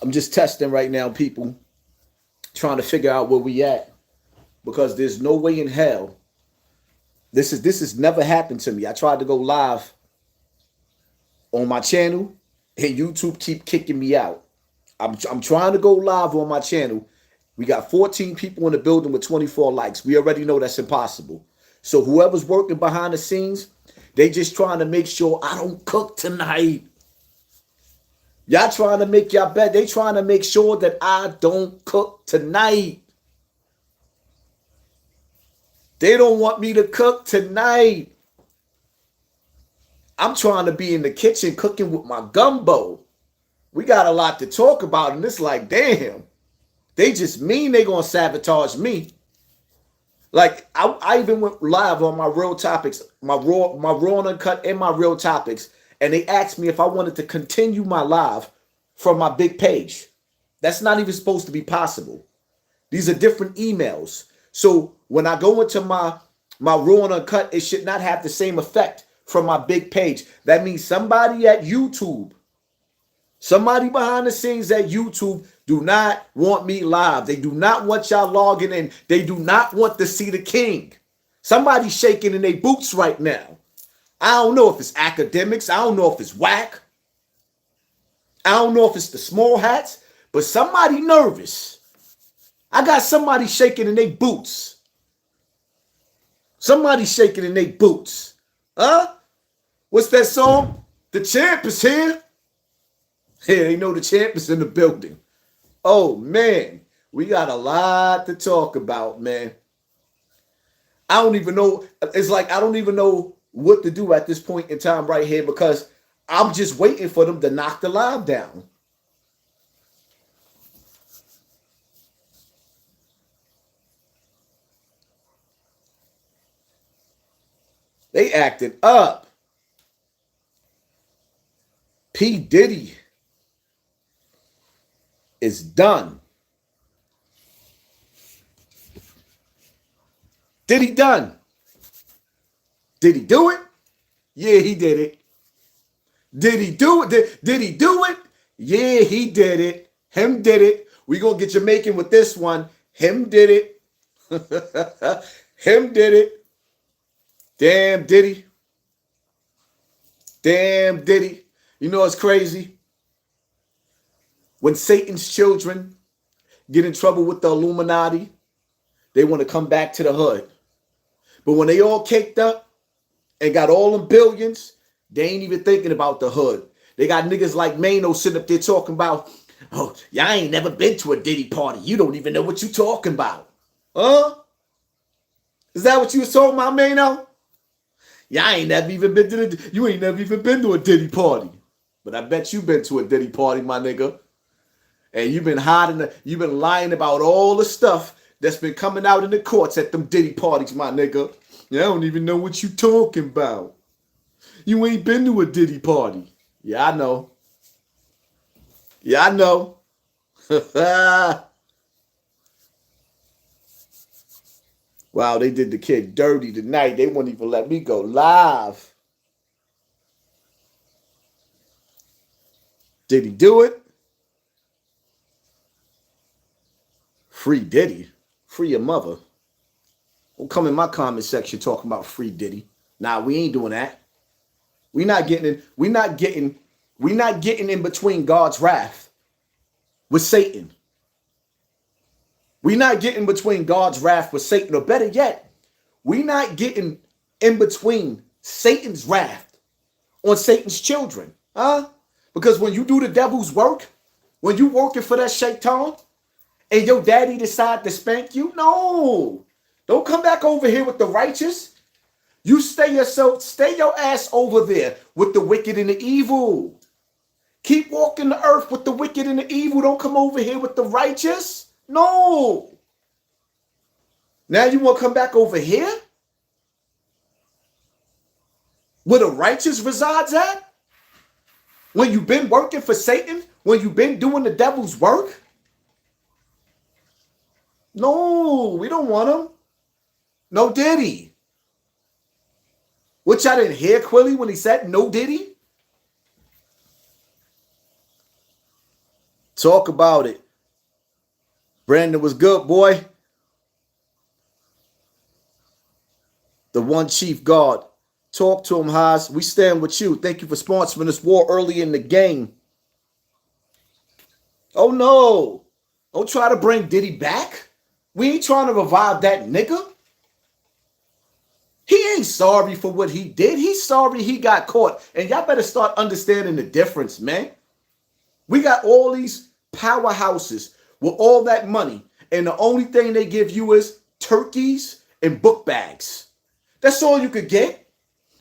I'm just testing right now, people, trying to figure out where we at because there's no way in hell. This has never happened to me. I tried to go live on my channel, and YouTube keep kicking me out. I'm trying to go live on my channel. We got 14 people in the building with 24 likes. We already know that's impossible. So whoever's working behind the scenes, they just trying to make sure I don't cook tonight. Y'all trying to make y'all bet. They trying to make sure that I don't cook tonight. They don't want me to cook tonight. I'm trying to be in the kitchen cooking with my gumbo. We got a lot to talk about, and it's like, damn. They just mean they gonna sabotage me. Like I even went live on my real topics, my raw and uncut, and my real topics, and they asked me if I wanted to continue my live from my big page. That's not even supposed to be possible. These are different emails. So when I go into my raw and uncut, it should not have the same effect from my big page. That means somebody at YouTube, somebody behind the scenes at YouTube do not want me live. They do not want y'all logging in. They do not want to see the king. Somebody's shaking in their boots right now. I don't know if it's academics. I don't know if it's whack. I don't know if it's the small hats, but somebody nervous. I got somebody shaking in their boots. Somebody shaking in their boots. Huh? What's that song? The champ is here. Yeah, they know the champ is in the building. Oh, man. We got a lot to talk about, man. I don't even know. It's like I don't even know what to do at this point in time right here because I'm just waiting for them to knock the live down. They acted up. P. Diddy is done. Did he done? Did he do it? Yeah, he did it. Did he do it? Did he do it? Yeah, he did it. Him did it. We gonna get Jamaican with this one. Him did it. Him did it. Damn Diddy. Damn Diddy. You know what's crazy? When Satan's children get in trouble with the Illuminati, they want to come back to the hood. But when they all caked up and got all them billions, they ain't even thinking about the hood. They got niggas like Mano sitting up there talking about, oh, y'all ain't never been to a Diddy party. You don't even know what you talking about. Huh? Is that what you was talking about, Mano? Y'all ain't never even been to you ain't never even been to a Diddy party. But I bet you been to a Diddy party, my nigga. And you've been hiding, you've been lying about all the stuff that's been coming out in the courts at them Diddy parties, my nigga. I don't even know what you talking about. You ain't been to a Diddy party. Yeah, I know. Yeah, I know. Wow, they did the kid dirty tonight. They won't even let me go live. Did he do it? Free Diddy. Free your mother. Don't come in my comment section talking about free Diddy. Nah, we ain't doing that. We not getting in between God's wrath with Satan. We not getting between God's wrath with Satan, or better yet, we not getting in between Satan's wrath on Satan's children. Huh? Because when you do the devil's work, when you working for that shaitan, and your daddy decide to spank you, no. Don't come back over here with the righteous. You stay your ass over there with the wicked and the evil. Keep walking the earth with the wicked and the evil. Don't come over here with the righteous. No. Now you want to come back over here? Where the righteous resides at? When you've been working for Satan? When you've been doing the devil's work? No, we don't want him. No Diddy. Which I didn't hear Quilly when he said no Diddy. Talk about it. Brandon was good, boy. The one chief guard. Talk to him, Haas. We stand with you. Thank you for sponsoring this war early in the game. Oh, no. Don't try to bring Diddy back. We ain't trying to revive that nigga. He ain't sorry for what he did. He's sorry he got caught. And y'all better start understanding the difference, man. We got all these powerhouses with all that money, and the only thing they give you is turkeys and book bags. That's all you could get.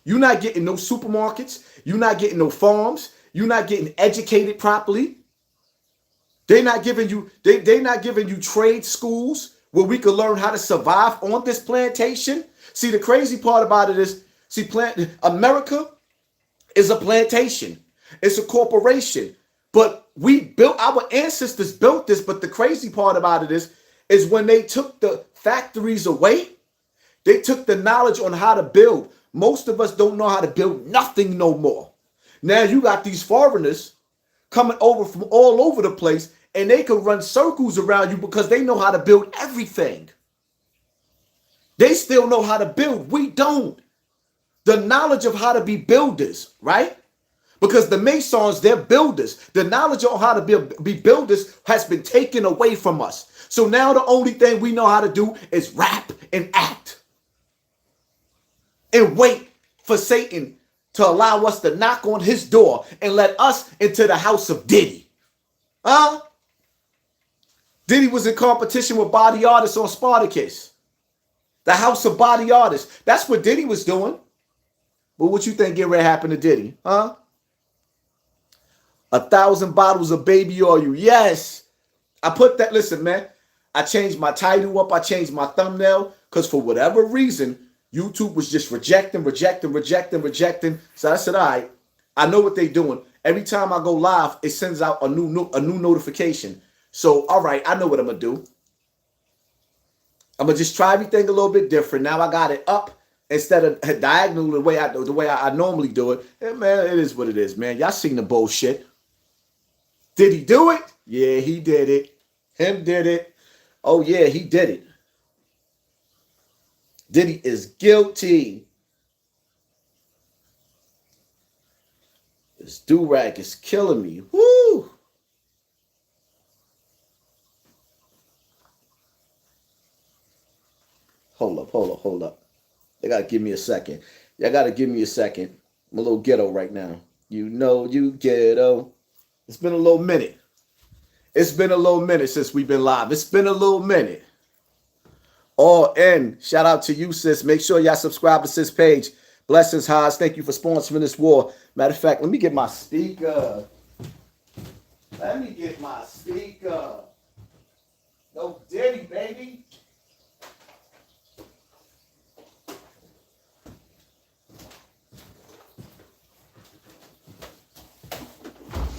You're not getting no supermarkets. You're not getting no farms. You're not getting educated properly. They're not giving you, they're not giving you trade schools where we could learn how to survive on this plantation. See, the crazy part about it is, see, America is a plantation. It's a corporation. But our ancestors built this. But the crazy part about it is when they took the factories away, they took the knowledge on how to build. Most of us don't know how to build nothing no more. Now you got these foreigners coming over from all over the place, and they can run circles around you because they know how to build everything. They still know how to build. We don't. The knowledge of how to be builders, right? Because the Masons, they're builders. The knowledge of how to be builders has been taken away from us. So now the only thing we know how to do is rap and act. And wait for Satan to allow us to knock on his door and let us into the house of Diddy. Huh? Diddy was in competition with body artists on Spartacus. The house of body artists. That's what Diddy was doing. But what you think get ready to happen to Diddy? Huh? 1,000 bottles of baby oil. Yes. I put that. Listen, man. I changed my title up. I changed my thumbnail. Because for whatever reason, YouTube was just rejecting. So I said, all right. I know what they're doing. Every time I go live, it sends out a new notification. So, all right. I know what I'm going to do. I'm going to just try everything a little bit different. Now I got it up instead of diagonal the way I normally do it. And man, it is what it is, man. Y'all seen the bullshit. Did he do it? Yeah, he did it. Him did it. Oh, yeah, he did it. Diddy is guilty. This do-rag is killing me. Woo! Hold up. They got to give me a second. Y'all got to give me a second. I'm a little ghetto right now. You know you ghetto. It's been a little minute. It's been a little minute since we've been live. It's been a little minute. And shout out to you, sis. Make sure y'all subscribe to sis page. Blessings, Haas. Thank you for sponsoring this war. Matter of fact, let me get my speaker. No Diddy, baby.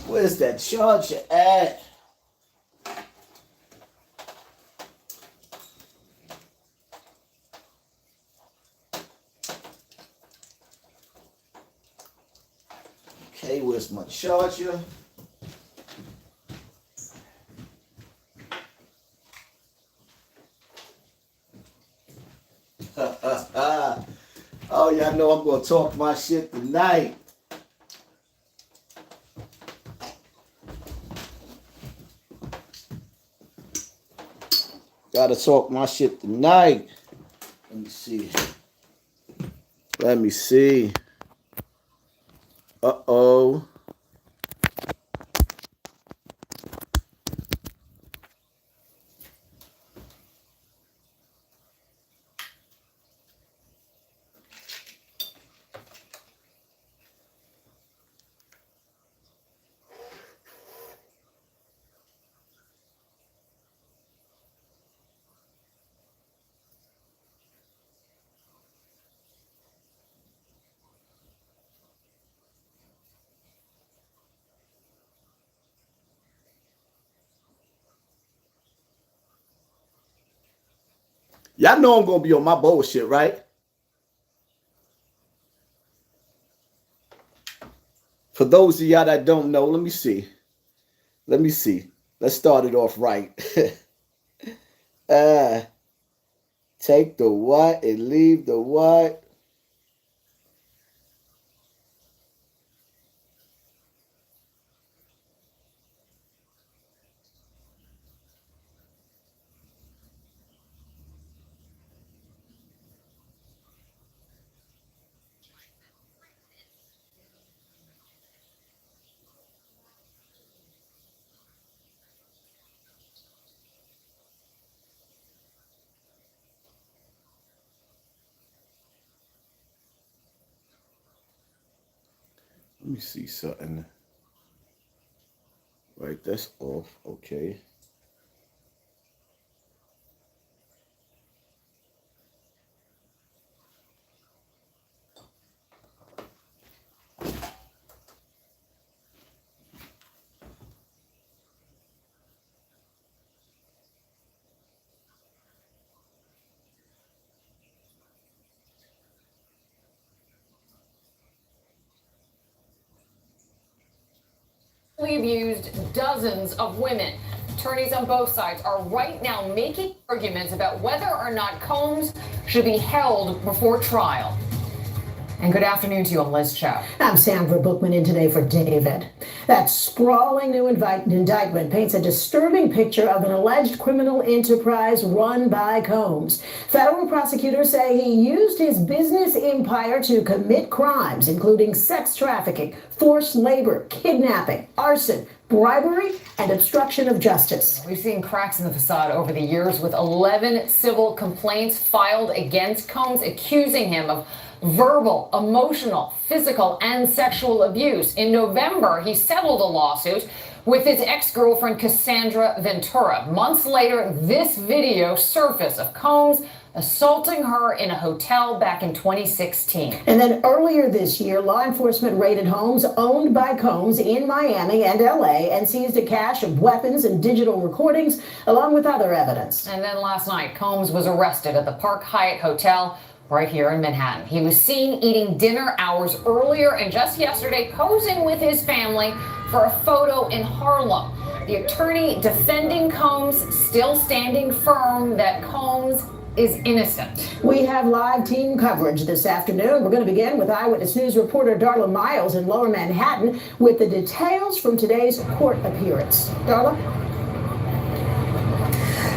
Where's that charger at? Okay, where's my charger? Oh, y'all know I'm going to talk my shit tonight. Gotta talk my shit tonight. Let me see. Uh-oh. Y'all know I'm going to be on my bullshit, right? For those of y'all that don't know, let me see. Let me see. Let's start it off right. uh, take the what and leave the what? Let me see something. Right, that's off. Okay. Abused dozens of women. Attorneys on both sides are right now making arguments about whether or not Combs should be held before trial. And good afternoon to you. I'm Liz Chow. I'm Sandra Bookman in today for David. That sprawling new indictment paints a disturbing picture of an alleged criminal enterprise run by Combs. Federal prosecutors say he used his business empire to commit crimes, including sex trafficking, forced labor, kidnapping, arson, bribery, and obstruction of justice. We've seen cracks in the facade over the years, with 11 civil complaints filed against Combs, accusing him of verbal, emotional, physical, and sexual abuse. In November, he settled a lawsuit with his ex-girlfriend, Cassandra Ventura. Months later, this video surfaced of Combs assaulting her in a hotel back in 2016. And then earlier this year, law enforcement raided homes owned by Combs in Miami and LA and seized a cache of weapons and digital recordings, along with other evidence. And then last night, Combs was arrested at the Park Hyatt Hotel right here in Manhattan. He was seen eating dinner hours earlier and just yesterday posing with his family for a photo in Harlem. The attorney defending Combs still standing firm that Combs is innocent. We have live team coverage this afternoon. We're going to begin with Eyewitness News reporter Darla Miles in Lower Manhattan with the details from today's court appearance. Darla?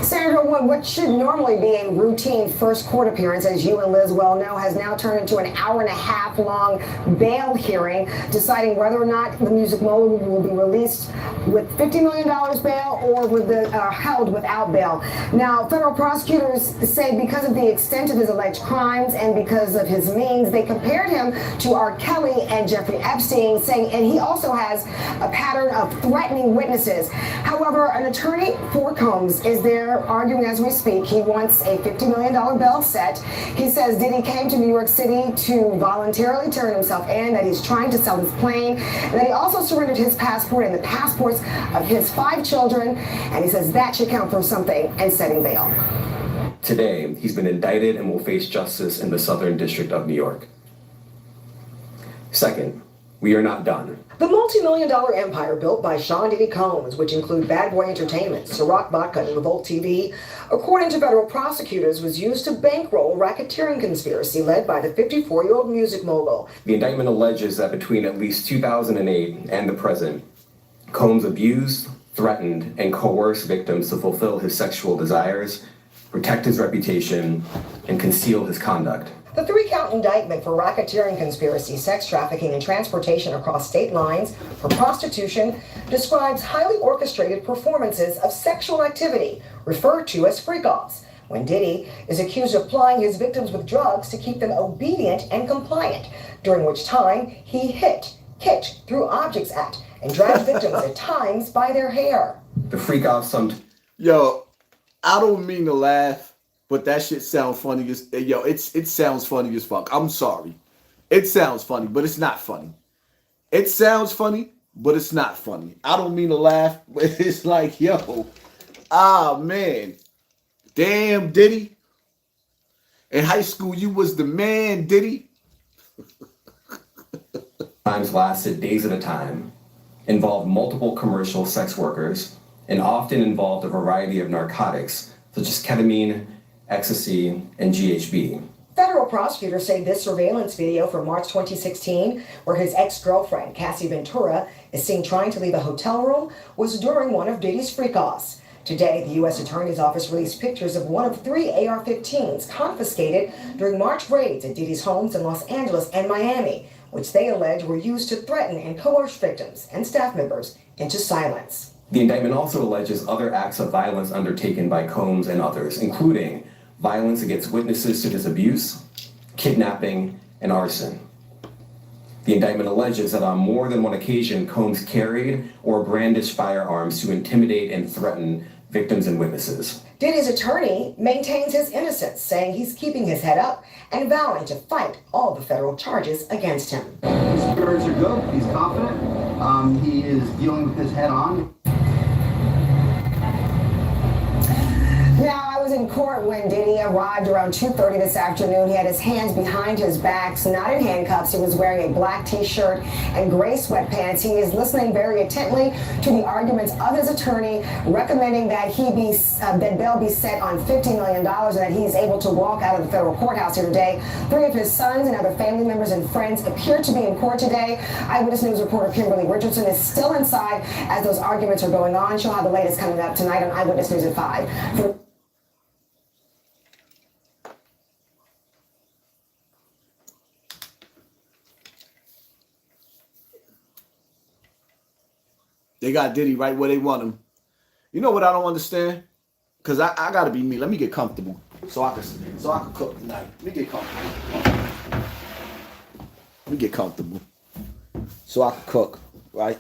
Sandra, what should normally be a routine first court appearance, as you and Liz well know, has now turned into an hour-and-a-half long bail hearing, deciding whether or not the music mogul will be released with $50 million bail or with held without bail. Now, federal prosecutors say because of the extent of his alleged crimes and because of his means, they compared him to R. Kelly and Jeffrey Epstein, saying, and he also has a pattern of threatening witnesses. However, an attorney for Combs is there arguing as we speak. He wants a $50 million bail set. He says Diddy came to New York City to voluntarily turn himself in, that he's trying to sell his plane, and that he also surrendered his passport and the passports of his 5 children, and he says that should count for something in setting bail. Today, he's been indicted and will face justice in the Southern District of New York. Second, we are not done. The multi-million-dollar empire built by Sean Diddy Combs, which include Bad Boy Entertainment, Ciroc Vodka, and Revolt TV, according to federal prosecutors, was used to bankroll a racketeering conspiracy led by the 54-year-old music mogul. The indictment alleges that between at least 2008 and the present, Combs abused, threatened, and coerced victims to fulfill his sexual desires, protect his reputation, and conceal his conduct. The 3-count indictment for racketeering conspiracy, sex trafficking, and transportation across state lines for prostitution describes highly orchestrated performances of sexual activity, referred to as freak-offs, when Diddy is accused of plying his victims with drugs to keep them obedient and compliant, during which time he hit, kicked, threw objects at, and dragged victims at times by their hair. The freak-off summed... Yo, I don't mean to laugh, but that shit sounds funny as it sounds funny as fuck. I'm sorry. It sounds funny, but it's not funny. It sounds funny, but it's not funny. I don't mean to laugh, but it's like, yo, man. Damn, Diddy. In high school, you was the man, Diddy. Times lasted days at a time, involved multiple commercial sex workers, and often involved a variety of narcotics, such as ketamine, ecstasy, and GHB. Federal prosecutors say this surveillance video from March 2016, where his ex-girlfriend, Cassie Ventura, is seen trying to leave a hotel room, was during one of Diddy's freak-offs. Today, the U.S. Attorney's Office released pictures of one of 3 AR-15s confiscated during March raids at Diddy's homes in Los Angeles and Miami, which they allege were used to threaten and coerce victims and staff members into silence. The indictment also alleges other acts of violence undertaken by Combs and others, including violence against witnesses to this abuse, kidnapping, and arson. The indictment alleges that on more than one occasion, Combs carried or brandished firearms to intimidate and threaten victims and witnesses. Diddy's attorney maintains his innocence, saying he's keeping his head up and vowing to fight all the federal charges against him. His spirits are good. He's confident. He is dealing with his head on. Now, I was in court when Diddy arrived around 2:30 this afternoon. He had his hands behind his back, not in handcuffs. He was wearing a black T-shirt and gray sweatpants. He is listening very intently to the arguments of his attorney, recommending that that bail be set on $50 million and that he is able to walk out of the federal courthouse here today. 3 of his sons and other family members and friends appear to be in court today. Eyewitness News reporter Kimberly Richardson is still inside as those arguments are going on. She'll have the latest coming up tonight on Eyewitness News at 5. They got Diddy right where they want him. You know what I don't understand? Because I gotta be me. Let me get comfortable so I can cook tonight. Let me get comfortable. Let me get comfortable so I can cook, right?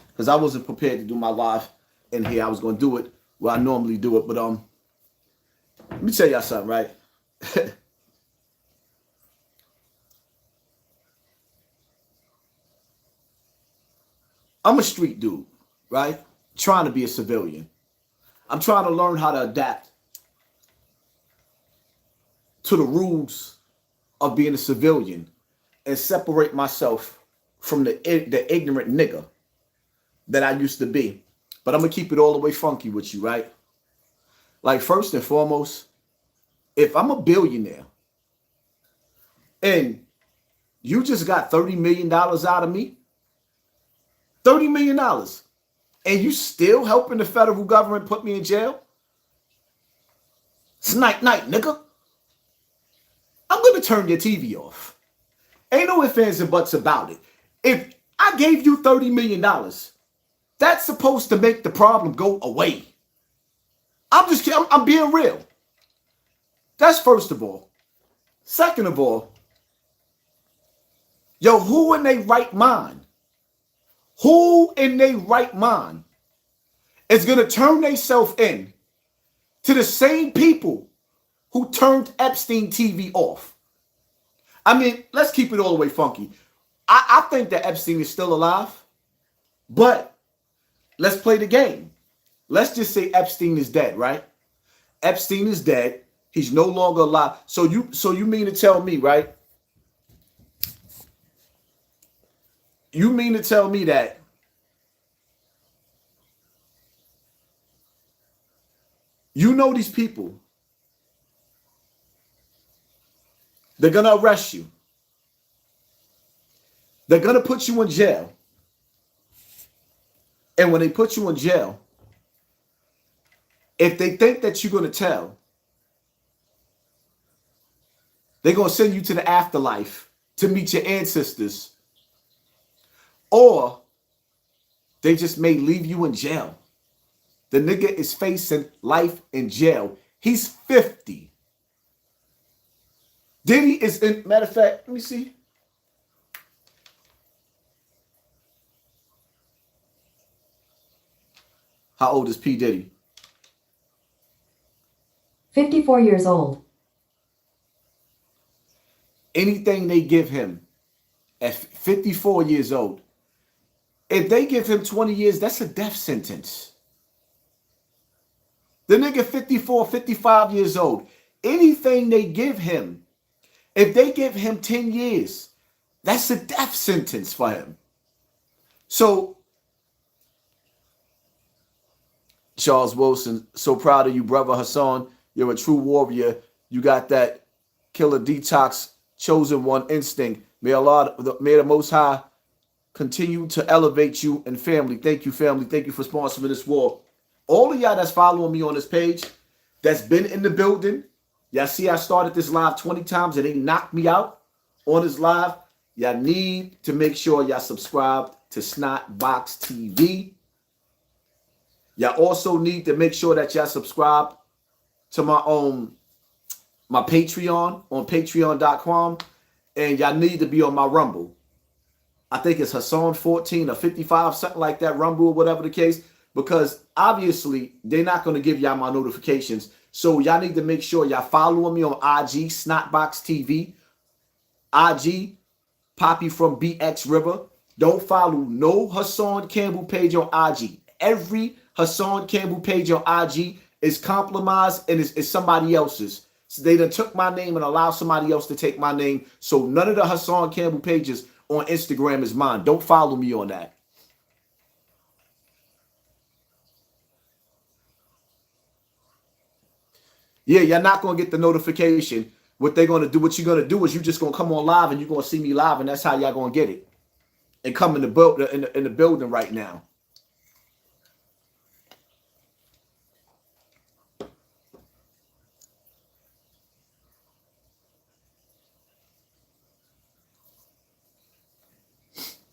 Because I wasn't prepared to do my live in here. I was gonna do it where I normally do it, but let me tell y'all something, right? I'm a street dude, right? Trying to be a civilian. I'm trying to learn how to adapt to the rules of being a civilian and separate myself from the ignorant nigga that I used to be. But I'm going to keep it all the way funky with you, right? Like, first and foremost, if I'm a billionaire and you just got $30 million out of me, $30 million, and you still helping the federal government put me in jail? It's night, nigga. I'm going to turn your TV off. Ain't no ifs, ands, and buts about it. If I gave you $30 million, that's supposed to make the problem go away. I'm being real. That's first of all. Second of all, yo, who in their right mind? Who in their right mind is going to turn themselves in to the same people who turned Epstein TV off? I mean, let's keep it all the way funky. I think that Epstein is still alive, but let's play the game. Let's just say Epstein is dead, right? Epstein is dead. He's no longer alive. So you mean to tell me, right? You mean to tell me that you know these people, they're going to arrest you. They're going to put you in jail. And when they put you in jail, if they think that you're going to tell, they're going to send you to the afterlife to meet your ancestors. Or they just may leave you in jail. The nigga is facing life in jail. He's 50. Diddy is in, matter of fact, let me see. How old is P. Diddy? 54 years old. Anything they give him at 54 years old, if they give him 20 years, that's a death sentence. The nigga 54, 55 years old, anything they give him, if they give him 10 years, that's a death sentence for him. So Charles Wilson, so proud of you, brother Hassan. You're a true warrior. You got that killer detox, chosen one instinct. May Allah, may the Most High continue to elevate you and family. Thank you, family. Thank you for sponsoring this war. All of y'all that's following me on this page, that's been in the building. Y'all see I started this live 20 times and they knocked me out on this live. Y'all need to make sure y'all subscribe to Snotbox TV. Y'all also need to make sure that y'all subscribe to my Patreon on patreon.com. And y'all need to be on my Rumble. I think it's Hassan 14 or 55, something like that, Rumble or whatever the case. Because obviously, they're not going to give y'all my notifications. So y'all need to make sure y'all following me on IG, Snotbox TV. IG, Poppy from Bronx River. Don't follow no Hassan Campbell page on IG. Every Hassan Campbell page on IG is compromised and is somebody else's. So they done took my name and allowed somebody else to take my name. So none of the Hassan Campbell pages on Instagram is mine. Don't follow me on that. Yeah, you're not going to get the notification. What they're going to do, what you're going to do is you're just going to come on live and you're going to see me live, and that's how y'all going to get it. And come in the building right now.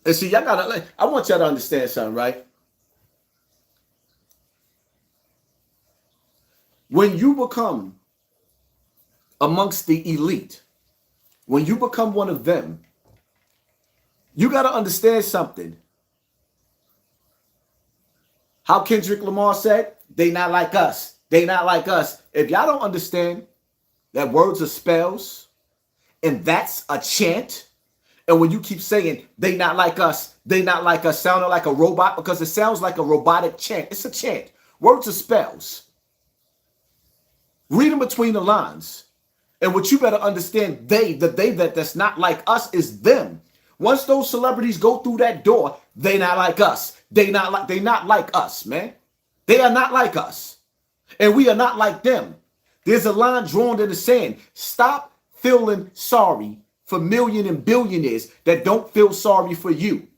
And see, y'all gotta, I want y'all to understand something, right? When you become amongst the elite, when you become one of them, you got to understand something. How Kendrick Lamar said, they not like us. They not like us. If y'all don't understand that words are spells and that's a chant, and when you keep saying they not like us, sounding like a robot, because it sounds like a robotic chant. It's a chant. Words are spells. Read them between the lines. And what you better understand, that's not like us is them. Once those celebrities go through that door, they not like us. They not like us, man. They are not like us. And we are not like them. There's a line drawn in the sand. Stop feeling sorry for million and billionaires that don't feel sorry for you.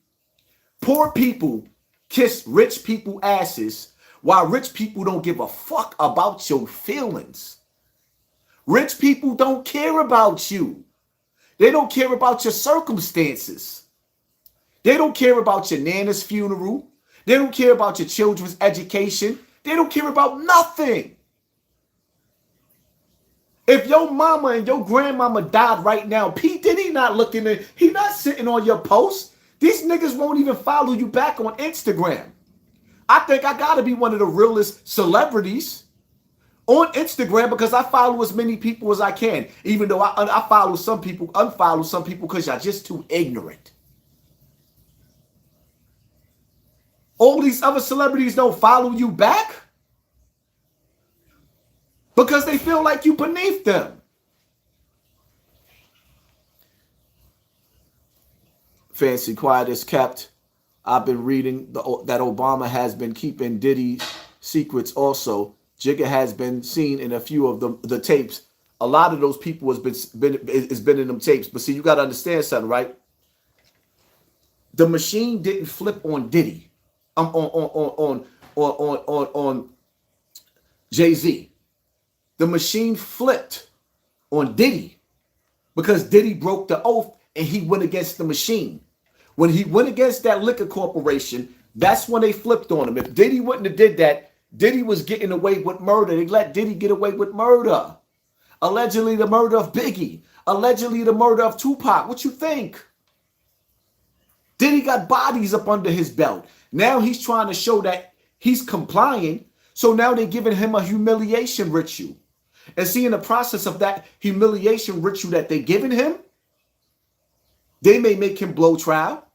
Poor people kiss rich people asses while rich people don't give a fuck about your feelings. Rich people don't care about you. They don't care about your circumstances. They don't care about your nana's funeral. They don't care about your children's education. They don't care about nothing. If your mama and your grandmama died right now, P. Diddy not looking at, he not sitting on your post. These niggas won't even follow you back on Instagram. I think I gotta be one of the realest celebrities on Instagram because I follow as many people as I can. Even though I follow some people, unfollow some people because y'all just too ignorant. All these other celebrities don't follow you back because they feel like you beneath them. Fancy quiet is kept. I've been reading that Obama has been keeping Diddy secrets also. Jigga has been seen in a few of the tapes. A lot of those people has been in them tapes. But see, you got to understand something, right? The machine didn't flip on Diddy. On Jay-Z. The machine flipped on Diddy because Diddy broke the oath and he went against the machine. When he went against that liquor corporation, that's when they flipped on him. If Diddy wouldn't have did that, Diddy was getting away with murder. They let Diddy get away with murder. Allegedly the murder of Biggie. Allegedly the murder of Tupac. What you think? Diddy got bodies up under his belt. Now he's trying to show that he's complying. So now they're giving him a humiliation ritual. And see, in the process of that humiliation ritual that they're giving him, they may make him blow trial,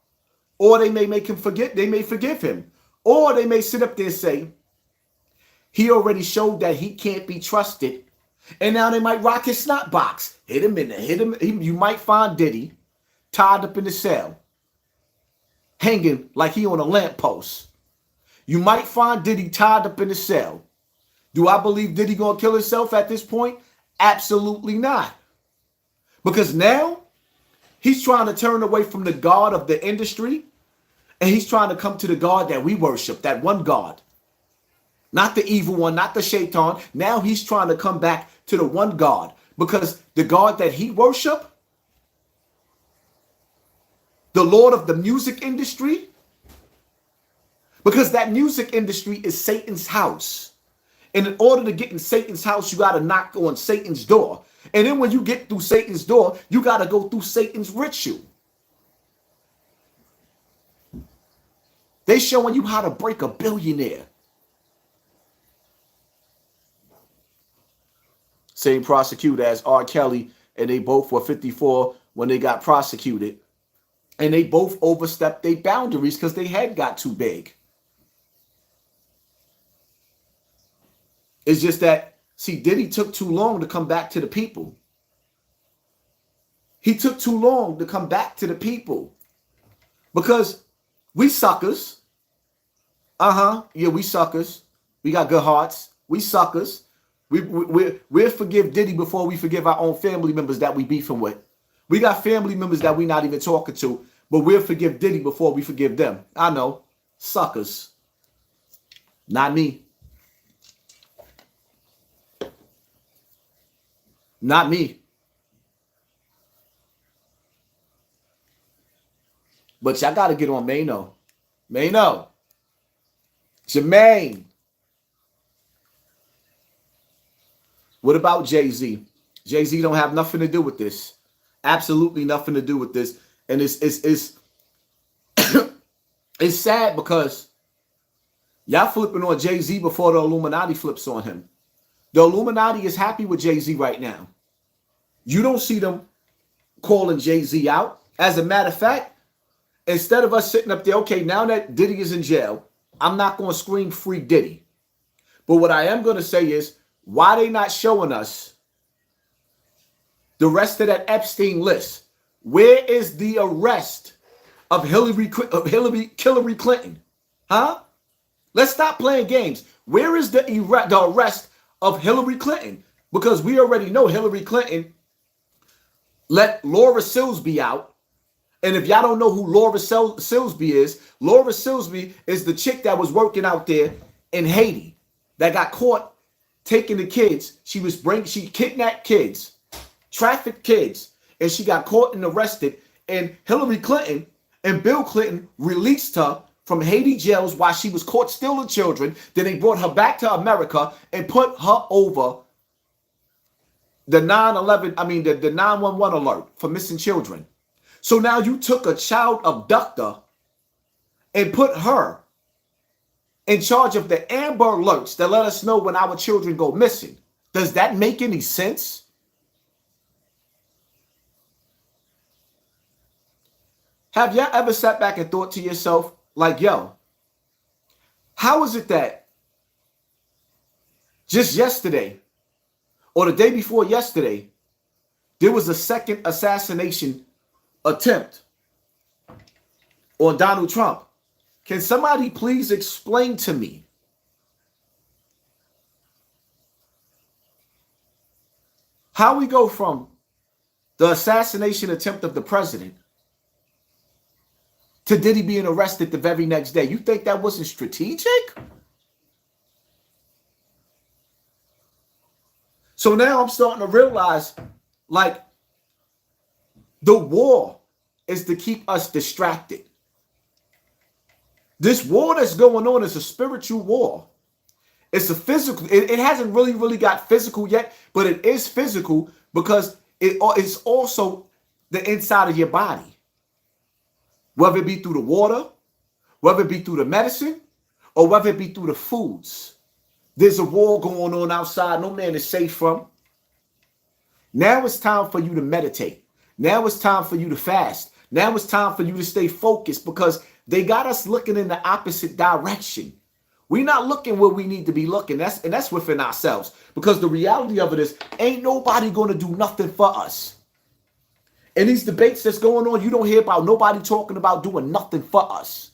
or they may make him forget. They may forgive him, or they may sit up there and say, he already showed that he can't be trusted. And now they might rock his snot box. Hit him in there. Hit him. You might find Diddy tied up in the cell, hanging like he on a lamppost. You might find Diddy tied up in a cell. Do I believe Diddy gonna kill himself at this point? Absolutely not. Because now he's trying to turn away from the God of the industry, and he's trying to come to the God that we worship, that one God. Not the evil one, not the shaitan. Now he's trying to come back to the one God, because the God that he worship, the Lord of the music industry, because that music industry is Satan's house. And in order to get in Satan's house, you got to knock on Satan's door. And then when you get through Satan's door, you got to go through Satan's ritual. They showing you how to break a billionaire. Same prosecutor as R. Kelly, and they both were 54 when they got prosecuted. And they both overstepped their boundaries because their head got too big. It's just that, see, Diddy took too long to come back to the people. He took too long to come back to the people. Because we suckers. Yeah, we suckers. We got good hearts. We suckers. We'll forgive Diddy before we forgive our own family members that we beefing with. We got family members that we not even talking to, but we'll forgive Diddy before we forgive them. I know. Suckers. Not me. Not me. But y'all got to get on Mano. Mano. Jermaine. What about Jay-Z? Jay-Z don't have nothing to do with this. Absolutely nothing to do with this. And it's it's sad because y'all flipping on Jay-Z before the Illuminati flips on him. The Illuminati is happy with Jay-Z right now. You don't see them calling Jay-Z out. As a matter of fact, instead of us sitting up there, okay, now that Diddy is in jail, I'm not going to scream free Diddy. But what I am going to say is, why they not showing us the rest of that Epstein list? Where is the arrest of Hillary Clinton? Huh? Let's stop playing games. Where is the arrest of Hillary Clinton? Because we already know Hillary Clinton let Laura Silsby out. And if y'all don't know who Laura Silsby is the chick that was working out there in Haiti that got caught taking the kids. She kidnapped kids, trafficked kids, and she got caught and arrested. And Hillary Clinton and Bill Clinton released her from Haiti jails while she was caught stealing children. Then they brought her back to America and put her over the 911 alert for missing children. So now you took a child abductor and put her in charge of the Amber Alerts that let us know when our children go missing. Does that make any sense? Have y'all ever sat back and thought to yourself, like, yo, how is it that just yesterday or the day before yesterday, there was a second assassination attempt on Donald Trump? Can somebody please explain to me how we go from the assassination attempt of the president to Diddy being arrested the very next day? You think that wasn't strategic? So now I'm starting to realize, like, the war is to keep us distracted. This war that's going on is a spiritual war. It's a physical. It hasn't really got physical yet, but it is physical because it's also the inside of your body. Whether it be through the water, whether it be through the medicine, or whether it be through the foods. There's a war going on outside no man is safe from. Now it's time for you to meditate. Now it's time for you to fast. Now it's time for you to stay focused because they got us looking in the opposite direction. We're not looking where we need to be looking. That's within ourselves. Because the reality of it is, ain't nobody going to do nothing for us. In these debates that's going on, you don't hear about nobody talking about doing nothing for us.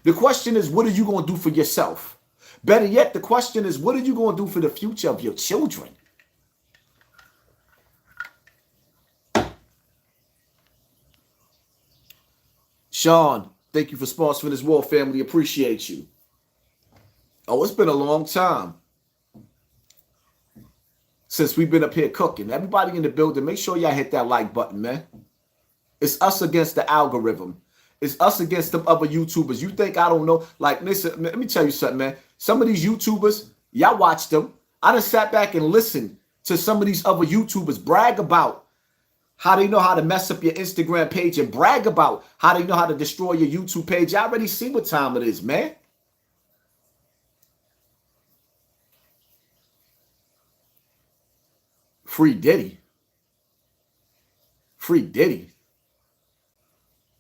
The question is, what are you going to do for yourself? Better yet, the question is, what are you going to do for the future of your children? Sean, thank you for sponsoring this war, family. Appreciate you. Oh, it's been a long time since we've been up here cooking. Everybody in the building, make sure y'all hit that like button, man. It's us against the algorithm. It's us against them other YouTubers. You think I don't know? Like, listen, let me tell you something, man. Some of these YouTubers, y'all watch them. I done sat back and listened to some of these other YouTubers brag about how they know how to mess up your Instagram page and brag about how they know how to destroy your YouTube page. I already see what time it is, man. Free Diddy. Free Diddy.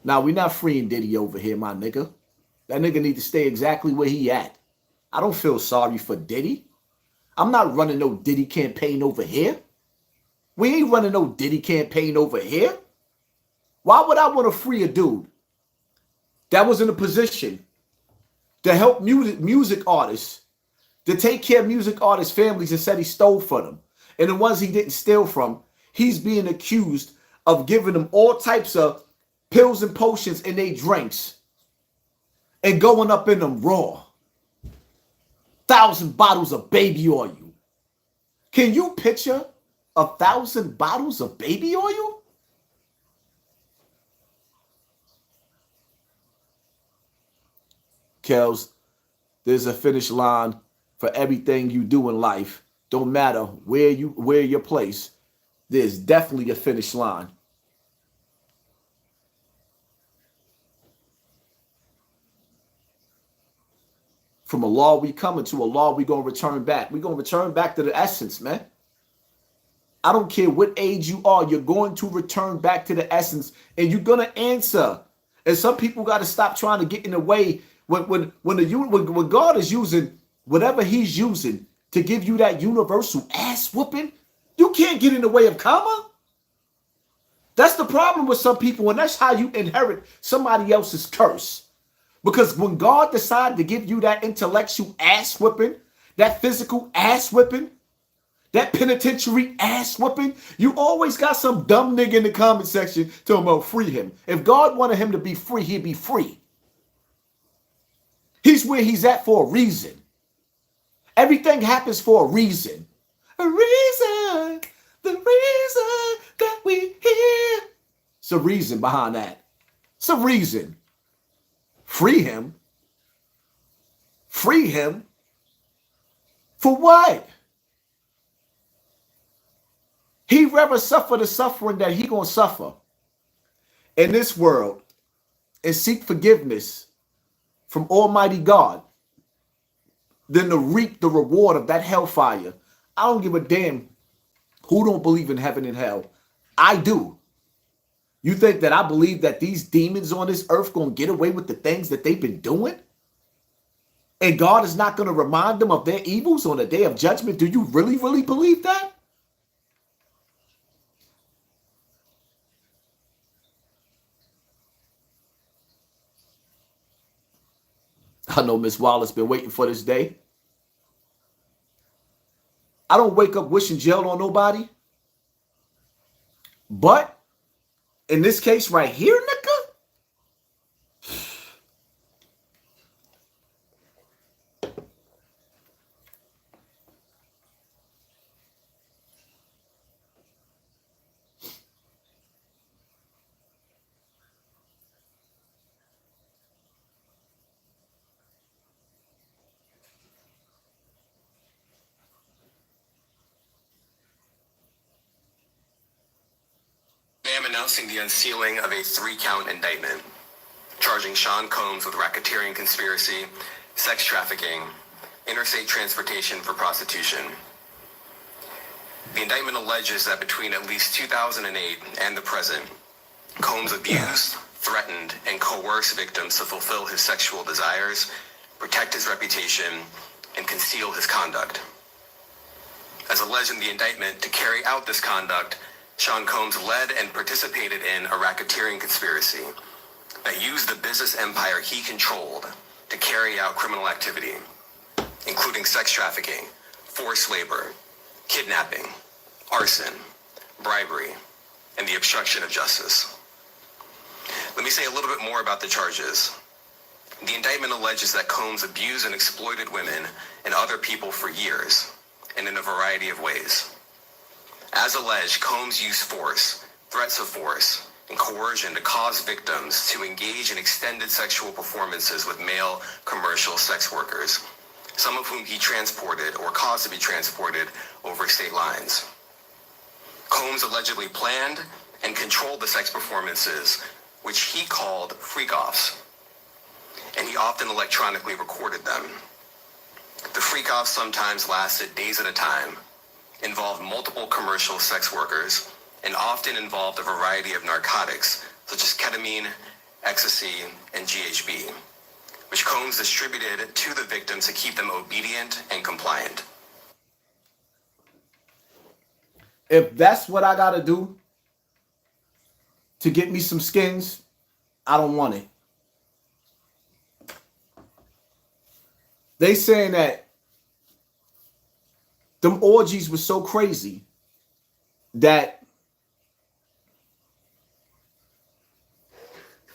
Now, we're not freeing Diddy over here, my nigga. That nigga need to stay exactly where he at. I don't feel sorry for Diddy. I'm not running no Diddy campaign over here. We ain't running no Diddy campaign over here. Why would I want to free a dude that was in a position to help music artists, to take care of music artists' families and said he stole from them? And the ones he didn't steal from, he's being accused of giving them all types of pills and potions in their drinks and going up in them raw. 1,000 bottles of baby oil. Can you picture 1,000 bottles of baby oil? Kels, there's a finish line for everything you do in life. Don't matter where your place, there's definitely a finish line. From a law we coming to a law we gonna return back. We're gonna return back to the essence, man. I don't care what age you are, you're going to return back to the essence and you're gonna answer. And some people got to stop trying to get in the way when God is using whatever he's using to give you that universal ass whooping. You can't get in the way of karma. That's the problem with some people, and that's how you inherit somebody else's curse. Because when God decided to give you that intellectual ass whipping, that physical ass whipping, that penitentiary ass whipping, you always got some dumb nigga in the comment section talking about free him. If God wanted him to be free, he'd be free. He's where he's at for a reason. Everything happens for a reason. A reason. The reason that we here. It's a reason behind that. It's a reason. Free him. Free him. For what? He'd rather suffer the suffering that he gonna suffer in this world and seek forgiveness from Almighty God than to reap the reward of that hellfire. I don't give a damn who don't believe in heaven and hell. I do. You think that I believe that these demons on this earth gonna get away with the things that they've been doing? And God is not gonna remind them of their evils on the day of judgment? Do you really, really believe that? I know Miss Wallace been waiting for this day. I don't wake up wishing jail on nobody. But in this case right here, nigga, I am announcing the unsealing of a 3-count indictment, charging Sean Combs with racketeering conspiracy, sex trafficking, interstate transportation for prostitution. The indictment alleges that between at least 2008 and the present, Combs abused, threatened, and coerced victims to fulfill his sexual desires, protect his reputation, and conceal his conduct. As alleged in the indictment, to carry out this conduct, Sean Combs led and participated in a racketeering conspiracy that used the business empire he controlled to carry out criminal activity, including sex trafficking, forced labor, kidnapping, arson, bribery, and the obstruction of justice. Let me say a little bit more about the charges. The indictment alleges that Combs abused and exploited women and other people for years, and in a variety of ways. As alleged, Combs used force, threats of force, and coercion to cause victims to engage in extended sexual performances with male commercial sex workers, some of whom he transported or caused to be transported over state lines. Combs allegedly planned and controlled the sex performances, which he called freak-offs, and he often electronically recorded them. The freak-offs sometimes lasted days at a time, involved multiple commercial sex workers, and often involved a variety of narcotics, such as ketamine, ecstasy, and GHB, which Combs distributed to the victims to keep them obedient and compliant. If that's what I gotta do to get me some skins, I don't want it. They saying that them orgies were so crazy that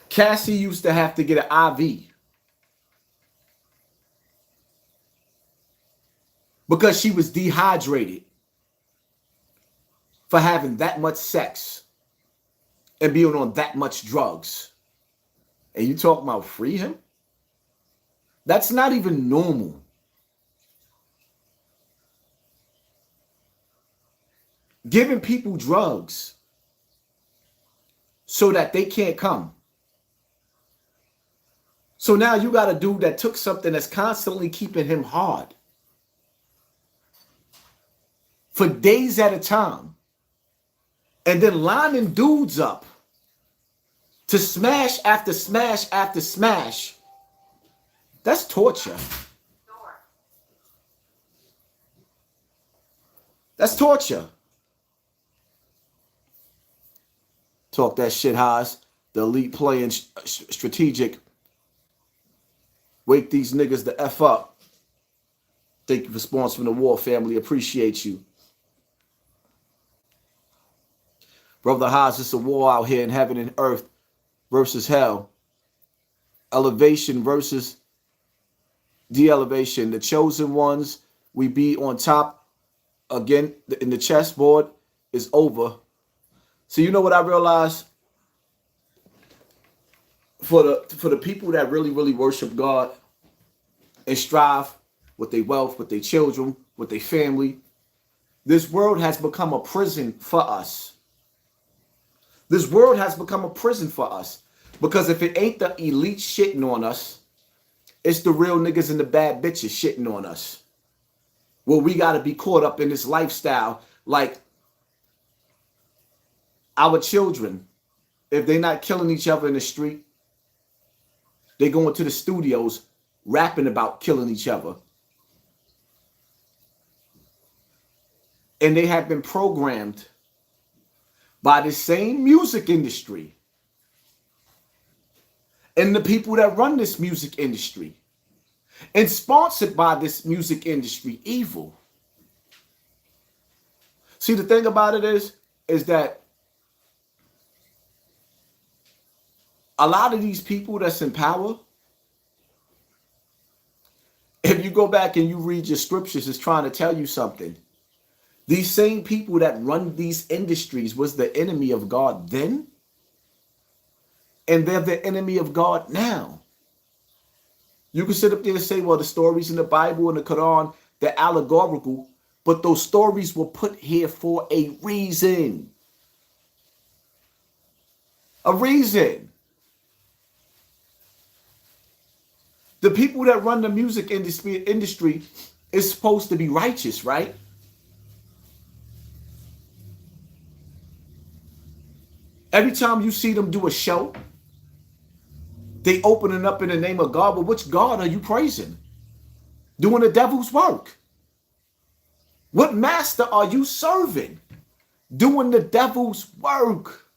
Cassie used to have to get an IV because she was dehydrated for having that much sex and being on that much drugs. And you talking about free him? That's not even normal. Giving people drugs so that they can't come. So now you got a dude that took something that's constantly keeping him hard for days at a time, and then lining dudes up to smash after smash after smash. That's torture. That's torture. Talk that shit, Haas. The elite playing strategic. Wake these niggas the F up. Thank you for sponsoring the war, family. Appreciate you. Brother Haas, it's a war out here in heaven and earth versus hell. Elevation versus de-elevation. The chosen ones, we be on top. Again, in the chessboard is over. So you know what I realized? For the people that really, really worship God and strive with their wealth, with their children, with their family, this world has become a prison for us. This world has become a prison for us. Because if it ain't the elite shitting on us, it's the real niggas and the bad bitches shitting on us. Well, we got to be caught up in this lifestyle like our children. If they're not killing each other in the street, they going to the studios rapping about killing each other. And they have been programmed by the same music industry and the people that run this music industry and sponsored by this music industry evil. See, the thing about it is that a lot of these people that's in power, if you go back and you read your scriptures, it's trying to tell you something. These same people that run these industries was the enemy of God then, and they're the enemy of God now. You can sit up there and say, well, the stories in the Bible and the Quran, they're allegorical, but those stories were put here for a reason. A reason. The people that run the music industry is supposed to be righteous, right? Every time you see them do a show, they opening up in the name of God. But which God are you praising? Doing the devil's work. What master are you serving? Doing the devil's work.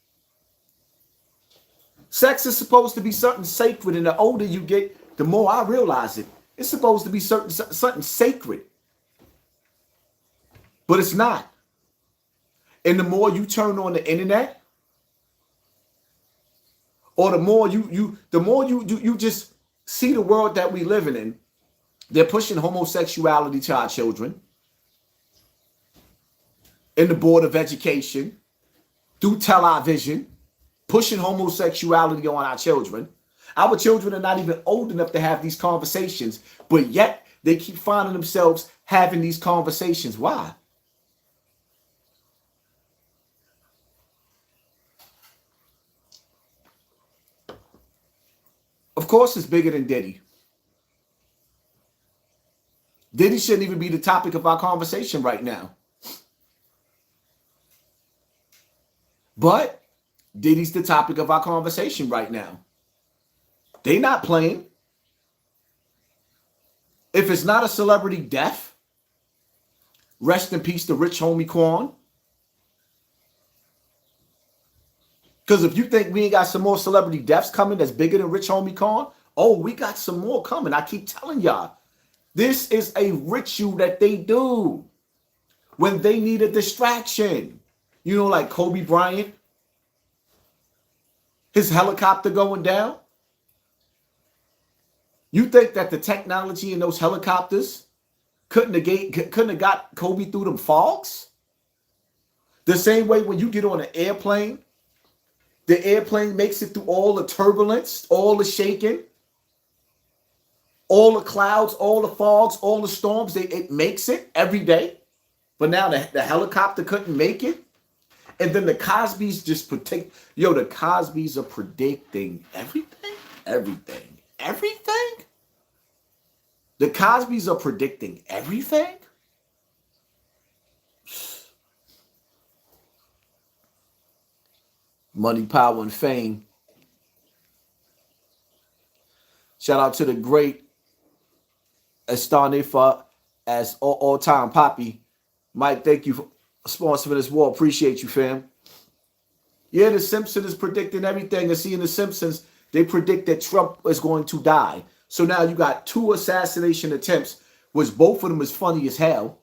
Sex is supposed to be something sacred, and the older you get, the more I realize it. It's supposed to be something sacred, but it's not. And the more you turn on the internet, or the more you just see the world that we living in, they're pushing homosexuality to our children in the Board of Education, through television, pushing homosexuality on our children. Our children are not even old enough to have these conversations, but yet they keep finding themselves having these conversations. Why? Of course, it's bigger than Diddy. Diddy shouldn't even be the topic of our conversation right now. But Diddy's the topic of our conversation right now. They not playing. If it's not a celebrity death, rest in peace to Rich Homie Quan. Because if you think we ain't got some more celebrity deaths coming that's bigger than Rich Homie Quan, oh, we got some more coming. I keep telling y'all, this is a ritual that they do when they need a distraction. You know, like Kobe Bryant, his helicopter going down. You think that the technology in those helicopters couldn't have got Kobe through them fogs? The same way when you get on an airplane, the airplane makes it through all the turbulence, all the shaking, all the clouds, all the fogs, all the storms. It makes it every day. But now the helicopter couldn't make it. And then the Cosbys just predict. Yo, the Cosbys are predicting everything. Everything. The Cosbys are predicting everything. Money, power, and fame. Shout out to the great Estanifa as all-time Poppy. Mike, thank you for sponsoring this war. Appreciate you, fam. Yeah, the Simpsons is predicting everything. And see, in the Simpsons, they predict that Trump is going to die. So now you got 2 assassination attempts, which both of them is funny as hell.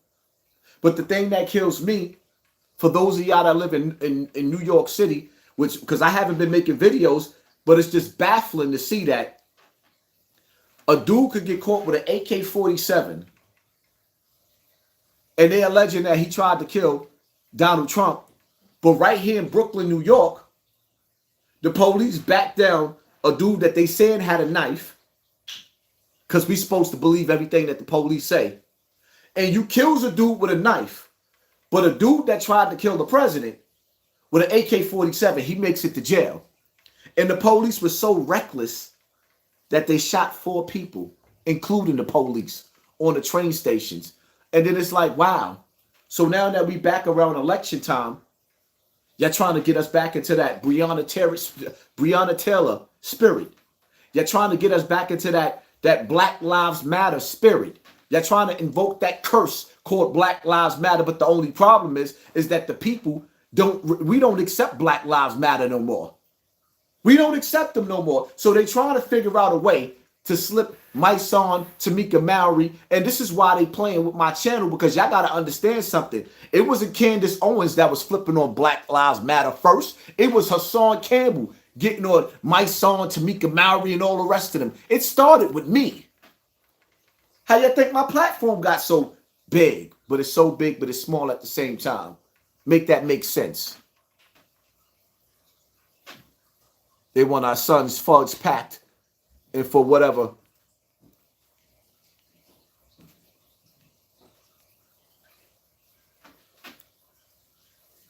But the thing that kills me, for those of y'all that live in New York City, which, because I haven't been making videos, but it's just baffling to see that a dude could get caught with an AK-47 and they're alleging that he tried to kill Donald Trump. But right here in Brooklyn, New York, the police backed down a dude that they said had a knife, because we supposed to believe everything that the police say. And you kills a dude with a knife, but a dude that tried to kill the president with an AK-47, he makes it to jail. And the police was so reckless that they shot 4 people, including the police, on the train stations. And then it's like, wow. So now that we back around election time, y'all trying to get us back into that Breonna Taylor spirit. You're trying to get us back into that Black Lives Matter spirit. You're trying to invoke that curse called Black Lives Matter. But the only problem is that the people we don't accept Black Lives Matter no more. We don't accept them no more. So they trying to figure out a way to slip my son, Tamika Mallory. And this is why they playing with my channel, because y'all got to understand something. It wasn't Candace Owens that was flipping on Black Lives Matter first. It was Hassan Campbell getting on my son, Tamika Mallory, and all the rest of them. It started with me. How y'all think my platform got so big? But it's so big, but it's small at the same time. Make that make sense. They want our sons' fudge packed and for whatever.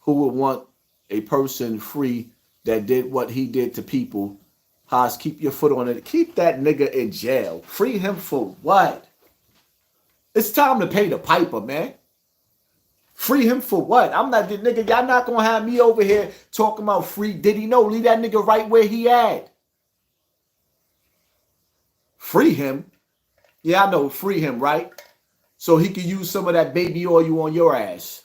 Who would want a person free that did what he did to people? Haas, keep your foot on it. Keep that nigga in jail. Free him for what? It's time to pay the piper, man. Free him for what? I'm not the nigga. Y'all not gonna have me over here talking about free Diddy. No, leave that nigga right where he at. Free him? Yeah, I know. Free him, right? So he can use some of that baby oil on your ass.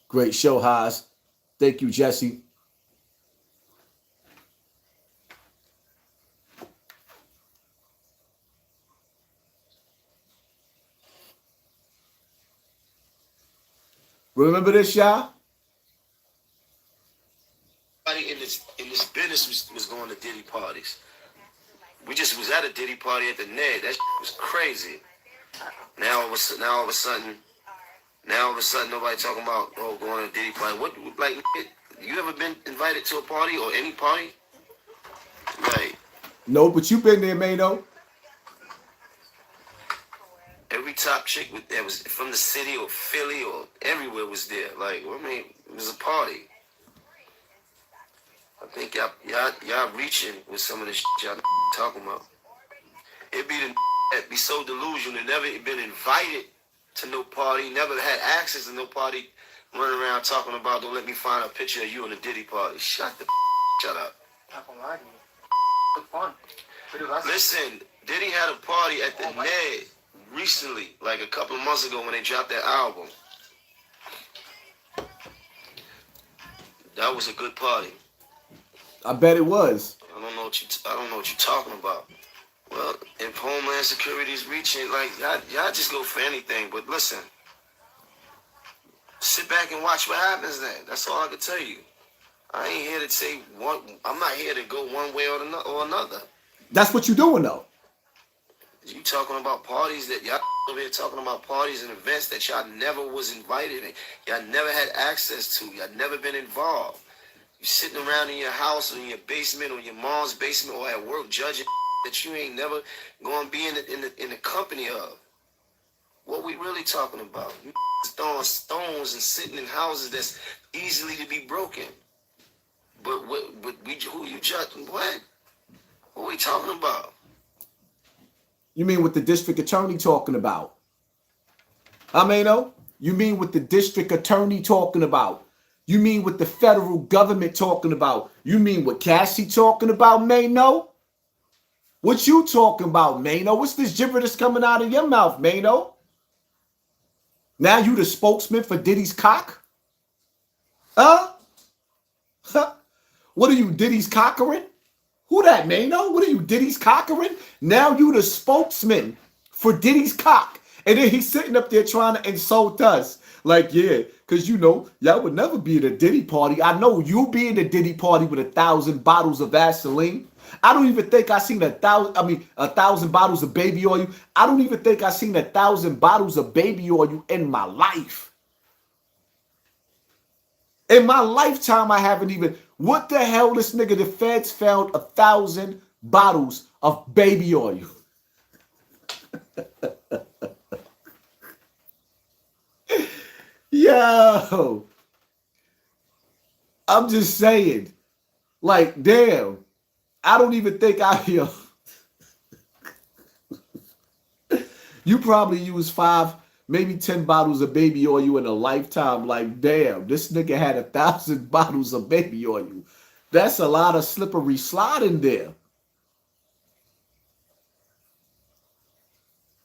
Great show, Haas. Thank you, Jesse. Remember this, y'all? In this business was going to Diddy parties. We just was at a Diddy party at the Ned. That was crazy. Now all of a sudden, nobody talking about going to a Diddy party. What like you ever been invited to a party or any party? Like no, but you been there, Mano. Every top chick that was from the city or Philly or everywhere was there. Like I mean, it was a party. I think y'all reaching with some of the shit y'all talking about. It be that be so delusional, never been invited to no party, never had access to no party, running around talking about, don't let me find a picture of you in a Diddy party. Shut up. Not gonna lie to you. It's fun. Listen, Diddy had a party at the Ned recently, like a couple of months ago when they dropped that album. That was a good party. I bet it was. I don't know what you're talking about. Well, if Homeland Security is reaching, like y'all just go for anything. But listen, sit back and watch what happens then. That's all I can tell you. I ain't here to say one. I'm not here to go one way or another. That's what you doing though. You talking about parties that y'all over here talking about parties and events that y'all never was invited in. Y'all never had access to. Y'all never been involved. You sitting around in your house or in your basement or your mom's basement or at work judging that you ain't never gonna be in the company of. What we really talking about? You throwing stones and sitting in houses that's easily to be broken. But who you judging? What? What we talking about? You mean what the district attorney talking about? You mean what the district attorney talking about? You mean what the federal government talking about? You mean what Cassie talking about, Mano? What you talking about, Mano? What's this gibber that's coming out of your mouth, Mano? Now you the spokesman for Diddy's cock? Huh? What are you, Diddy's cockering? Who that, Mano? What are you, Diddy's cockering? Now you the spokesman for Diddy's cock. And then he's sitting up there trying to insult us. Like, yeah, because y'all would never be at a Diddy party. I know you'll be at a Diddy party with 1,000 bottles of Vaseline. I don't even think I seen 1,000 bottles of baby oil. I don't even think I seen 1,000 bottles of baby oil in my life. In my lifetime, I haven't even. What the hell, this nigga, the feds found 1,000 bottles of baby oil. Yo, I'm just saying, like, damn, I don't even think you probably use 5, maybe 10 bottles of baby oil in a lifetime. Like, damn, this nigga had 1,000 bottles of baby oil. That's a lot of slippery sliding there.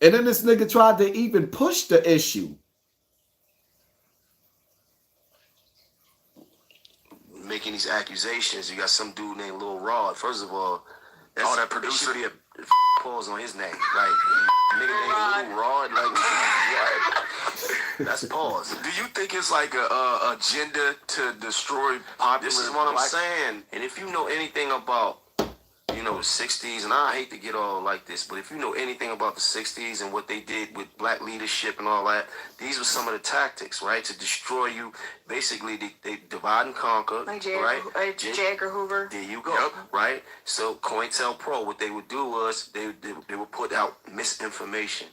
And then this nigga tried to even push the issue. Making these accusations, you got some dude named Lil Rod. First of all, that producer be a pause on his name, like nigga named Lil Rod, like what? That's pause. Do you think it's like a agenda to destroy popular? This is what I'm saying. And if you know anything about, the 60s, and I hate to get all like this, but if you know anything about the 60s and what they did with black leadership and all that, these were some of the tactics, right? To destroy you. Basically, they divide and conquer, like right? J. Edgar Hoover. There you go, right? So COINTELPRO, what they would do was they would put out misinformation,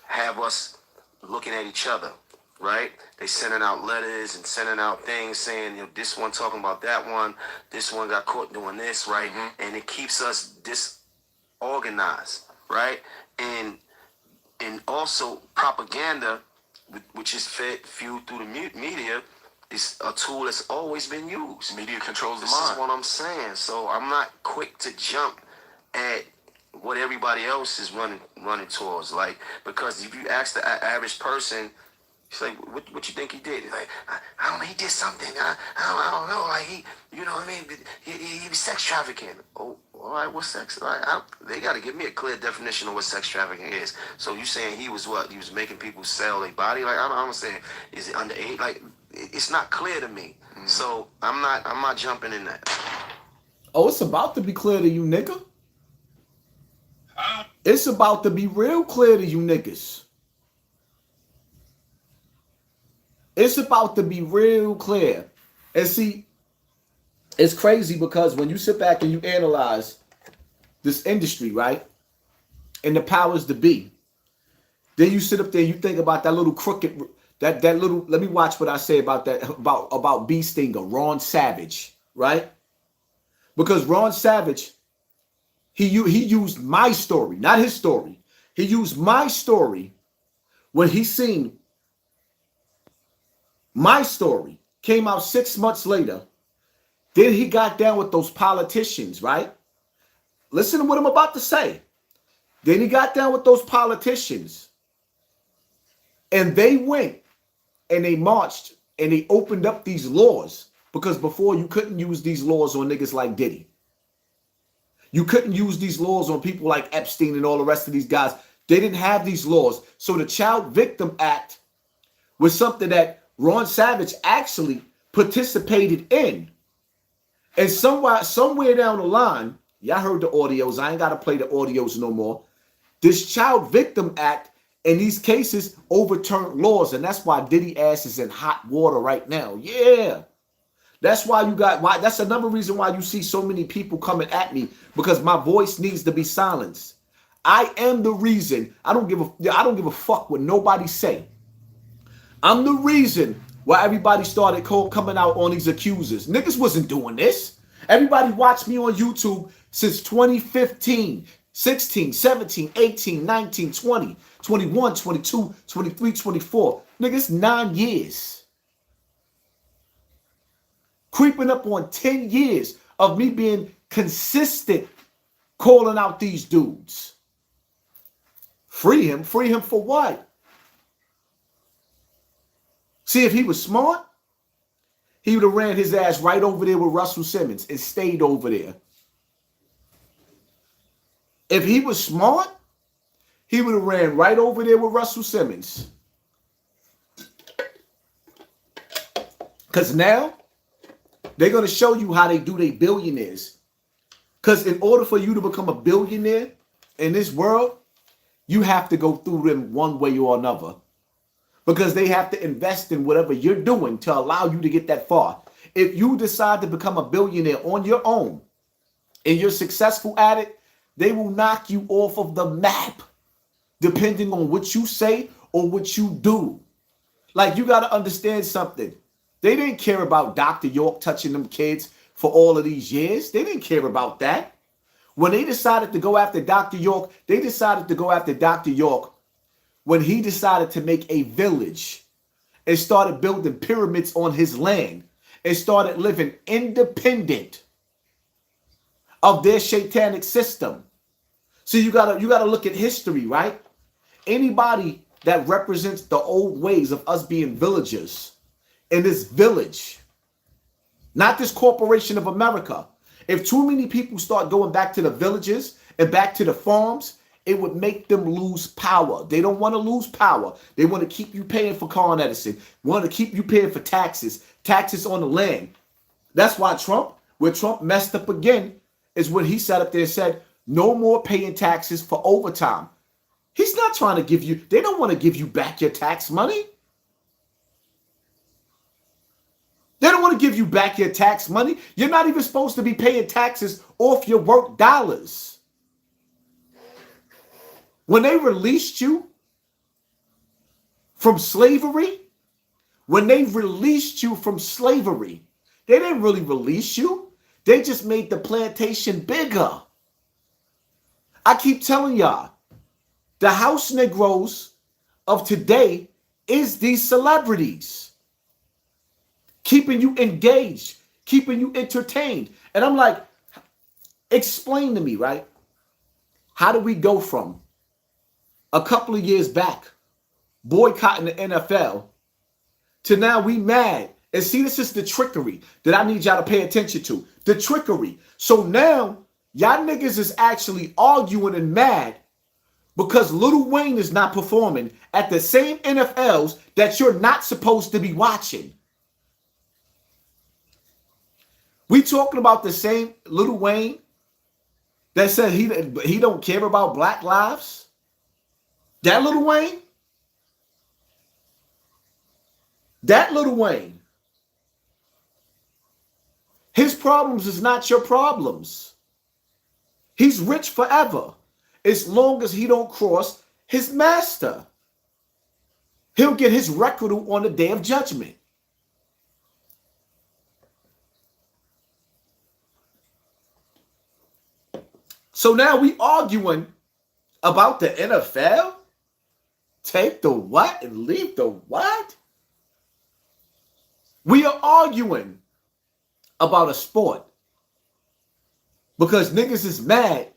have us looking at each other, right? They sending out letters and sending out things saying, this one talking about that one, this one got caught doing this, right? Mm-hmm. And it keeps us disorganized, right? And also propaganda, which is fueled through the media, is a tool that's always been used. Media controls the mind. This is what I'm saying. So I'm not quick to jump at what everybody else is running towards, like, because if you ask the average person, She's like, what you think he did? He's like, I don't know, he did something. I don't know. Like, you know what I mean? He was sex trafficking. Oh, all right, what's sex? Like, they got to give me a clear definition of what sex trafficking is. So you saying he was what? He was making people sell their body? Like, I'm saying, is it underage? Like, it's not clear to me. So I'm not jumping in that. Oh, it's about to be clear to you, nigga. It's about to be real clear to you niggas. It's about to be real clear. And see, it's crazy because when you sit back and you analyze this industry, right? And the powers to be, then you sit up there and you think about that little crooked, that little, let me watch what I say about that, about B Stinger, Ron Savage, right? Because Ron Savage, he used my story, not his story. He used my story when he seen my story, came out 6 months later. Then he got down with those politicians, right? Listen to what I'm about to say. Then he got down with those politicians. And they went and they marched and they opened up these laws. Because before you couldn't use these laws on niggas like Diddy. You couldn't use these laws on people like Epstein and all the rest of these guys. They didn't have these laws. So the Child Victim Act was something that Ron Savage actually participated in. And somewhere down the line, y'all heard the audios. I ain't got to play the audios no more. This Child Victim Act in these cases overturned laws. And that's why Diddy ass is in hot water right now. Yeah. That's why that's another reason why you see so many people coming at me, because my voice needs to be silenced. I am the reason. I don't give a fuck what nobody say. I'm the reason why everybody started coming out on these accusers. Niggas wasn't doing this. Everybody watched me on YouTube since 2015, 16, 17, 18, 19, 20, 21, 22, 23, 24. Niggas, 9 years. Creeping up on 10 years of me being consistent calling out these dudes. Free him for what? See, if he was smart, he would have ran his ass right over there with Russell Simmons and stayed over there. If he was smart, he would have ran right over there with Russell Simmons. Because now, they're going to show you how they do their billionaires. Because in order for you to become a billionaire in this world, you have to go through them one way or another. Because they have to invest in whatever you're doing to allow you to get that far. If you decide to become a billionaire on your own and you're successful at it, they will knock you off of the map depending on what you say or what you do. Like, you got to understand something. They didn't care about Dr. York touching them kids for all of these years. They didn't care about that. When they decided to go after Dr. York, they decided to go after Dr. York when he decided to make a village and started building pyramids on his land and started living independent of their satanic system. So you gotta look at history, right? Anybody that represents the old ways of us being villagers in this village, not this corporation of America. If too many people start going back to the villages and back to the farms, it would make them lose power. They don't want to lose power. They want to keep you paying for Con Edison, want to keep you paying for taxes on the land. That's why where Trump messed up again, is when he sat up there and said, no more paying taxes for overtime. He's not trying to give you, they don't want to give you back your tax money. They don't want to give you back your tax money. You're not even supposed to be paying taxes off your work dollars. When they released you from slavery, they didn't really release you. They just made the plantation bigger. I keep telling y'all, the house Negroes of today is these celebrities. Keeping you engaged, keeping you entertained. And I'm like, explain to me, right? How do we go from a couple of years back boycotting the NFL to now we mad. And see, this is the trickery that I need y'all to pay attention to. The trickery. So now, y'all niggas is actually arguing and mad because Lil Wayne is not performing at the same NFLs that you're not supposed to be watching. We talking about the same Lil Wayne that said he don't care about black lives? That Lil Wayne? That Lil Wayne. His problems is not your problems. He's rich forever as long as he don't cross his master. He'll get his record on the day of judgment. So now we arguing about the NFL? Take the what and leave the what? We are arguing about a sport because niggas is mad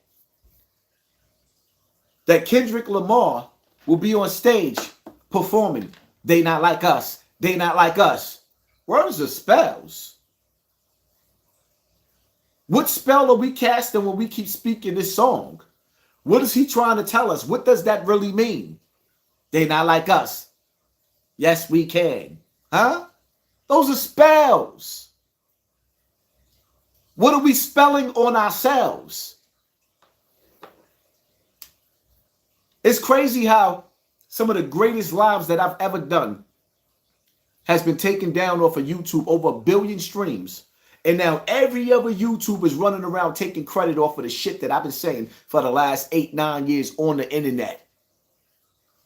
that Kendrick Lamar will be on stage performing. They not like us. They not like us. Words are spells. What spell are we casting when we keep speaking this song? What is he trying to tell us? What does that really mean? They not like us. Yes, we can. Huh? Those are spells. What are we spelling on ourselves? It's crazy how some of the greatest lives that I've ever done has been taken down off of YouTube, over 1 billion streams. And now every other YouTuber is running around taking credit off of the shit that I've been saying for the last 8-9 years on the internet.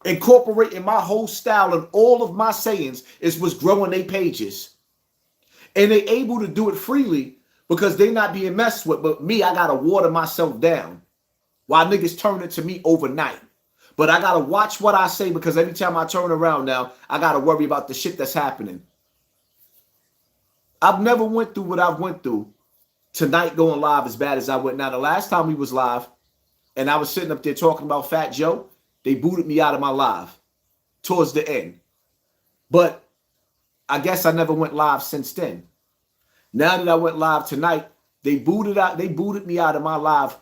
Incorporating my whole style and all of my sayings is what's growing their pages. And they able to do it freely because they not being messed with. But me, I got to water myself down while niggas turn it to me overnight. But I got to watch what I say because every time I turn around now, I got to worry about the shit that's happening. I've never went through what I've went through tonight going live as bad as I went. Now, the last time we was live and I was sitting up there talking about Fat Joe, they booted me out of my live towards the end. But I guess I never went live since then. Now that I went live tonight, they booted me out of my live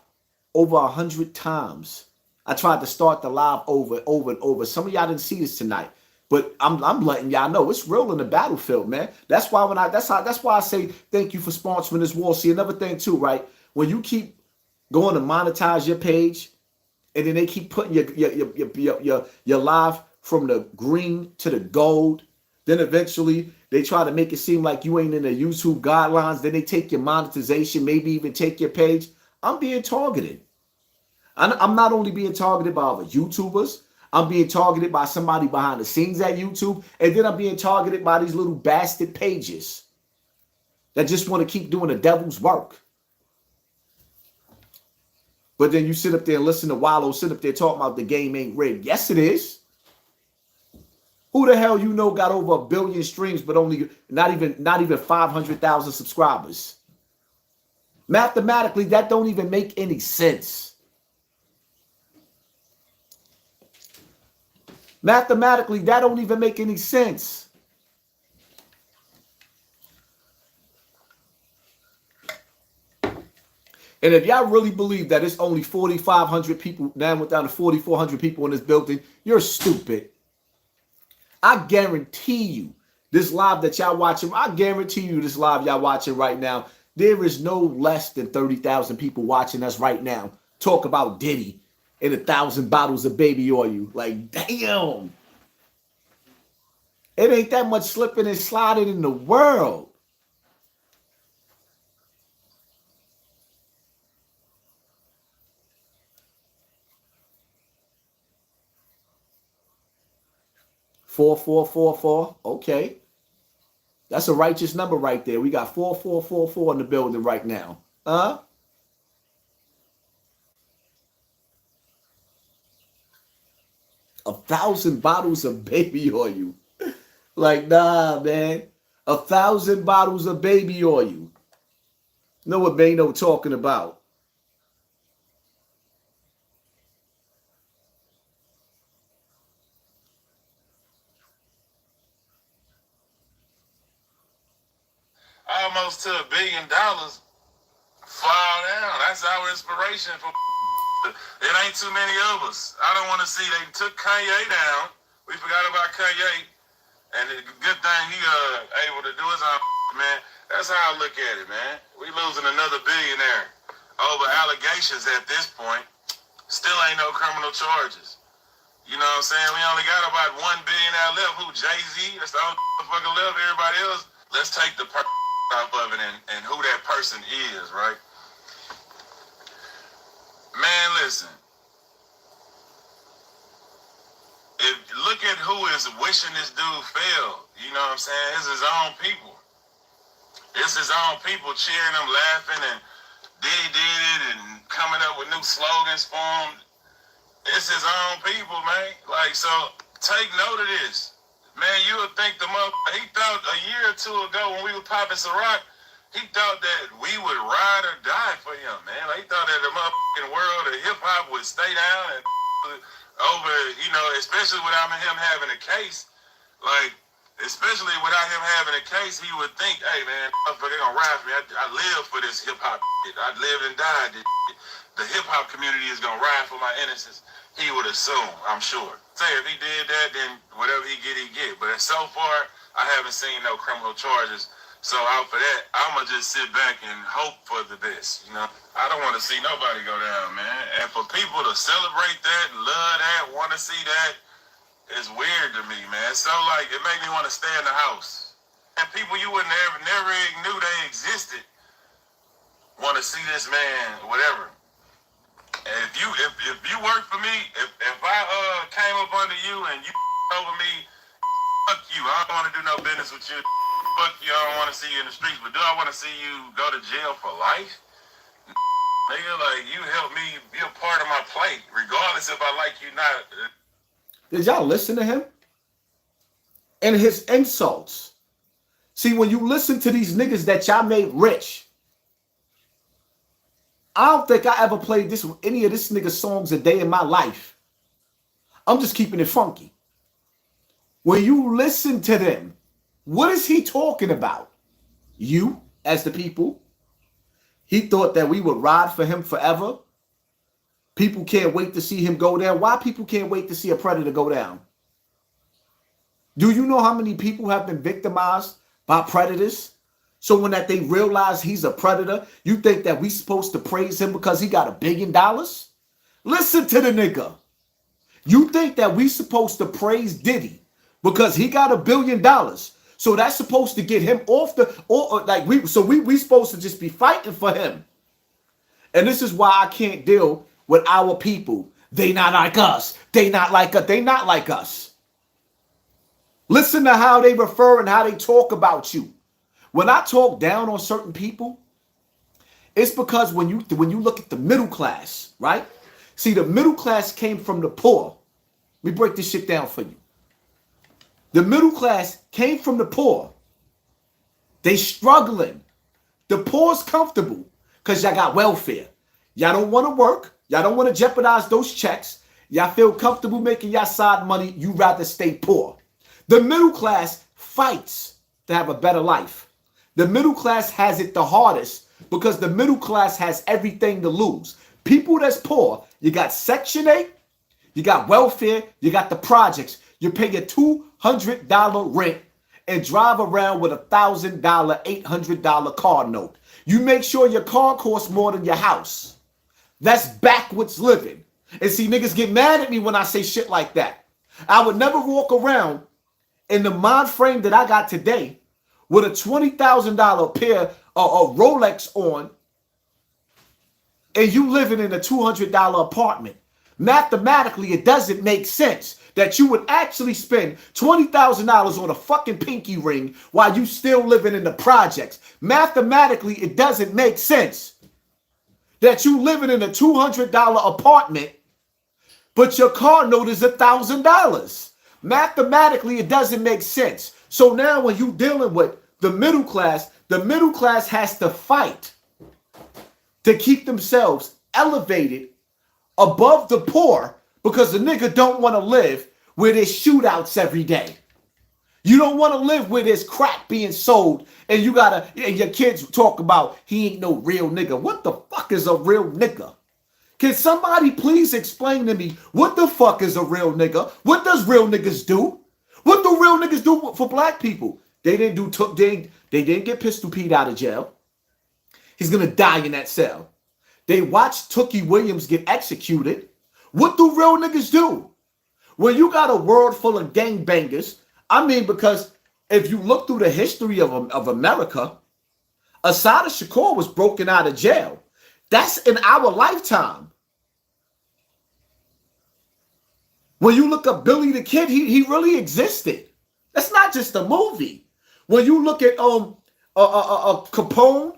over 100 times. I tried to start the live over and over. Some of y'all didn't see this tonight. But I'm letting y'all know it's real in the battlefield, man. That's why that's why I say thank you for sponsoring this war. See, another thing too, right? When you keep going to monetize your page, and then they keep putting your live from the green to the gold, then eventually they try to make it seem like you ain't in the YouTube guidelines. Then they take your monetization, maybe even take your page. I'm being targeted. I'm not only being targeted by other YouTubers. I'm being targeted by somebody behind the scenes at YouTube. And then I'm being targeted by these little bastard pages that just want to keep doing the devil's work. But then you sit up there and listen to Wallow sit up there talking about the game ain't rigged. Yes, it is. Who the hell you know got over 1 billion streams but only not even 500,000 subscribers? Mathematically, that don't even make any sense. Mathematically, that don't even make any sense. And if y'all really believe that it's only 4,500 people, now went down to 4,400 people in this building, you're stupid. I guarantee you, this live that y'all watching, I guarantee you this live y'all watching right now, there is no less than 30,000 people watching us right now. Talk about Diddy and 1,000 bottles of baby oil. Like, damn. It ain't that much slipping and sliding in the world. Four, 444. Okay. That's a righteous number right there. We got 4444 in the building right now. Huh? A 1,000 bottles of baby oil. Like, nah, man. 1,000 bottles of baby oil. Know what Bano talking about? close to $1 billion fall down. That's our inspiration for. It ain't too many of us. I don't want to see they took Kanye down. We forgot about Kanye, and the good thing he able to do his own, man. That's how I look at it, man. We losing another billionaire over allegations at this point. Still ain't no criminal charges. You know what I'm saying? We only got about 1 billionaire left. Who? Jay-Z? That's the only motherfucker left. Everybody else. Let's take the off of it and who that person is, right? Man, listen. If look at who is wishing this dude fail. You know what I'm saying? It's his own people. It's his own people cheering him, laughing, and Diddy did it, and coming up with new slogans for him. It's his own people, man. Like, so take note of this. Man, you would think he thought a year or two ago when we were popping Ciroc, he thought that we would ride or die for him, man. Like, he thought that the motherfucking world of hip-hop would stay down and over, you know, especially without him having a case. Like, especially without him having a case, he would think, hey, man, they're going to ride for me. I live for this hip-hop shit. I lived and died this shit. The hip-hop community is going to ride for my innocence. He would assume, I'm sure. Say if he did that, then whatever he get. But so far, I haven't seen no criminal charges. So out for that, I'ma just sit back and hope for the best. You know, I don't want to see nobody go down, man. And for people to celebrate that, love that, want to see that, it's weird to me, man. So like, it made me want to stay in the house. And people you would never knew they existed want to see this man, whatever. If you work for me, if I came up under you and you over me, fuck you. I don't want to do no business with you. Fuck you. I don't want to see you in the streets. But do I want to see you go to jail for life? Nigga, like, you help me be a part of my plate, regardless if I like you or not. Did y'all listen to him? And his insults. See, when you listen to these niggas that y'all made rich, I don't think I ever played any of this nigga's songs a day in my life. I'm just keeping it funky. When you listen to them, what is he talking about? You, as the people. He thought that we would ride for him forever. People can't wait to see him go down. Why people can't wait to see a predator go down? Do you know how many people have been victimized by predators? So when that they realize he's a predator, you think that we supposed to praise him because he got $1 billion? Listen to the nigga. You think that we supposed to praise Diddy because he got $1 billion? So that's supposed to get him off we supposed to just be fighting for him. And this is why I can't deal with our people. They not like us. They not like us. They not like us. Listen to how they refer and how they talk about you. When I talk down on certain people, it's because when you look at the middle class, right? See, the middle class came from the poor. Let me break this shit down for you. The middle class came from the poor. They struggling. The poor's comfortable because y'all got welfare. Y'all don't want to work. Y'all don't want to jeopardize those checks. Y'all feel comfortable making y'all side money. You rather stay poor. The middle class fights to have a better life. The middle class has it the hardest because the middle class has everything to lose. People that's poor, you got Section 8, you got welfare, you got the projects. You pay a $200 rent and drive around with a $1,000, $800 car note. You make sure your car costs more than your house. That's backwards living. And see, niggas get mad at me when I say shit like that. I would never walk around in the mind frame that I got today with a $20,000 pair of Rolex on and you living in a $200 apartment. Mathematically, it doesn't make sense that you would actually spend $20,000 on a fucking pinky ring while you still living in the projects. Mathematically, it doesn't make sense that you living in a $200 apartment, but your car note is $1,000. Mathematically, it doesn't make sense. So now when you dealing with the middle class has to fight to keep themselves elevated above the poor because the nigga don't want to live where there's shootouts every day. You don't want to live where there's crack being sold and and your kids talk about he ain't no real nigga. What the fuck is a real nigga? Can somebody please explain to me what the fuck is a real nigga? What does real niggas do? What do real niggas do for black people? They didn't get Pistol Pete out of jail. He's gonna die in that cell. They watched Tookie Williams get executed. What do real niggas do? When you got a world full of gangbangers, I mean, because if you look through the history of America, Assata Shakur was broken out of jail. That's in our lifetime. When you look up Billy the Kid, he really existed. That's not just a movie. When you look at Capone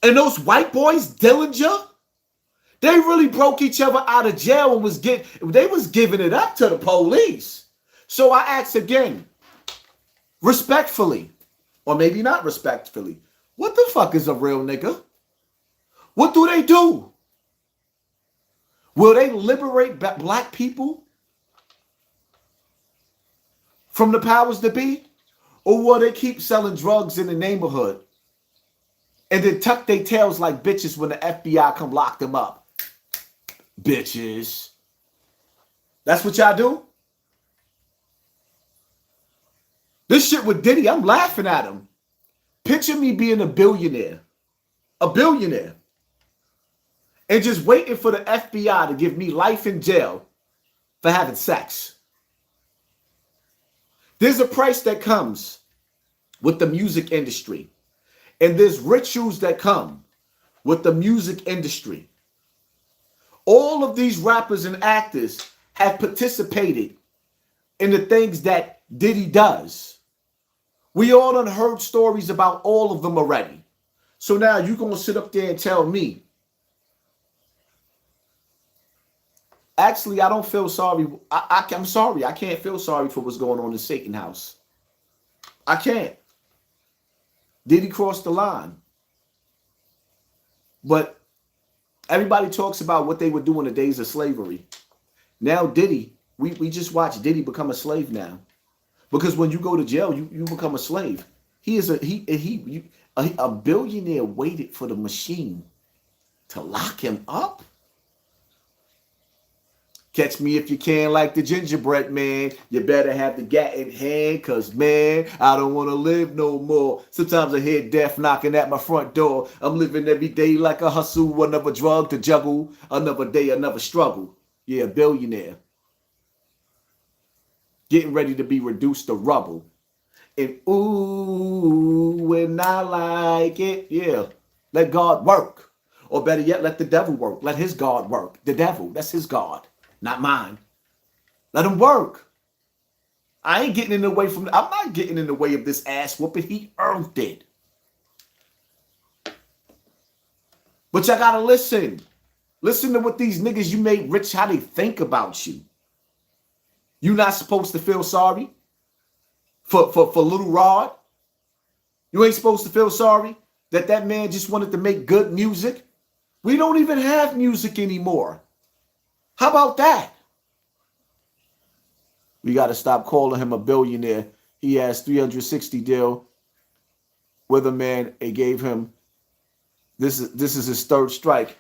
and those white boys, Dillinger, they really broke each other out of jail and they was giving it up to the police. So I ask again, respectfully, or maybe not respectfully, what the fuck is a real nigga? What do they do? Will they liberate black people from the powers that be? Or will they keep selling drugs in the neighborhood and then tuck their tails like bitches when the FBI come lock them up? Bitches. That's what y'all do? This shit with Diddy, I'm laughing at him. Picture me being a billionaire. A billionaire. And just waiting for the FBI to give me life in jail for having sex. There's a price that comes with the music industry. And there's rituals that come with the music industry. All of these rappers and actors have participated in the things that Diddy does. We all done heard stories about all of them already. So now you're going to sit up there and tell me, actually, I don't feel sorry. I'm sorry. I can't feel sorry for what's going on in Satan House. I can't. Diddy crossed the line. But everybody talks about what they would do in the days of slavery. Now Diddy, we just watched Diddy become a slave now. Because when you go to jail, you become a slave. A billionaire waited for the machine to lock him up. Catch me if you can, like the gingerbread man. You better have the gat in hand, cause man, I don't want to live no more. Sometimes I hear death knocking at my front door. I'm living every day like a hustle, another drug to juggle, another day, another struggle. Yeah, billionaire. Getting ready to be reduced to rubble. And ooh, when I like it, yeah, let God work. Or better yet, let the devil work. Let his God work. The devil, that's his God, not mine. Let him work. I ain't getting in the way I'm not getting in the way of this ass whooping. He earned it. But y'all gotta listen. Listen to what these niggas you made rich, how they think about you. You not supposed to feel sorry for Little Rod. You ain't supposed to feel sorry that man just wanted to make good music. We don't even have music anymore. How about that? We got to stop calling him a billionaire. He has 360 deal with a man. They gave him, this is his third strike.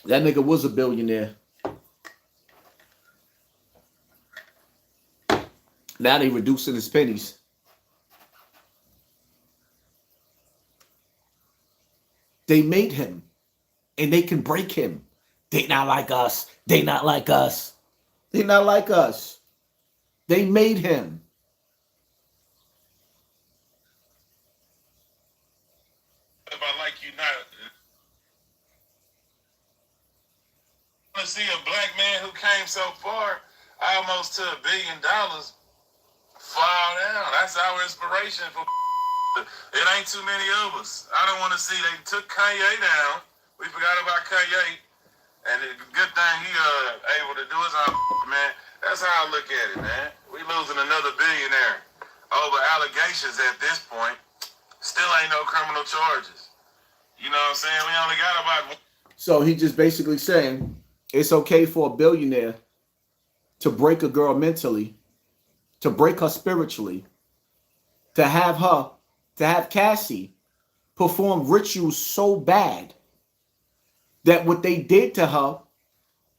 That nigga was a billionaire. Now they reducing his pennies. They made him, and they can break him. They not like us. They not like us. They not like us. They made him. If I like you not, I want to see a black man who came so far, almost to $1 billion, fall down. That's our inspiration for. It ain't too many of us. I don't want to see they took Kanye down. We forgot about Kanye. And the good thing he able to do his own, man. That's how I look at it, man. We losing another billionaire over allegations at this point. Still ain't no criminal charges. You know what I'm saying? We only got about. So he just basically saying it's okay for a billionaire to break a girl mentally to break her spiritually, to have Cassie perform rituals so bad that what they did to her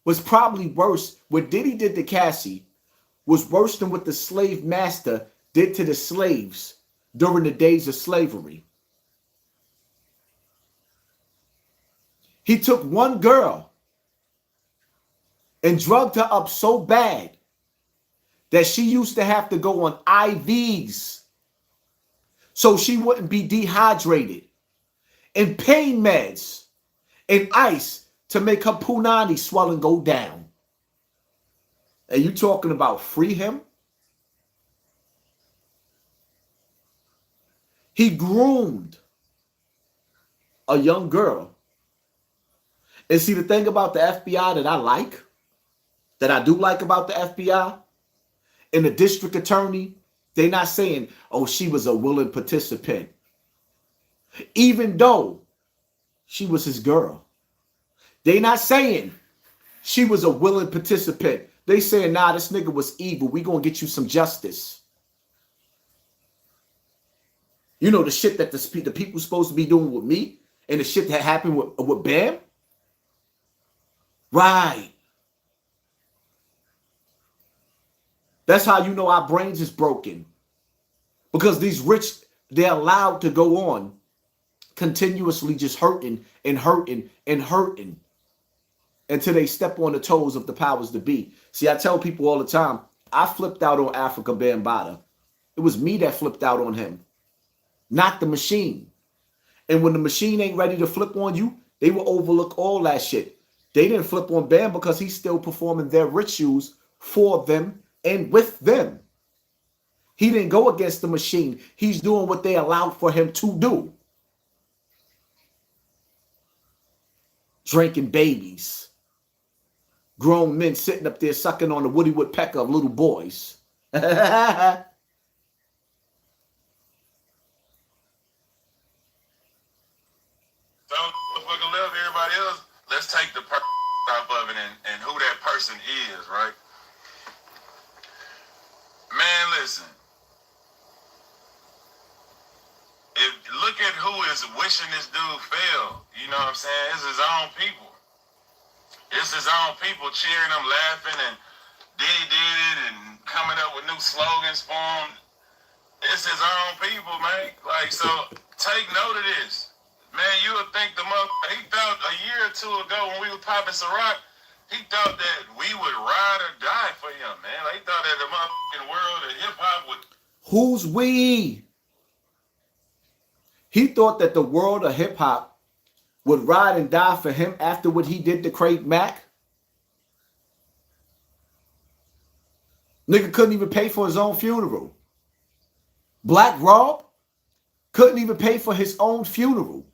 was probably worse. What Diddy did to Cassie was worse than what the slave master did to the slaves during the days of slavery. He took one girl and drugged her up so bad that she used to have to go on IVs so she wouldn't be dehydrated, and pain meds and ice to make her punani swell and go down. And you talking about free him? He groomed a young girl. And see, the thing about the FBI that I do like about the FBI and the district attorney, they're not saying, oh, she was a willing participant, even though she was his girl. They're not saying she was a willing participant. They saying, nah, this nigga was evil. We gonna get you some justice. You know the shit that the people supposed to be doing with me and the shit that happened with Bam? Right. That's how you know our brains is broken. Because these rich, they're allowed to go on continuously just hurting and hurting and hurting until they step on the toes of the powers that be. See, I tell people all the time, I flipped out on Africa Bambaataa. It was me that flipped out on him, not the machine. And when the machine ain't ready to flip on you, they will overlook all that shit. They didn't flip on Bam because he's still performing their rituals for them and with them. He didn't go against the machine. He's doing what they allowed for him to do. Drinking babies. Grown men sitting up there sucking on the Woody Woodpecker of little boys. Don't fucking love everybody else. Let's take the person off of it and who that person is, right? Man, listen. If look at who is wishing this dude fail. You know what I'm saying? It's his own people. It's his own people cheering him, laughing, and Diddy did it and coming up with new slogans for him. It's his own people, man. Like, so take note of this. Man, you would think the motherfucker, he thought a year or two ago when we were popping Ciroc, he thought that we would ride or die for him, man. Like, he thought that the motherfucking world of hip-hop would... Who's we? He thought that the world of hip-hop would ride and die for him after what he did to Craig Mack. Nigga couldn't even pay for his own funeral. Black Rob couldn't even pay for his own funeral.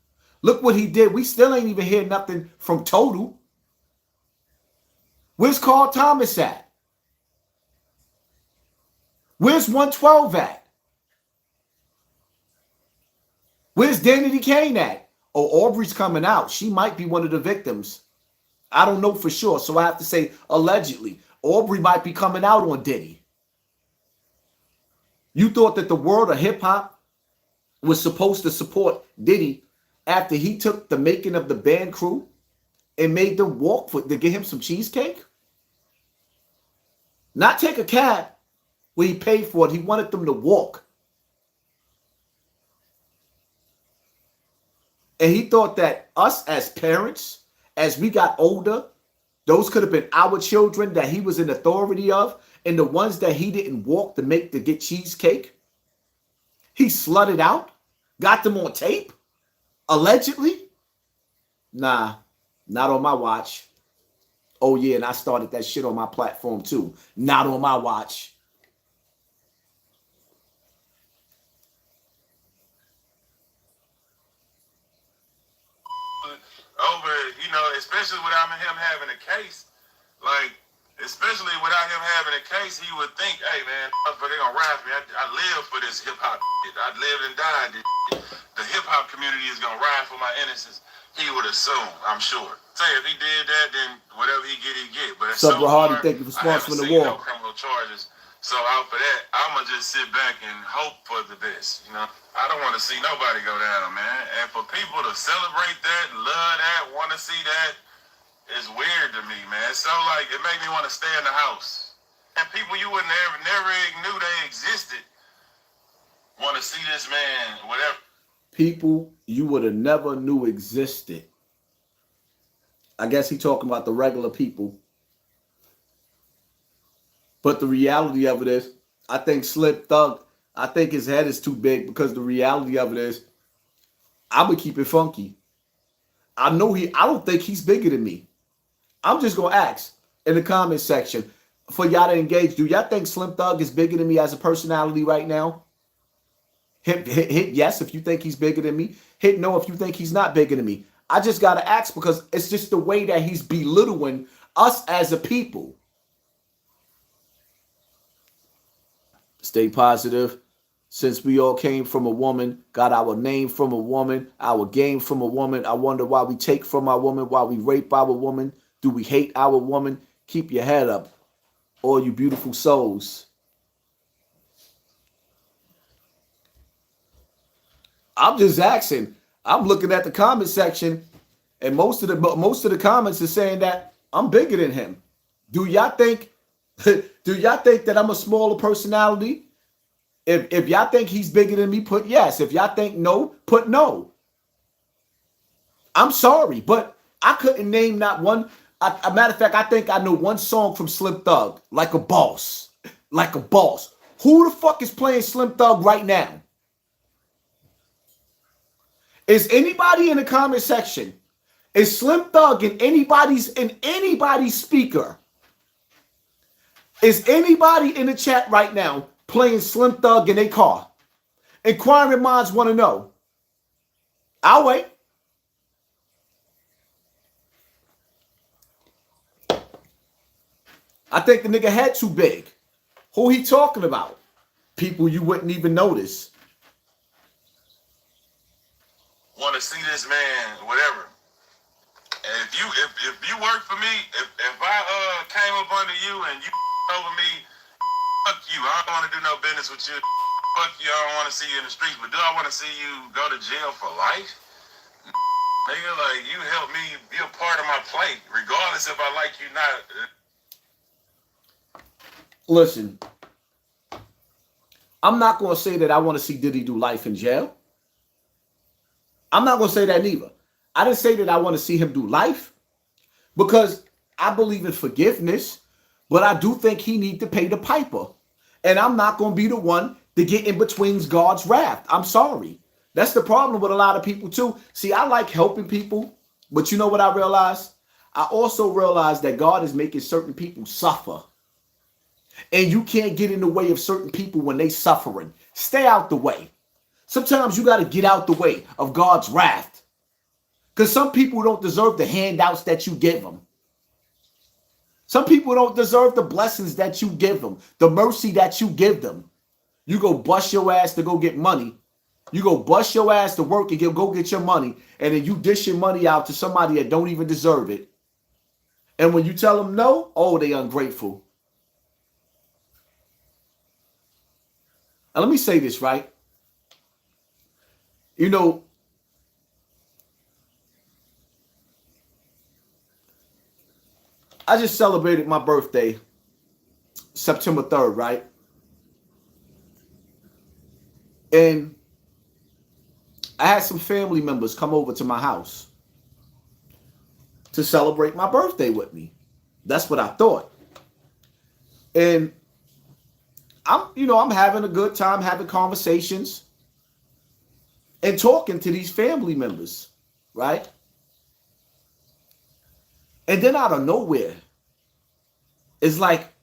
Look what he did. We still ain't even hear nothing from Total. Where's Carl Thomas at? Where's 112 at? Where's Danny D. Kane at? Oh, Aubrey's coming out. She might be one of the victims. I don't know for sure, so I have to say allegedly. Aubrey might be coming out on Diddy. You thought that the world of hip-hop was supposed to support Diddy after he took the making of the band crew and made them walk to get him some cheesecake? Not take a cab where he paid for it. He wanted them to walk. And he thought that us as parents, as we got older, those could have been our children that he was in authority of, and the ones that he didn't walk to get cheesecake. He slutted out, got them on tape, allegedly. Nah, not on my watch. Oh yeah, and I started that shit on my platform too. Not on my watch. Over, you know, especially without him having a case, like, especially without him having a case, he would think, hey, man, they're gonna ride for me. I live for this hip-hop shit. I lived and died this shit. The hip-hop community is gonna ride for my innocence. He would assume, I'm sure. Say if he did that, then whatever he get, he get. But so far, Hardy, thank you for sponsoring the war. No criminal charges So out for that, I'ma just sit back and hope for the best. You know, I don't want to see nobody go down, man. And for people to celebrate that, love that, want to see that, it's weird to me, man. So like, it made me want to stay in the house. And people you would never knew they existed want to see this man, whatever. People you would have never knew existed. I guess he talking about the regular people. But the reality of it is, I think Slim Thug, I think his head is too big, because the reality of it is, I'm going to keep it funky. I don't think he's bigger than me. I'm just going to ask in the comment section for y'all to engage. Do y'all think Slim Thug is bigger than me as a personality right now? Hit yes if you think he's bigger than me. Hit no if you think he's not bigger than me. I just got to ask, because it's just the way that he's belittling us as a people. Stay positive. Since we all came from a woman, got our name from a woman, our game from a woman, I wonder why we take from our woman, why we rape our woman. Do we hate our woman? Keep your head up, all you beautiful souls. I'm just asking. I'm looking at the comment section, and most of the comments are saying that I'm bigger than him. Do y'all think that I'm a smaller personality? If y'all think he's bigger than me, put yes. If y'all think no, put no. I'm sorry, but I couldn't name not one. A matter of fact, I think I know one song from Slim Thug, Like a Boss. Like a Boss. Who the fuck is playing Slim Thug right now? Is anybody in the comment section? Is Slim Thug in anybody's speaker? Is anybody in the chat right now playing Slim Thug in their car? Inquiring minds want to know. I'll wait. I think the nigga head too big. Who he talking about? People you wouldn't even notice. Want to see this man, whatever. And if you work for me, if I came up under you and you over me, fuck you. I don't want to do no business with you. Fuck you. I don't want to see you in the streets. But do I want to see you go to jail for life? Nigga, like, you help me be a part of my plate, regardless if I like you not. Listen, I'm not going to say that I want to see Diddy do life in jail. I'm not going to say that neither. I didn't say that I want to see him do life, because I believe in forgiveness, but I do think he need to pay the piper. And I'm not going to be the one to get in between God's wrath. I'm sorry. That's the problem with a lot of people too. See, I like helping people, but you know what I realized? I also realized that God is making certain people suffer. And you can't get in the way of certain people when they suffering. Stay out the way. Sometimes you got to get out the way of God's wrath. Because some people don't deserve the handouts that you give them. Some people don't deserve the blessings that you give them, the mercy that you give them. You go bust your ass to go get money. You go bust your ass to work and go get your money. And then you dish your money out to somebody that don't even deserve it. And when you tell them no, oh, they ungrateful. Now, let me say this, right? You know, I just celebrated my birthday, September 3rd, right? And I had some family members come over to my house to celebrate my birthday with me. That's what I thought. And I'm having a good time having conversations and talking to these family members, right? And then out of nowhere, it's like,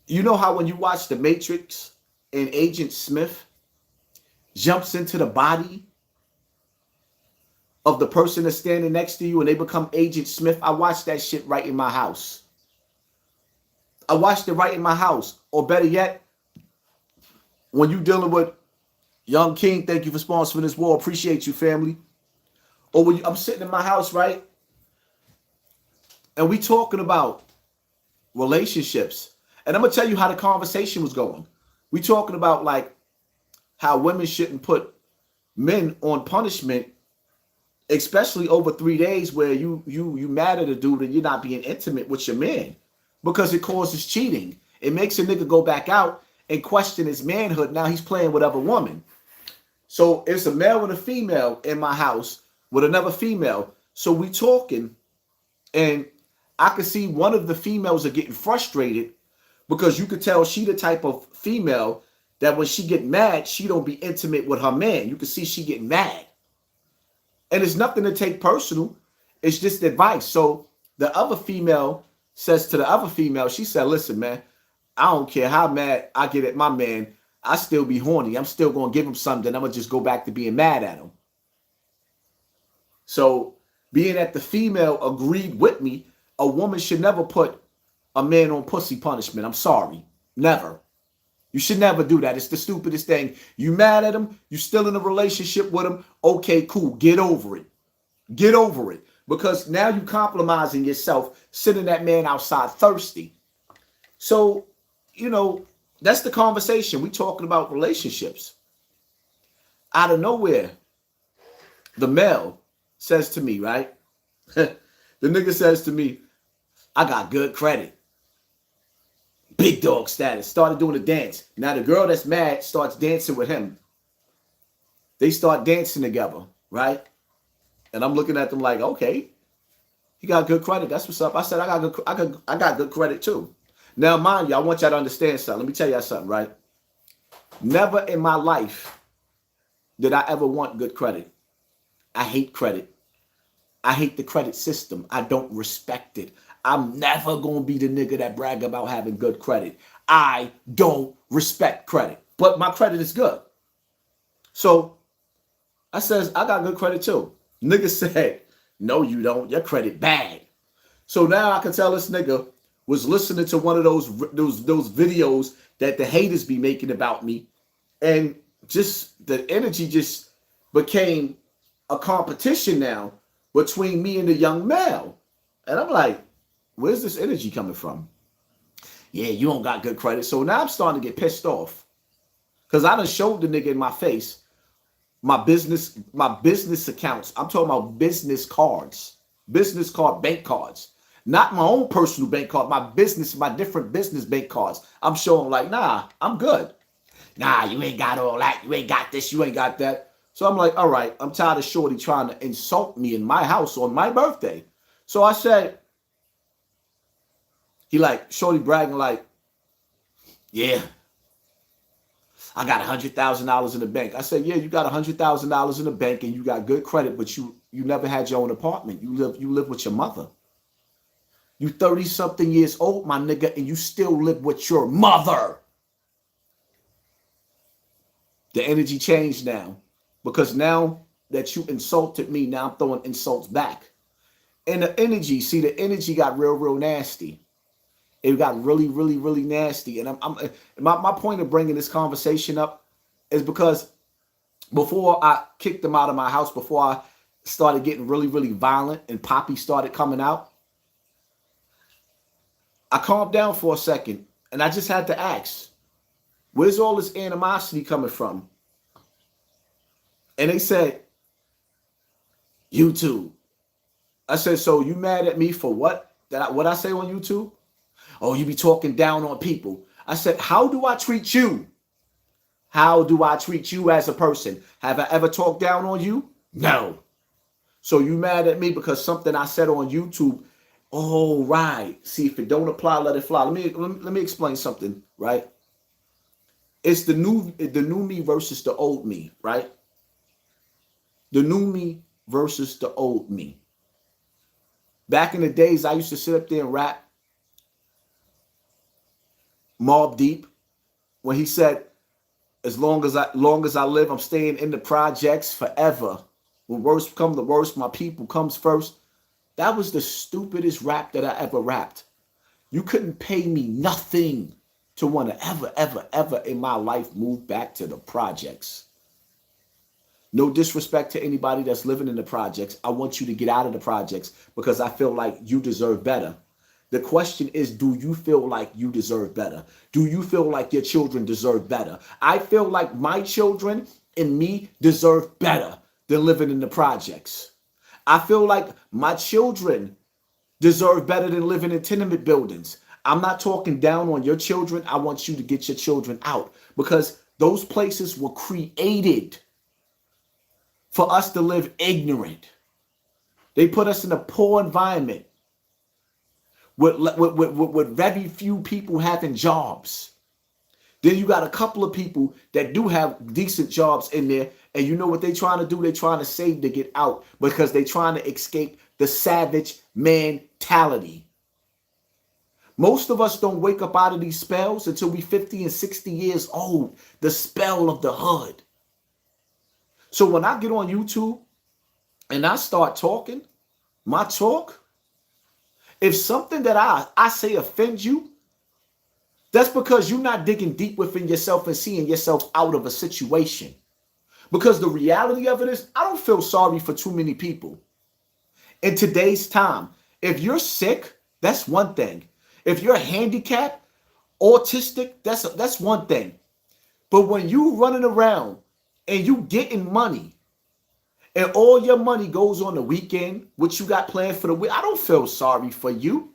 you know how when you watch The Matrix and Agent Smith jumps into the body of the person that's standing next to you and they become Agent Smith? I watched that shit right in my house. I watched it right in my house. Or better yet, when you dealing with Young King, thank you for sponsoring this war. Appreciate you, family. Or when I'm sitting in my house, right? And we talking about relationships. And I'm going to tell you how the conversation was going. We talking about like how women shouldn't put men on punishment, especially over 3 days where you mad at a dude and you're not being intimate with your man, because it causes cheating. It makes a nigga go back out and question his manhood. Now he's playing with other women. So it's a male and a female in my house with another female. So we talking, and I could see one of the females are getting frustrated because you could tell she the type of female that when she get mad, she don't be intimate with her man. You can see she getting mad. And it's nothing to take personal. It's just advice. So the other female says to the other female, she said, listen, man, I don't care how mad I get at my man. I still be horny. I'm still going to give him something. I'm going to just go back to being mad at him. So being that the female agreed with me, a woman should never put a man on pussy punishment. I'm sorry. Never. You should never do that. It's the stupidest thing. You mad at him. You still in a relationship with him. Okay, cool. Get over it. Get over it. Because now you compromising yourself, sitting that man outside thirsty. So, you know, that's the conversation. We talking about relationships. Out of nowhere, the male says to me, right? The nigga says to me, I got good credit. Big dog status. Started doing a dance. Now the girl that's mad starts dancing with him. They start dancing together, right? And I'm looking at them like, okay, he got good credit. That's what's up. I said, I got good credit too. Now, mind you, I want y'all to understand something. Let me tell y'all something, right? Never in my life did I ever want good credit. I hate credit. I hate the credit system. I don't respect it. I'm never going to be the nigga that brag about having good credit. I don't respect credit, but my credit is good. So I says, I got good credit too. Nigga said, no, you don't. Your credit bad. So now I can tell this nigga was listening to one of those videos that the haters be making about me. And just the energy just became a competition now between me and the young male. And I'm like, where's this energy coming from? Yeah, you don't got good credit. So now I'm starting to get pissed off because I done showed the nigga in my face my business accounts. I'm talking about business cards, bank cards, not my own personal bank card, my different business bank cards. I'm showing like, nah, I'm good. Nah, you ain't got all that. You ain't got this. You ain't got that. So I'm like, all right, I'm tired of Shorty trying to insult me in my house on my birthday. So I said, he like, Shorty bragging like, yeah, I got $100,000 in the bank. I said, yeah, you got $100,000 in the bank and you got good credit, but you never had your own apartment. You live with your mother. You 30-something years old, my nigga, and you still live with your mother. The energy changed now because now that you insulted me, now I'm throwing insults back. And the energy got real nasty. It got really nasty. And my point of bringing this conversation up is because before I kicked them out of my house, before I started getting really violent and Poppy started coming out, I calmed down for a second and I just had to ask, where's all this animosity coming from? And they said, YouTube. I said, so you mad at me for what? What I say on YouTube? Oh, you be talking down on people. I said, how do I treat you? How do I treat you as a person? Have I ever talked down on you? No. So you mad at me because something I said on YouTube? Oh, right. See, if it don't apply, let it fly. Let me explain something, right? It's the new me versus the old me, right? The new me versus the old me. Back in the days, I used to sit up there and rap Mobb Deep when he said, as long as I live, I'm staying in the projects forever. When worst come to worst, my people comes first. That was the stupidest rap that I ever rapped. You couldn't pay me nothing to want to ever in my life move back to the projects. No disrespect to anybody that's living in the projects. I want you to get out of the projects because I feel like you deserve better. The question is, do you feel like you deserve better? Do you feel like your children deserve better? I feel like my children and me deserve better than living in the projects. I feel like my children deserve better than living in tenement buildings. I'm not talking down on your children. I want you to get your children out because those places were created for us to live ignorant. They put us in a poor environment with very few people having jobs. Then you got a couple of people that do have decent jobs in there. And you know what they're trying to do? They're trying to save to get out because they're trying to escape the savage mentality. Most of us don't wake up out of these spells until we 50 and 60 years old. The spell of the hood. So when I get on YouTube and I start talking, my talk, if something that I say offends you, that's because you're not digging deep within yourself and seeing yourself out of a situation. Because the reality of it is, I don't feel sorry for too many people. In today's time, if you're sick, that's one thing. If you're handicapped, autistic, that's one thing. But when you running around and you getting money, and all your money goes on the weekend, what you got planned for the week, I don't feel sorry for you.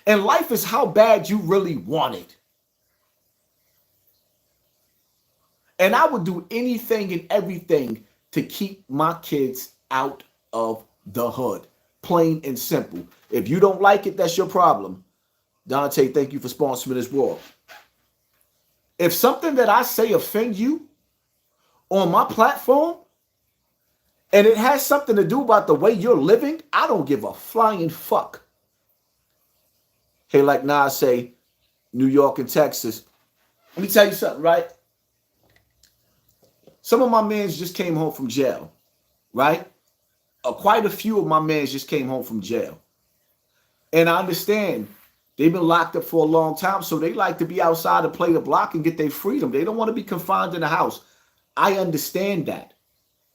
And life is how bad you really want it. And I would do anything and everything to keep my kids out of the hood. Plain and simple. If you don't like it, that's your problem. Dante, thank you for sponsoring this war. If something that I say offends you on my platform, and it has something to do about the way you're living, I don't give a flying fuck. Hey, like Nas say, New York and Texas. Let me tell you something, right? Some of my mans just came home from jail, right? Quite a few of my mans just came home from jail. And I understand they've been locked up for a long time, so they like to be outside and play the block and get their freedom. They don't want to be confined in the house. I understand that.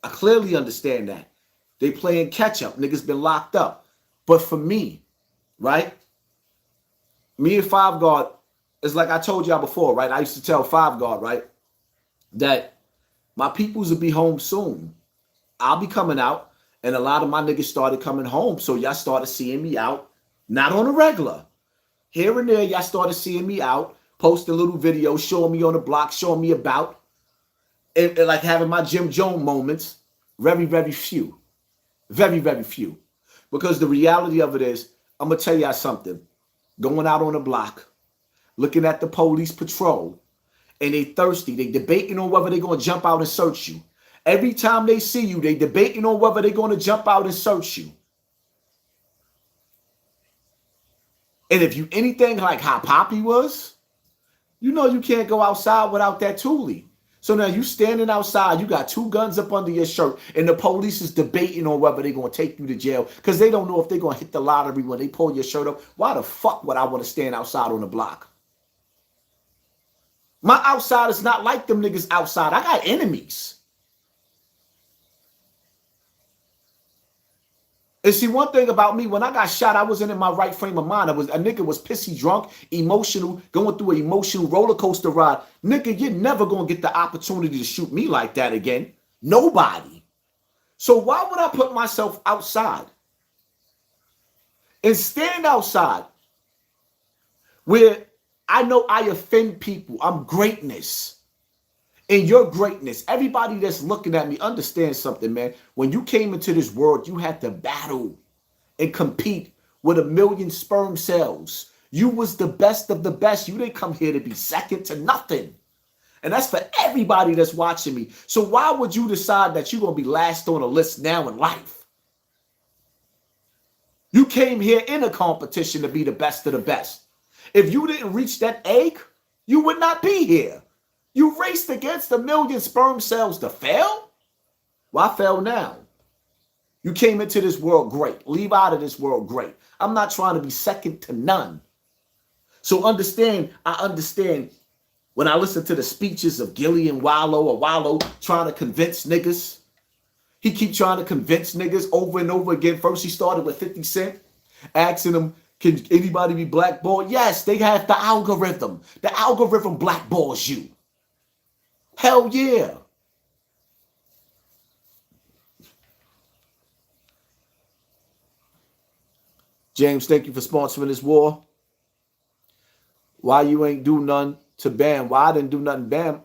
I clearly understand that. They playing catch up. Niggas been locked up. But for me, right? Me and Five Guard, it's like I told y'all before, right? I used to tell Five Guard, right? That my peoples will be home soon. I'll be coming out. And a lot of my niggas started coming home. So y'all started seeing me out. Not on a regular. Here and there, y'all started seeing me out. Posting little videos, showing me on the block, showing me about. And like having my Jim Jones moments, very, very few. Very, very few. Because the reality of it is, I'm going to tell y'all something. Going out on the block, looking at the police patrol, and they thirsty. They debating on whether they're going to jump out and search you. Every time they see you, they debating on whether they're going to jump out and search you. And if you anything like how Poppy was, you know you can't go outside without that toolie. So now you standing outside, you got two guns up under your shirt, and the police is debating on whether they're going to take you to jail because they don't know if they're going to hit the lottery when they pull your shirt up. Why the fuck would I want to stand outside on the block? My outside is not like them niggas outside. I got enemies. And see, one thing about me, when I got shot, I wasn't in my right frame of mind. A nigga was pissy drunk, emotional, going through an emotional roller coaster ride. Nigga, you're never going to get the opportunity to shoot me like that again. Nobody. So why would I put myself outside and stand outside where I know I offend people? I'm greatness. In your greatness, everybody that's looking at me, understand something, man. When you came into this world, you had to battle and compete with 1 million sperm cells. You was the best of the best. You didn't come here to be second to nothing. And that's for everybody that's watching me. So why would you decide that you're going to be last on a list now in life? You came here in a competition to be the best of the best. If you didn't reach that egg, you would not be here. You raced against 1 million sperm cells to fail? Why fail now? You came into this world great. Leave out of this world great. I'm not trying to be second to none. So understand, I understand when I listen to the speeches of Gillian Wallow trying to convince niggas. He keep trying to convince niggas over and over again. First he started with 50 Cent, asking him, Can anybody be blackballed? Yes, they have the algorithm. The algorithm blackballs you. Hell yeah. James, thank you for sponsoring this war. Why you ain't do nothing to Bam? Why I didn't do nothing, Bam?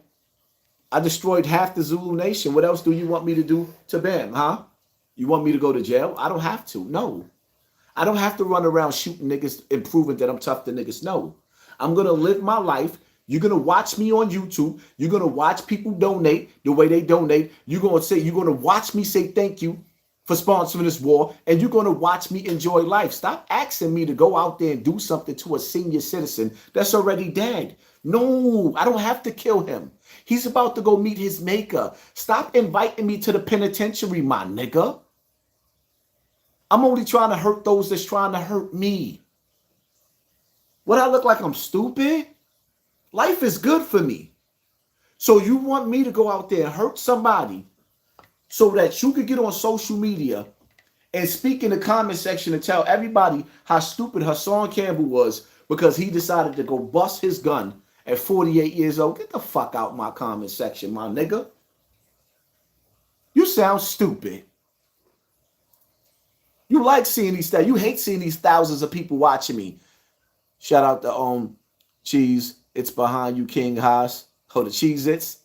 I destroyed half the Zulu nation. What else do you want me to do to Bam, huh? You want me to go to jail? I don't have to. No. I don't have to run around shooting niggas and proving that I'm tough to niggas. No. I'm going to live my life. You're going to watch me on YouTube. You're going to watch people donate the way they donate. You're going to watch me say thank you for sponsoring this war, and you're going to watch me enjoy life. Stop asking me to go out there and do something to a senior citizen that's already dead. No, I don't have to kill him. He's about to go meet his maker. Stop inviting me to the penitentiary, my nigga. I'm only trying to hurt those that's trying to hurt me. What, I look like I'm stupid? Life is good for me. So you want me to go out there and hurt somebody so that you could get on social media and speak in the comment section and tell everybody how stupid HASSAN Campbell was because he decided to go bust his gun at 48 years old? Get the fuck out my comment section, my nigga. You sound stupid. You like seeing these things. You hate seeing these thousands of people watching me. Shout out to Cheese. It's behind you, King Haas. Oh, the Cheez-Its.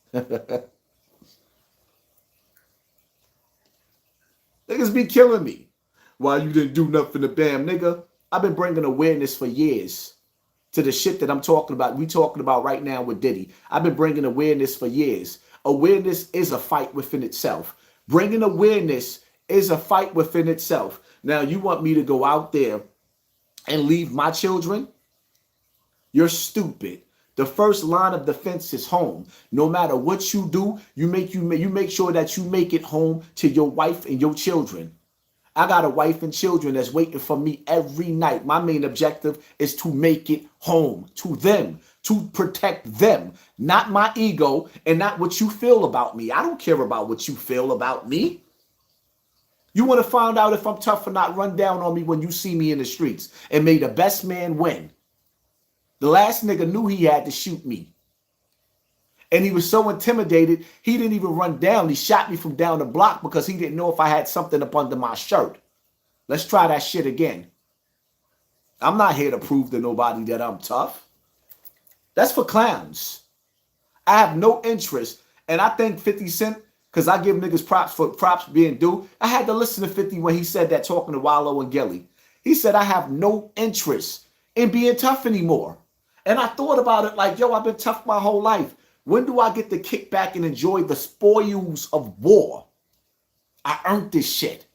Niggas be killing me. Why you didn't do nothing to Bam, nigga? I've been bringing awareness for years to the shit that I'm talking about. We talking about right now with Diddy. I've been bringing awareness for years. Awareness is a fight within itself. Bringing awareness is a fight within itself. Now, you want me to go out there and leave my children? You're stupid. The first line of defense is home. No matter what you do, you make sure that you make it home to your wife and your children. I got a wife and children that's waiting for me every night. My main objective is to make it home to them, to protect them, not my ego and not what you feel about me. I don't care about what you feel about me. You want to find out if I'm tough or not? Run down on me when you see me in the streets, and may the best man win. The last nigga knew he had to shoot me. And he was so intimidated, he didn't even run down. He shot me from down the block because he didn't know if I had something up under my shirt. Let's try that shit again. I'm not here to prove to nobody that I'm tough. That's for clowns. I have no interest. And I thank 50 Cent, because I give niggas props for props being due. I had to listen to 50 when he said that, talking to Wallow and Gilly. He said, I have no interest in being tough anymore. And I thought about it like, yo, I've been tough my whole life. When do I get to kick back and enjoy the spoils of war? I earned this shit.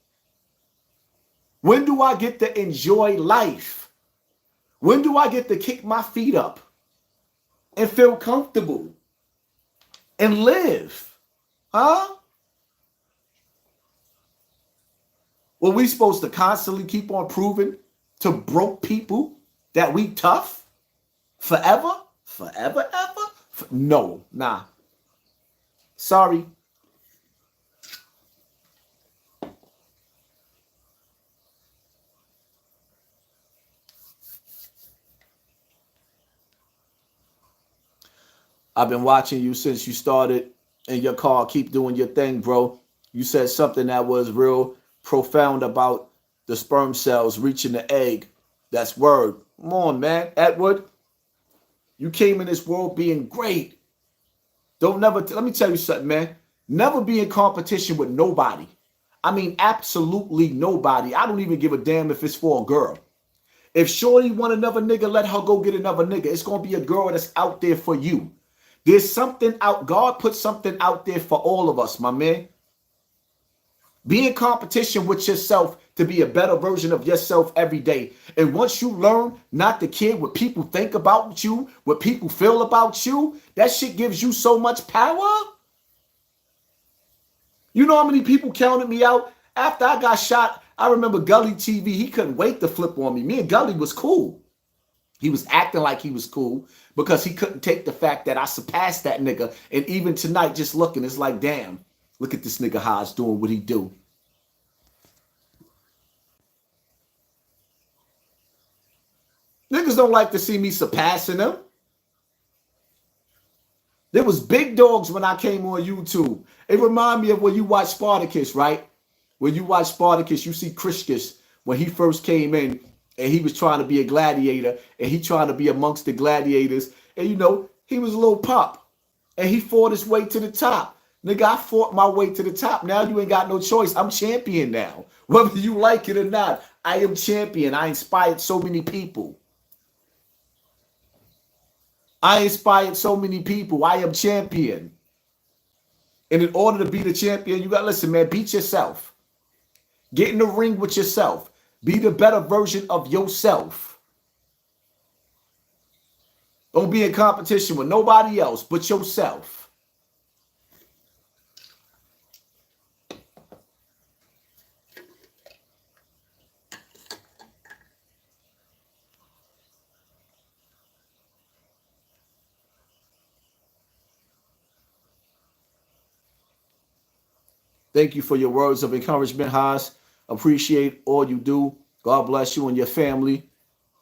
When do I get to enjoy life? When do I get to kick my feet up and feel comfortable and live? Huh? Well, we supposed to constantly keep on proving to broke people that we tough forever? Forever, ever? No, nah. Sorry. I've been watching you since you started in your car. Keep doing your thing, bro. You said something that was real profound about the sperm cells reaching the egg. That's word. Come on, man. Edward, you came in this world being great. Let me tell you something, man. Never be in competition with nobody. I mean, absolutely nobody. I don't even give a damn if it's for a girl. If Shorty want another nigga, let her go get another nigga. It's going to be a girl that's out there for you. There's something out. God put something out there for all of us, my man. Be in competition with yourself to be a better version of yourself every day. And once you learn not to care what people think about you, what people feel about you, that shit gives you so much power. You know how many people counted me out? After I got shot, I remember Gully TV. He couldn't wait to flip on me. Me and Gully was cool. He was acting like he was cool because he couldn't take the fact that I surpassed that nigga. And even tonight, just looking, it's like, damn, look at this nigga Haas doing what he do. don't like to see me surpassing them. There was big dogs when I came on YouTube. It reminded me of when you watch Spartacus, right? When you watch Spartacus, you see Christus when he first came in and he was trying to be a gladiator and he trying to be amongst the gladiators. And, you know, he was a little pup and he fought his way to the top. Nigga, I fought my way to the top. Now you ain't got no choice. I'm champion now. Whether you like it or not, I am champion. I inspired so many people. I inspired so many people. I am champion. And in order to be the champion, you got to listen, man, beat yourself. Get in the ring with yourself. Be the better version of yourself. Don't be in competition with nobody else but yourself. Thank you for your words of encouragement, Haas. Appreciate all you do. God bless you and your family.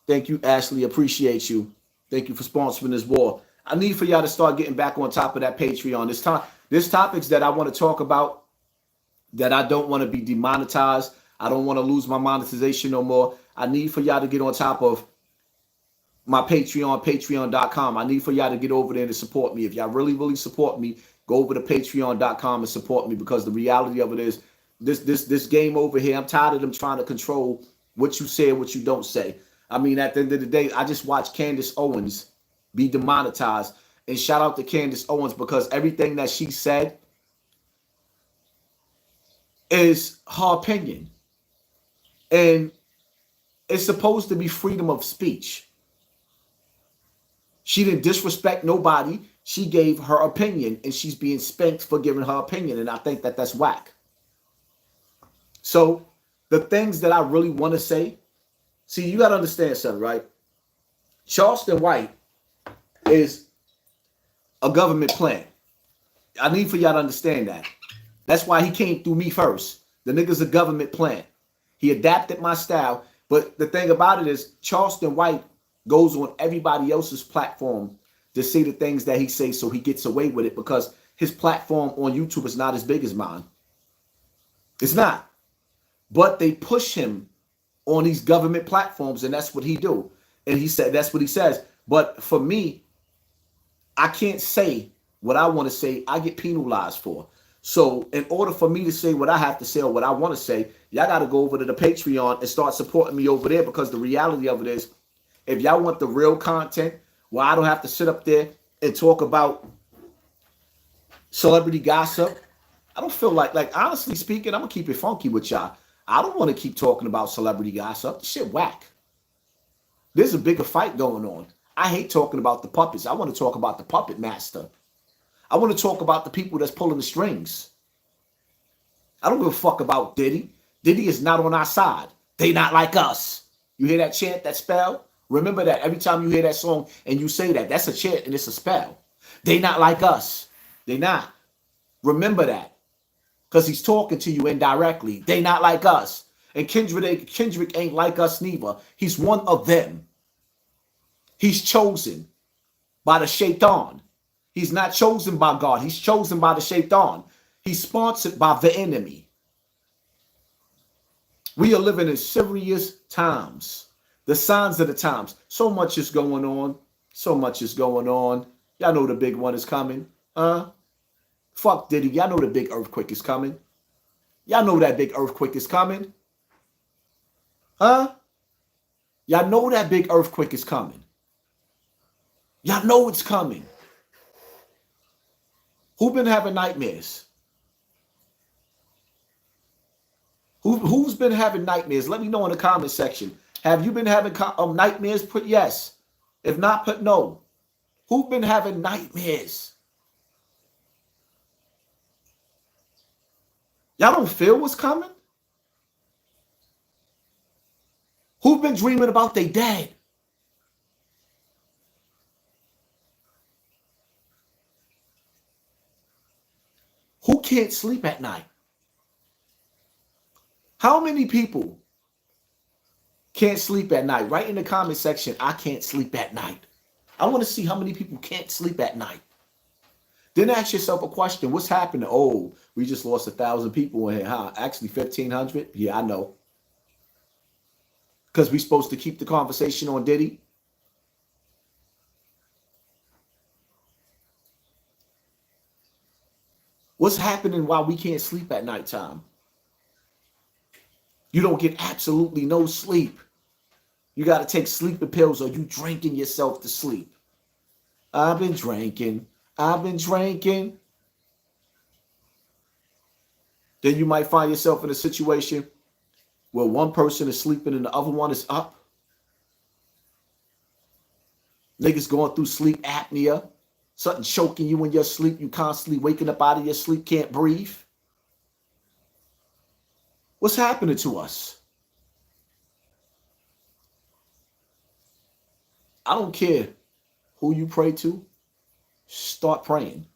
Thank you, Ashley. Appreciate you. Thank you for sponsoring this war. I need for y'all to start getting back on top of that Patreon. This topics that I want to talk about, that I don't want to be demonetized. I don't want to lose my monetization no more. I need for y'all to get on top of my Patreon, patreon.com. I need for y'all to get over there and support me. If y'all really, really support me, go over to patreon.com and support me, because the reality of it is this game over here, I'm tired of them trying to control what you say and what you don't say. I mean, at the end of the day, I just watched Candace Owens be demonetized. And shout out to Candace Owens, because everything that she said is her opinion. And it's supposed to be freedom of speech. She didn't disrespect nobody. She gave her opinion, and she's being spanked for giving her opinion. And I think that that's whack. So the things that I really want to say, see, you got to understand something, right? Charleston White is a government plan. I need for y'all to understand that. That's why he came through me first. The nigga's a government plan. He adapted my style. But the thing about it is, Charleston White goes on everybody else's platform to say the things that he says, so he gets away with it, because his platform on YouTube is not as big as mine. It's not. But they push him on these government platforms, and that's what he do. And he said, that's what he says. But for me, I can't say what I want to say. I get penalized for. So in order for me to say what I have to say or what I want to say, y'all got to go over to the Patreon and start supporting me over there, because the reality of it is, if y'all want the real content, where I don't have to sit up there and talk about celebrity gossip, I don't feel like honestly speaking, I'm going to keep it funky with y'all. I don't want to keep talking about celebrity gossip. This shit whack. There's a bigger fight going on. I hate talking about the puppets. I want to talk about the puppet master. I want to talk about the people that's pulling the strings. I don't give a fuck about Diddy. Diddy is not on our side. They not like us. You hear that chant, that spell? Remember that every time you hear that song and you say that, that's a chant and it's a spell. They not like us. They not. Remember that. Because he's talking to you indirectly. They not like us. And Kendrick ain't like us neither. He's one of them. He's chosen by the shaitan. He's not chosen by God. He's chosen by the shaitan. He's sponsored by the enemy. We are living in serious times. The signs of the times. So much is going on. So much is going on. Y'all know the big one is coming. Fuck Diddy. Y'all know the big earthquake is coming. Y'all know that big earthquake is coming. Y'all know that big earthquake is coming. Y'all know it's coming. Who been having nightmares? Who's been having nightmares? Let me know in the comment section. Have you been having nightmares? Put yes. If not, put no. Who've been having nightmares? Y'all don't feel what's coming? Who've been dreaming about they dead? Who can't sleep at night? How many people Can't sleep at night. Write in the comment section, I can't sleep at night. I want to see how many people can't sleep at night. Then ask yourself a question. What's happening? Oh, we just lost 1,000 people in here, huh? Actually, 1,500? Yeah, I know. Because we're supposed to keep the conversation on Diddy. What's happening while we can't sleep at nighttime? You don't get absolutely no sleep. You got to take sleeping pills or you drinking yourself to sleep. I've been drinking. I've been drinking. Then you might find yourself in a situation where one person is sleeping and the other one is up. Niggas going through sleep apnea. Something choking you in your sleep. You constantly waking up out of your sleep, can't breathe. What's happening to us? I don't care who you pray to. Start praying.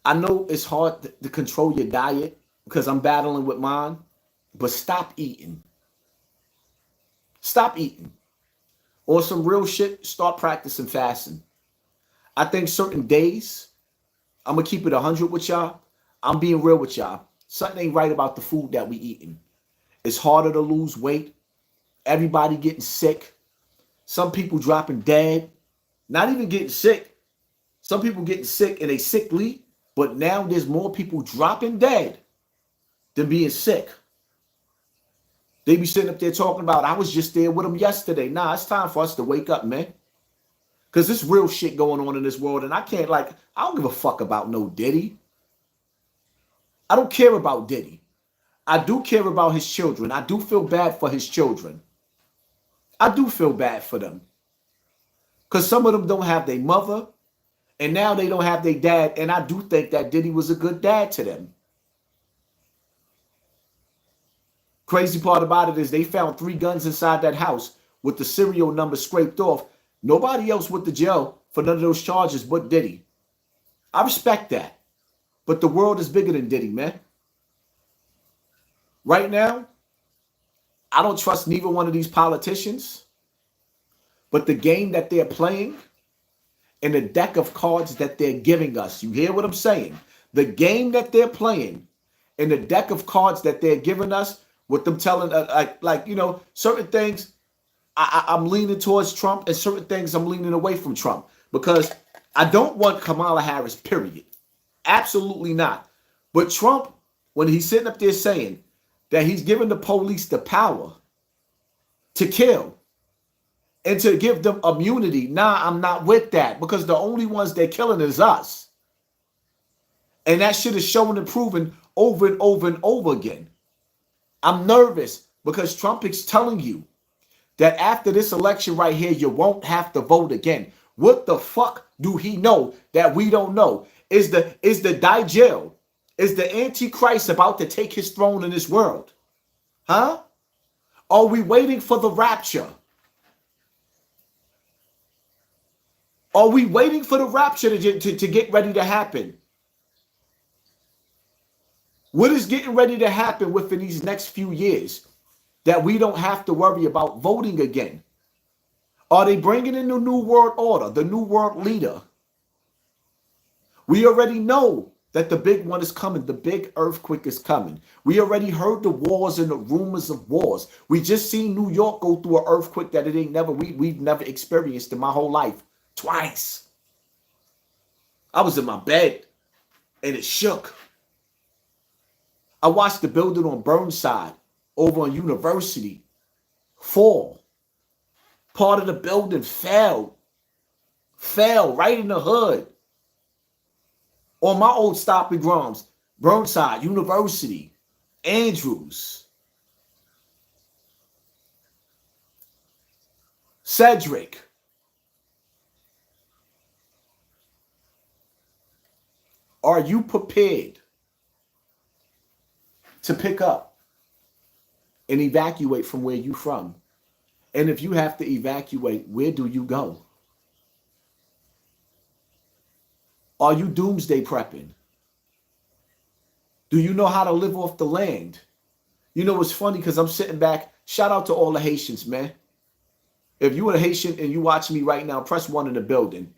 I know it's hard to control your diet because I'm battling with mine, but stop eating. Stop eating. Or some real shit, start practicing fasting. I think certain days, I'm going to keep it 100 with y'all. I'm being real with y'all. Something ain't right about the food that we eating. It's harder to lose weight. Everybody getting sick. Some people dropping dead. Not even getting sick. Some people getting sick and they sickly. But now there's more people dropping dead than being sick. They be sitting up there talking about, I was just there with them yesterday. Nah, it's time for us to wake up, man. Because there's real shit going on in this world. And I don't give a fuck about no Diddy. I don't care about Diddy. I do care about his children. I do feel bad for his children. I do feel bad for them. Because some of them don't have their mother. And now they don't have their dad. And I do think that Diddy was a good dad to them. Crazy part about it is they found 3 guns inside that house with the serial number scraped off. Nobody else went to jail for none of those charges but Diddy. I respect that. But the world is bigger than Diddy, man. Right now, I don't trust neither one of these politicians. But the game that they're playing and the deck of cards that they're giving us, you hear what I'm saying? The game that they're playing and the deck of cards that they're giving us, with them telling, certain things I'm leaning towards Trump and certain things I'm leaning away from Trump. Because I don't want Kamala Harris, period. Absolutely not. But Trump, when he's sitting up there saying that he's giving the police the power to kill and to give them immunity, nah, I'm not with that. Because the only ones they're killing is us. And that shit is shown and proven over and over and over again. I'm nervous because Trump is telling you that after this election right here, you won't have to vote again. What the fuck do he know that we don't know? Is the Dajjal, is the Antichrist about to take his throne in this world? Huh? Are we waiting for the rapture? Are we waiting for the rapture to get ready to happen? What is getting ready to happen within these next few years that we don't have to worry about voting again? Are they bringing in the new world order, the new world leader? We already know that the big one is coming. The big earthquake is coming. We already heard the wars and the rumors of wars. We just seen New York go through an earthquake that we've never experienced in my whole life. Twice. I was in my bed and it shook. I watched the building on Burnside over on University fall. Part of the building fell right in the hood. On my old stopping grounds, Burnside, University, Andrews, Cedric. Are you prepared to pick up and evacuate from where you're from? And if you have to evacuate, where do you go? Are you doomsday prepping? Do you know how to live off the land? You know, it's funny because I'm sitting back. Shout out to all the Haitians, man. If you are a Haitian and you watch me right now, press 1 in the building.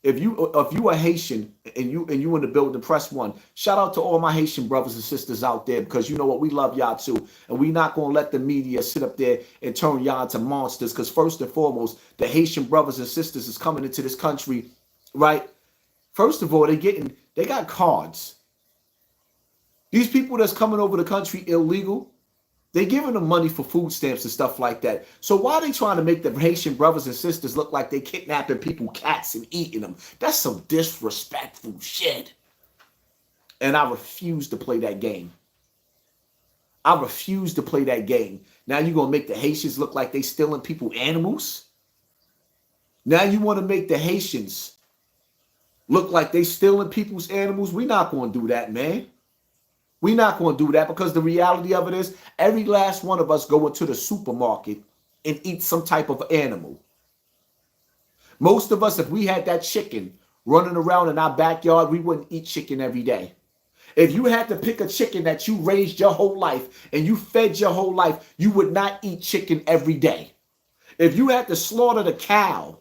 If you are Haitian and you in the building, press 1. Shout out to all my Haitian brothers and sisters out there, because you know what, we love y'all too, and we not gonna let the media sit up there and turn y'all into monsters. Because first and foremost, the Haitian brothers and sisters is coming into this country, right? First of all, they got cards. These people that's coming over the country illegal, they giving them money for food stamps and stuff like that. So why are they trying to make the Haitian brothers and sisters look like they kidnapping people, cats, and eating them? That's some disrespectful shit. And I refuse to play that game. I refuse to play that game. Now you're going to make the Haitians look like they stealing people animals? Now you want to make the Haitians look like they stealing people's animals? We're not going to do that, man. We're not going to do that, because the reality of it is every last one of us go into the supermarket and eat some type of animal. Most of us, if we had that chicken running around in our backyard, we wouldn't eat chicken every day. If you had to pick a chicken that you raised your whole life and you fed your whole life, you would not eat chicken every day. If you had to slaughter the cow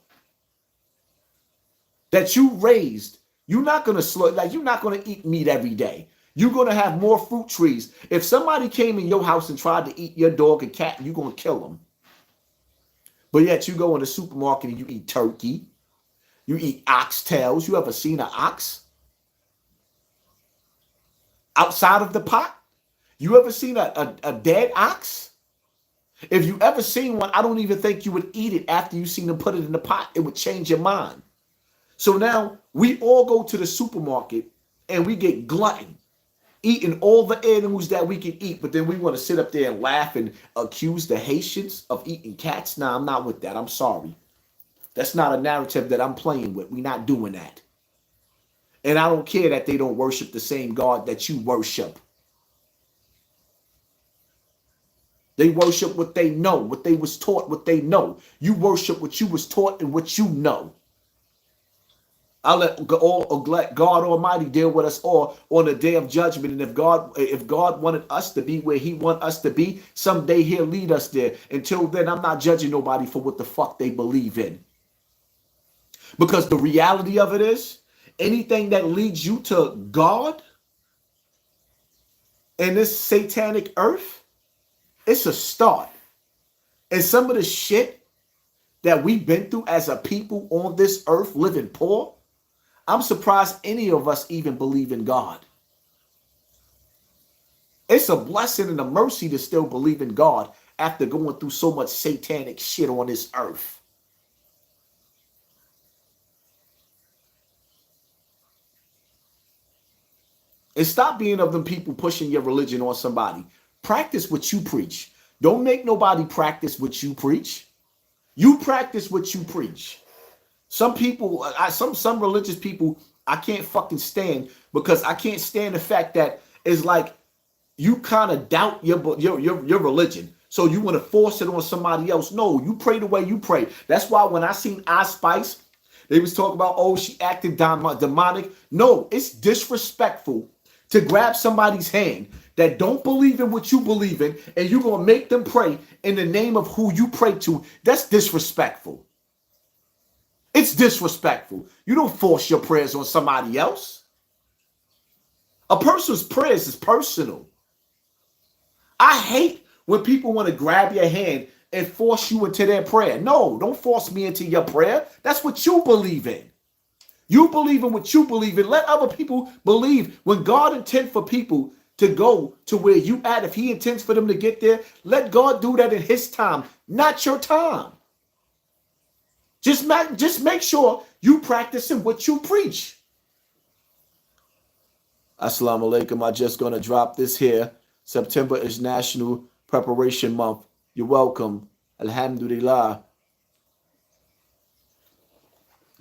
that you raised, you're not going to slaughter, like you're not going to eat meat every day. You're going to have more fruit trees. If somebody came in your house and tried to eat your dog and cat, you're going to kill them. But yet you go in the supermarket and you eat turkey. You eat oxtails. You ever seen an ox outside of the pot? You ever seen a dead ox? If you ever seen one, I don't even think you would eat it after you seen them put it in the pot. It would change your mind. So now we all go to the supermarket and we get glutton, eating all the animals that we can eat, but then we want to sit up there and laugh and accuse the Haitians of eating cats? Nah, I'm not with that. I'm sorry. That's not a narrative that I'm playing with. We're not doing that. And I don't care that they don't worship the same God that you worship. They worship what they know, what they was taught, what they know. You worship what you was taught and what you know. I'll let God Almighty deal with us all on the day of judgment. And if God wanted us to be where he want us to be, someday he'll lead us there. Until then, I'm not judging nobody for what the fuck they believe in. Because the reality of it is, anything that leads you to God and this satanic earth, it's a start. And some of the shit that we've been through as a people on this earth living poor, I'm surprised any of us even believe in God. It's a blessing and a mercy to still believe in God after going through so much satanic shit on this earth. And stop being of them people pushing your religion on somebody. Practice what you preach. Don't make nobody practice what you preach. You practice what you preach. Some people, some religious people, I can't fucking stand, because I can't stand the fact that it's like you kind of doubt your religion. So you want to force it on somebody else. No, you pray the way you pray. That's why when I seen Ice Spice, they was talking about, oh, she acted demonic. No, it's disrespectful to grab somebody's hand that don't believe in what you believe in, and you're going to make them pray in the name of who you pray to. That's disrespectful. It's disrespectful. You don't force your prayers on somebody else. A person's prayers is personal. I hate when people want to grab your hand and force you into their prayer. No, don't force me into your prayer. That's what you believe in. You believe in what you believe in. Let other people believe. When God intends for people to go to where you at, if he intends for them to get there, let God do that in his time, not your time. Just make sure you practicing what you preach. Assalamu alaikum. I'm just going to drop this here. September is National Preparation Month. You're welcome. Alhamdulillah.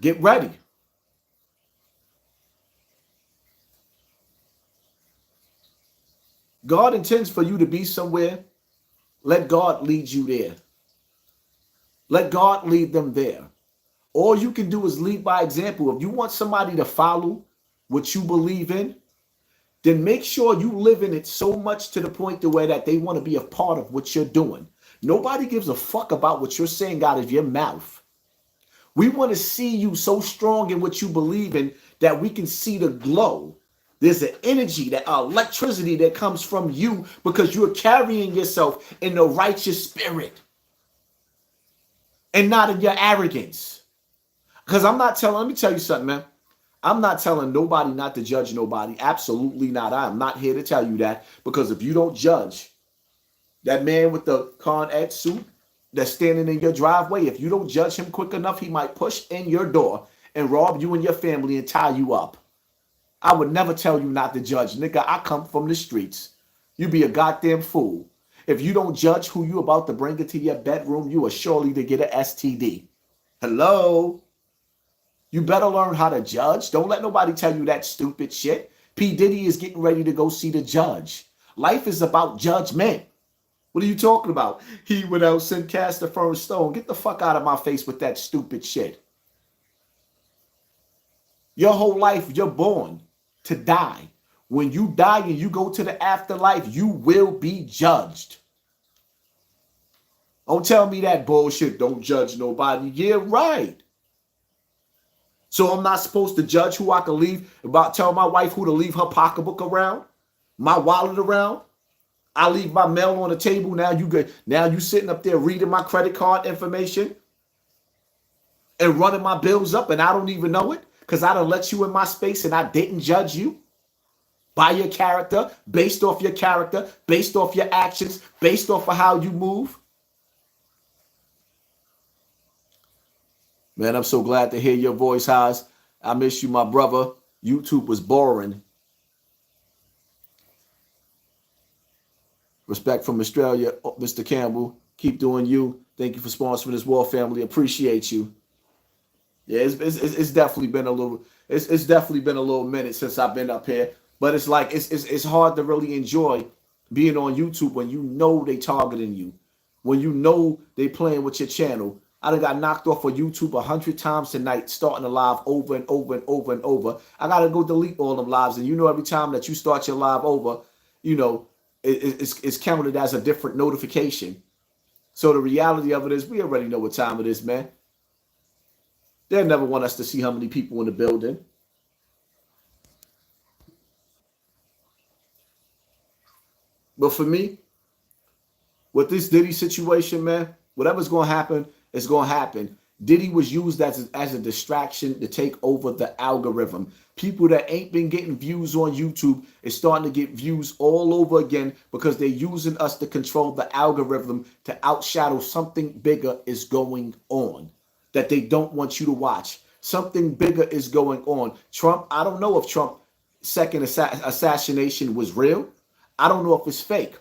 Get ready. God intends for you to be somewhere. Let God lead you there. Let God lead them there. All you can do is lead by example. If you want somebody to follow what you believe in, then make sure you live in it so much to the point to where that they want to be a part of what you're doing. Nobody gives a fuck about what you're saying out of your mouth. We want to see you so strong in what you believe in that we can see the glow. There's an energy, that electricity that comes from you because you're carrying yourself in the righteous spirit and not in your arrogance. Because let me tell you something, man. I'm not telling nobody not to judge nobody. Absolutely not. I am not here to tell you that, because if you don't judge that man with the Con Ed suit that's standing in your driveway, if you don't judge him quick enough, he might push in your door and rob you and your family and tie you up. I would never tell you not to judge. Nigga, I come from the streets. You be a goddamn fool. If you don't judge who you about to bring into your bedroom, you are surely to get an STD. Hello? You better learn how to judge. Don't let nobody tell you that stupid shit. P. Diddy is getting ready to go see the judge. Life is about judgment. What are you talking about? He without sin cast the first stone. Get the fuck out of my face with that stupid shit. Your whole life, you're born to die. When you die and you go to the afterlife, you will be judged. Don't tell me that bullshit. Don't judge nobody. Yeah, right. So I'm not supposed to judge who I can leave, tell my wife who to leave her pocketbook around, my wallet around. I leave my mail on the table. Now you sitting up there reading my credit card information and running my bills up, and I don't even know it because I done let you in my space and I didn't judge you by your character, based off your character, based off your actions, based off of how you move. Man, I'm so glad to hear your voice, Haas. I miss you, my brother. YouTube was boring. Respect from Australia, Mr. Campbell. Keep doing you. Thank you for sponsoring this war family. Appreciate you. Yeah, it's definitely been a little. It's definitely been a little minute since I've been up here. But it's like it's hard to really enjoy being on YouTube when you know they targeting you, when you know they playing with your channel. I done got knocked off of YouTube 100 times tonight, starting a live over and over and over and over. I gotta go delete all them lives, and every time that you start your live over, it's counted as a different notification. So the reality of it is, we already know what time it is, man. They'll never want us to see how many people in the building. But for me, with this Diddy situation, man, whatever's going to happen, it's going to happen. Diddy was used as a distraction to take over the algorithm. People that ain't been getting views on YouTube is starting to get views all over again because they're using us to control the algorithm to outshadow something bigger is going on that they don't want you to watch. Something bigger is going on. Trump, I don't know if Trump's second assassination was real. I don't know if it's fake.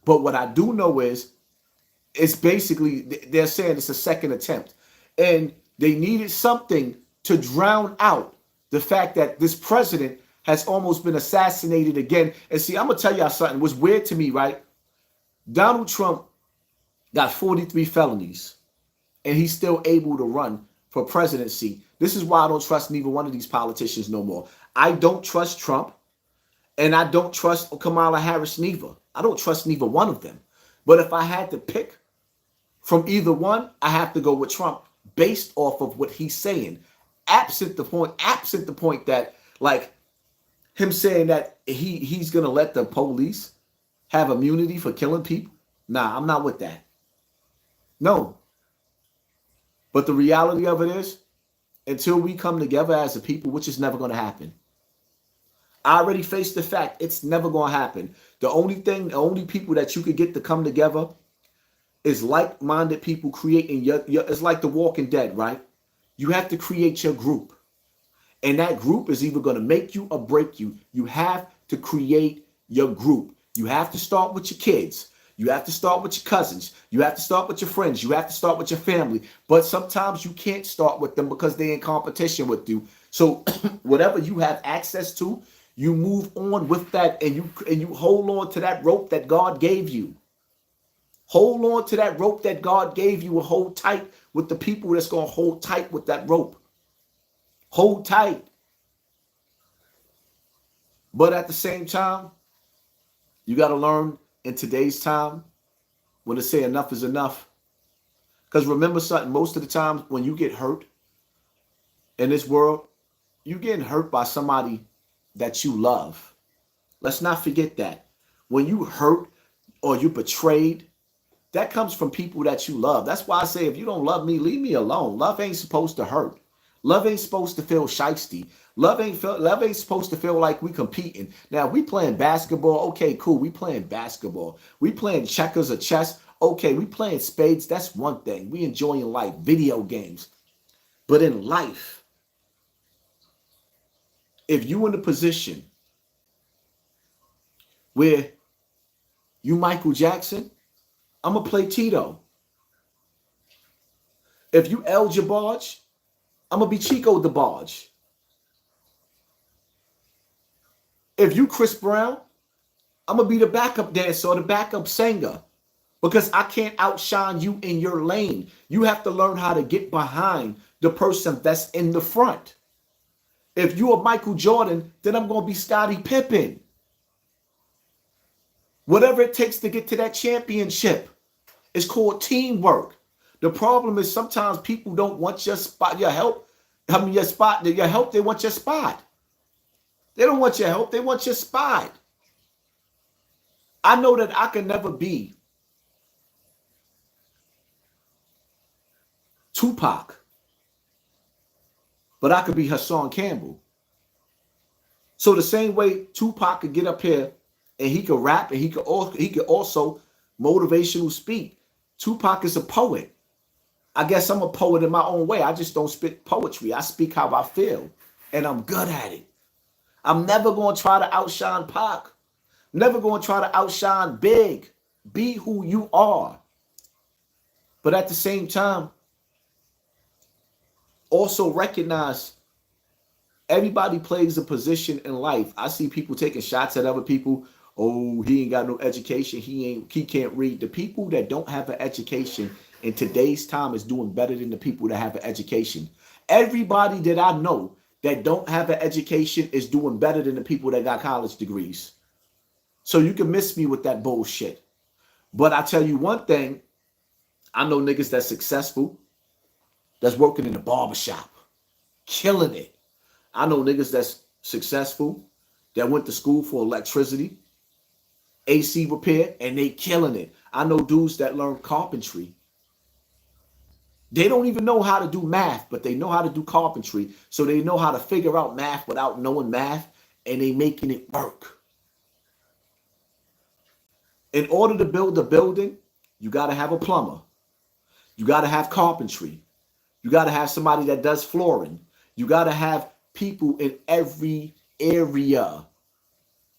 But what I do know is it's basically, they're saying it's a second attempt. And they needed something to drown out the fact that this president has almost been assassinated again. And see, I'm going to tell y'all something. What's weird to me, right? Donald Trump got 43 felonies, and he's still able to run for presidency. This is why I don't trust neither one of these politicians no more. I don't trust Trump, and I don't trust Kamala Harris neither. I don't trust neither one of them. But if I had to pick from either one, I have to go with Trump based off of what he's saying. Absent the point that, like, him saying that he's going to let the police have immunity for killing people. Nah, I'm not with that. No. But the reality of it is, until we come together as a people, which is never going to happen. I already faced the fact it's never going to happen. The only people that you could get to come together is like-minded people creating your it's like The Walking Dead, right? You have to create your group. And that group is either going to make you or break you. You have to create your group. You have to start with your kids. You have to start with your cousins. You have to start with your friends. You have to start with your family. But sometimes you can't start with them because they're in competition with you. So whatever you have access to, you move on with that, and you hold on to that rope that God gave you. Hold on to that rope that God gave you and hold tight with the people that's going to hold tight with that rope. Hold tight. But at the same time, you got to learn in today's time when to say enough is enough. Because remember something, most of the time when you get hurt in this world, you getting hurt by somebody that you love. Let's not forget that. When you hurt or you betrayed, that comes from people that you love. That's why I say, if you don't love me, leave me alone. Love ain't supposed to hurt. Love ain't supposed to feel shiesty. Love ain't supposed to feel like we competing. Now, we playing basketball. Okay, cool. We playing basketball. We playing checkers or chess. Okay, we playing spades. That's one thing. We enjoying life, video games. But in life, if you in a position where you Michael Jackson, I'm going to play Tito. If you El DeBarge, I'm going to be Chico DeBarge. If you Chris Brown, I'm going to be the backup dancer or the backup singer because I can't outshine you in your lane. You have to learn how to get behind the person that's in the front. If you are Michael Jordan, then I'm going to be Scottie Pippen. Whatever it takes to get to that championship. It's called teamwork. The problem is sometimes people don't want your spot, your help. Your spot, your help, they want your spot. They don't want your help, they want your spot. I know that I can never be Tupac, but I could be Hassan Campbell. So the same way Tupac could get up here and he could rap and he could also motivational speak. Tupac is a poet. I guess I'm a poet in my own way. I just don't spit poetry. I speak how I feel, and I'm good at it. I'm never going to try to outshine Pac. Never going to try to outshine Big. Be who you are. But at the same time, also recognize everybody plays a position in life. I see people taking shots at other people. Oh, he ain't got no education. He can't read. The people that don't have an education in today's time is doing better than the people that have an education. Everybody that I know that don't have an education is doing better than the people that got college degrees. So you can miss me with that bullshit. But I tell you one thing, I know niggas that's successful, that's working in the barbershop, killing it. I know niggas that's successful, that went to school for electricity, AC repair, and they killing it. I know dudes that learn carpentry. They don't even know how to do math, but they know how to do carpentry. So they know how to figure out math without knowing math, and they making it work. In order to build a building, you got to have a plumber. You got to have carpentry. You got to have somebody that does flooring. You got to have people in every area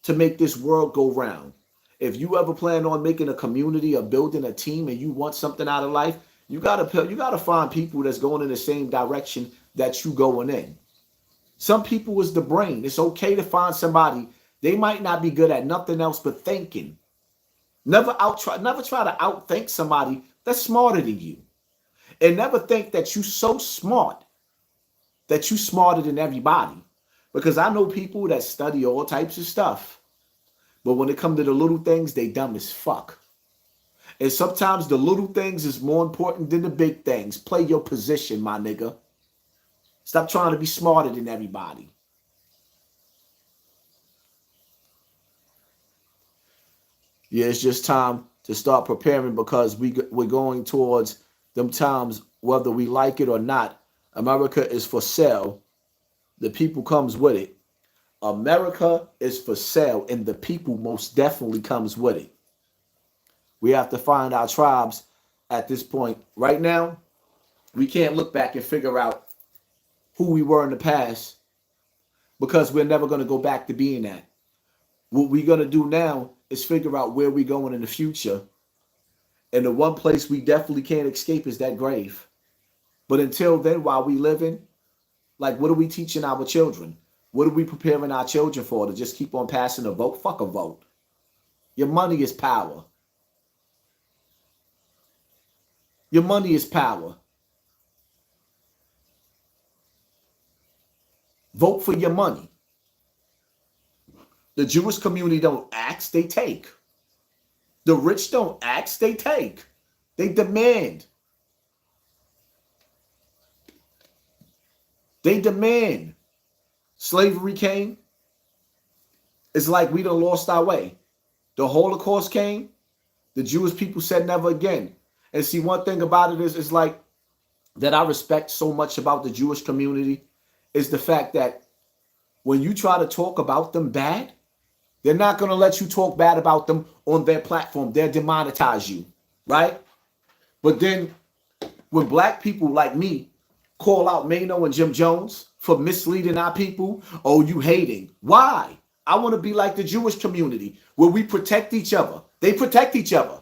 to make this world go round. If you ever plan on making a community or building a team and you want something out of life, you gotta find people that's going in the same direction that you going in. Some people is the brain. It's okay to find somebody. They might not be good at nothing else but thinking. Never try to outthink somebody that's smarter than you. And never think that you so smart that you smarter than everybody. Because I know people that study all types of stuff. But when it comes to the little things, they dumb as fuck. And sometimes the little things is more important than the big things. Play your position, my nigga. Stop trying to be smarter than everybody. Yeah, it's just time to start preparing because we're going towards them times, whether we like it or not. America is for sale. The people comes with it. America is for sale, and the people most definitely comes with it. We have to find our tribes at this point. Right now, we can't look back and figure out who we were in the past because we're never going to go back to being that. What we're going to do now is figure out where we're going in the future. And the one place we definitely can't escape is that grave. But until then, while we living, like, what are we teaching our children? What are we preparing our children for? To just keep on passing a vote? Fuck a vote. Your money is power. Your money is power. Vote for your money. The Jewish community don't ask, they take. The rich don't ask, they take. They demand. They demand. Slavery came. It's like we done lost our way. The Holocaust came. The Jewish people said never again. And see, one thing about it is like that I respect so much about the Jewish community is the fact that when you try to talk about them bad, they're not going to let you talk bad about them on their platform. They'll demonetize you, right? But then when black people like me call out Mano and Jim Jones for misleading our people, oh, you hating. Why? I want to be like the Jewish community where we protect each other. They protect each other.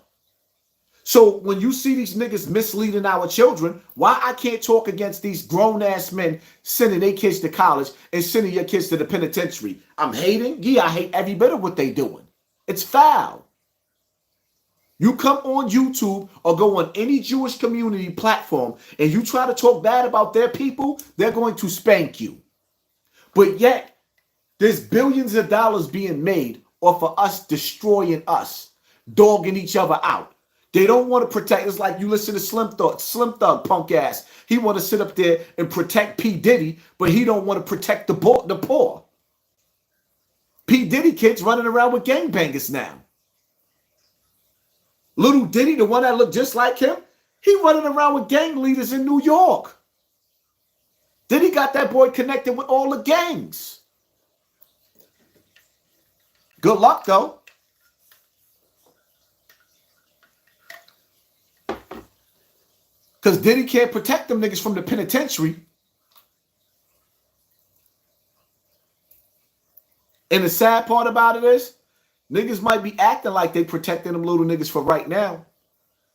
So when you see these niggas misleading our children, why I can't talk against these grown-ass men sending their kids to college and sending your kids to the penitentiary? I'm hating? Yeah, I hate every bit of what they doing. It's foul. You come on YouTube or go on any Jewish community platform and you try to talk bad about their people, they're going to spank you. But yet, there's billions of dollars being made off of us destroying us, dogging each other out. They don't want to protect. It's like you listen to Slim Thug, punk ass. He want to sit up there and protect P. Diddy, but he don't want to protect the poor. P. Diddy kids running around with gangbangers now. Little Diddy, the one that looked just like him, he running around with gang leaders in New York. Diddy got that boy connected with all the gangs. Good luck, though. Because Diddy can't protect them niggas from the penitentiary. And the sad part about it is, niggas might be acting like they protecting them little niggas for right now.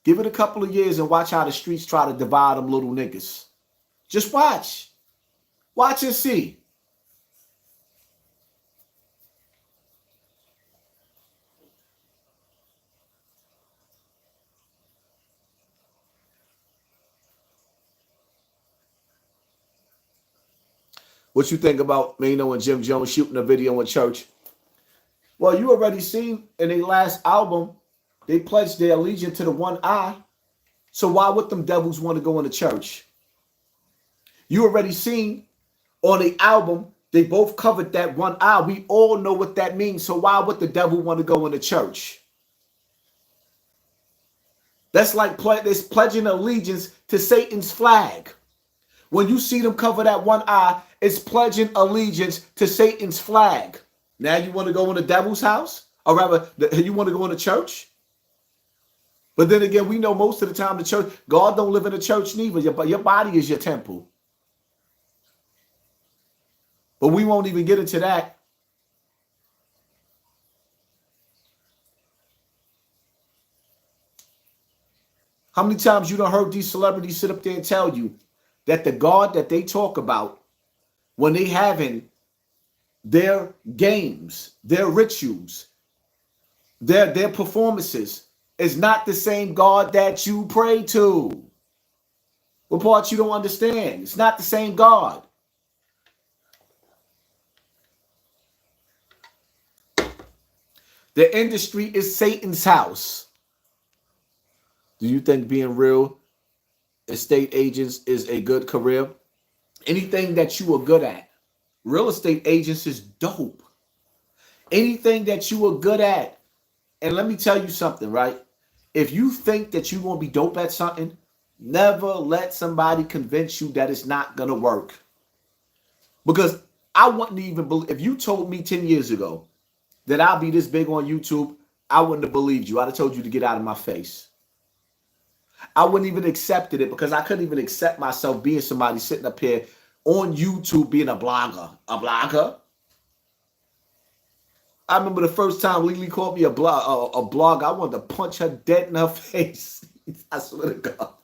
Give it a couple of years and watch how the streets try to divide them little niggas. Just watch. Watch and see. What you think about Mano and Jim Jones shooting a video in church? Well, you already seen in their last album, they pledged their allegiance to the one eye. So why would them devils want to go into church? You already seen on the album, they both covered that one eye. We all know what that means. So why would the devil want to go into church? That's like pledging allegiance to Satan's flag. When you see them cover that one eye, it's pledging allegiance to Satan's flag. Now you want to go in the devil's house? Or rather, you want to go into church? But then again, we know most of the time the church, God don't live in a church neither. Your body is your temple. But we won't even get into that. How many times you done heard these celebrities sit up there and tell you that the God that they talk about when they having their games, their rituals, their performances is not the same God that you pray to? What part you don't understand? It's not the same God. The industry is Satan's house. Do you think being real estate agents is a good career? Anything that you are good at. Real estate agents is dope. Anything that you are good at. And let me tell you something, right? If you think that you're going to be dope at something, never let somebody convince you that it's not going to work. Because I wouldn't even believe, if you told me 10 years ago that I'll be this big on YouTube, I wouldn't have believed you. I'd have told you to get out of my face. I wouldn't even accepted it because I couldn't even accept myself being somebody sitting up here on YouTube being a blogger. A blogger? I remember the first time Lily called me a blogger. I wanted to punch her dead in her face. I swear to God.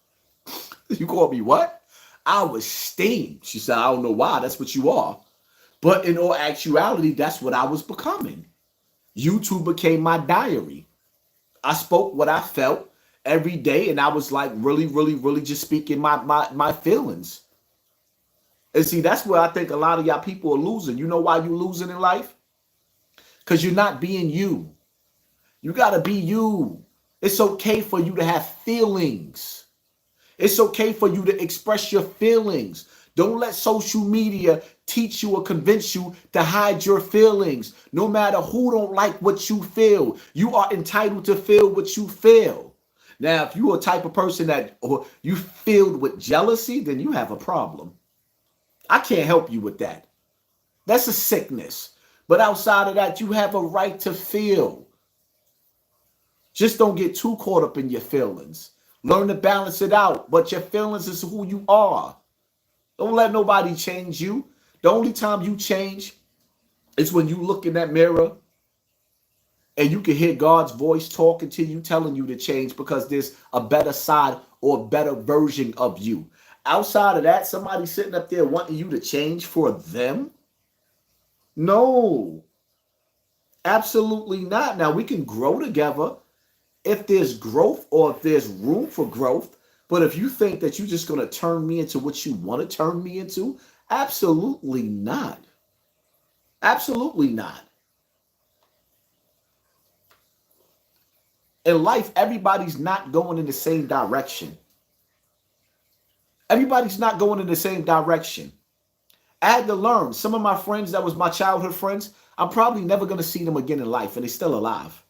You called me what? I was steamed. She said, I don't know why. That's what you are. But in all actuality, that's what I was becoming. YouTube became my diary. I spoke what I felt every day, and I was like really just speaking my feelings. And see, that's where I think a lot of y'all people are losing. You know why you losing in life? because you're not being you. You got to be you. It's okay for you to have feelings. It's okay for you to express your feelings. Don't let social media teach you or convince you to hide your feelings. No matter who don't like what you feel, you are entitled to feel what you feel. Now, if you're a type of person that or you filled with jealousy, then you have a problem. I can't help you with that. That's a sickness. But outside of that, you have a right to feel. Just don't get too caught up in your feelings. Learn to balance it out. But your feelings is who you are. Don't let nobody change you. The only time you change is when you look in that mirror and you can hear God's voice talking to you, telling you to change because there's a better side or a better version of you. Outside of that, somebody sitting up there wanting you to change for them? No, absolutely not. Now, we can grow together if there's growth or if there's room for growth. But if you think that you're just going to turn me into what you want to turn me into, absolutely not. Absolutely not. In life, everybody's not going in the same direction. Everybody's not going in the same direction. I had to learn. Some of my friends that was my childhood friends, I'm probably never going to see them again in life, and they're still alive.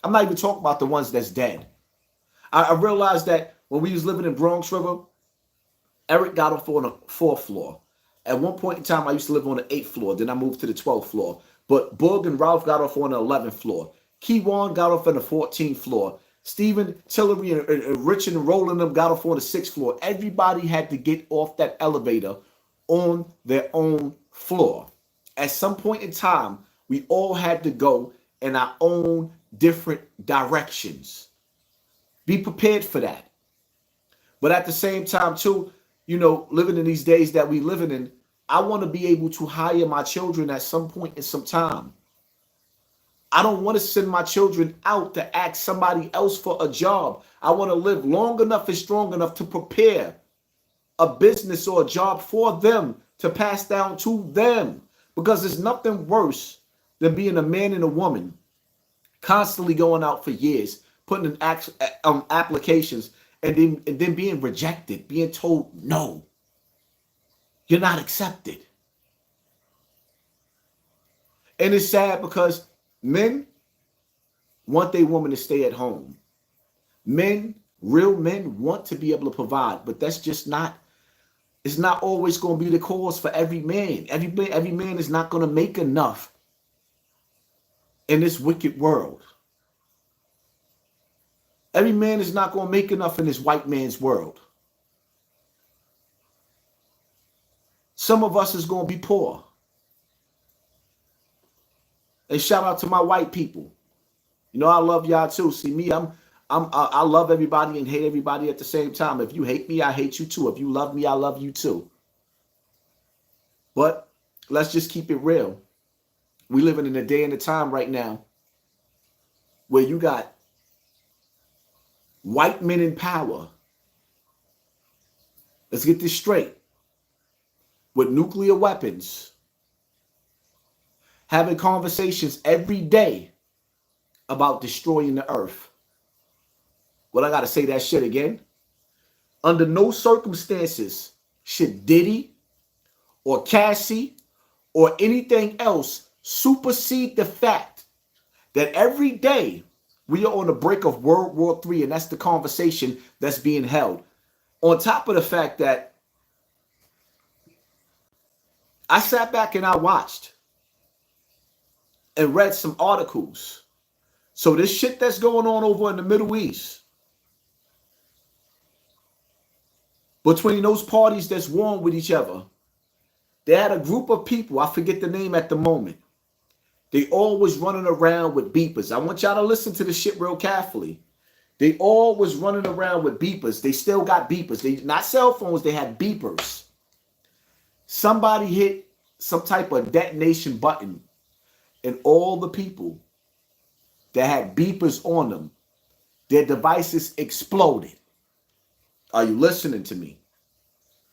I'm not even talking about the ones that's dead. I realized that when we was living in Bronx River, Eric got off on the 4th floor. At one point in time, I used to live on the 8th floor. Then I moved to the 12th floor. But Boog and Ralph got off on the 11th floor. Keywan got off on the 14th floor. Stephen, Tillery, and Rich and Roland them got off on the 6th floor. Everybody had to get off that elevator on their own floor. At some point in time, we all had to go in our own different directions. Be prepared for that. But at the same time, too, you know, living in these days that we living in, I want to be able to hire my children at some point in some time. I don't want to send my children out to ask somebody else for a job. I want to live long enough and strong enough to prepare a business or a job for them to pass down to them. Because there's nothing worse than being a man and a woman constantly going out for years, putting in applications, and then being rejected, being told, no, you're not accepted. And it's sad because men want their woman to stay at home. Men, real men, want to be able to provide, but that's just not, it's not always going to be the cause for every man. Every man is not going to make enough in this wicked world. Every man is not going to make enough in this white man's world. Some of us is going to be poor. And shout out to my white people. You know, I love y'all too. See me, I love everybody and hate everybody at the same time. If you hate me, I hate you too. If you love me, I love you too. But let's just keep it real. We living in a day and a time right now where you got white men in power. Let's get this straight. With nuclear weapons, having conversations every day about destroying the earth. Well, I got to say that shit again. Under no circumstances should Diddy or Cassie or anything else supersede the fact that every day we are on the brink of World War III, and that's the conversation that's being held. On top of the fact that I sat back and I watched and read some articles. So this shit that's going on over in the Middle East, between those parties that's warring with each other, they had a group of people, I forget the name at the moment. They all was running around with beepers. I want y'all to listen to this shit real carefully. They all was running around with beepers. They still got beepers. They not cell phones, they had beepers. Somebody hit some type of detonation button, and all the people that had beepers on them, their devices exploded. Are you listening to me?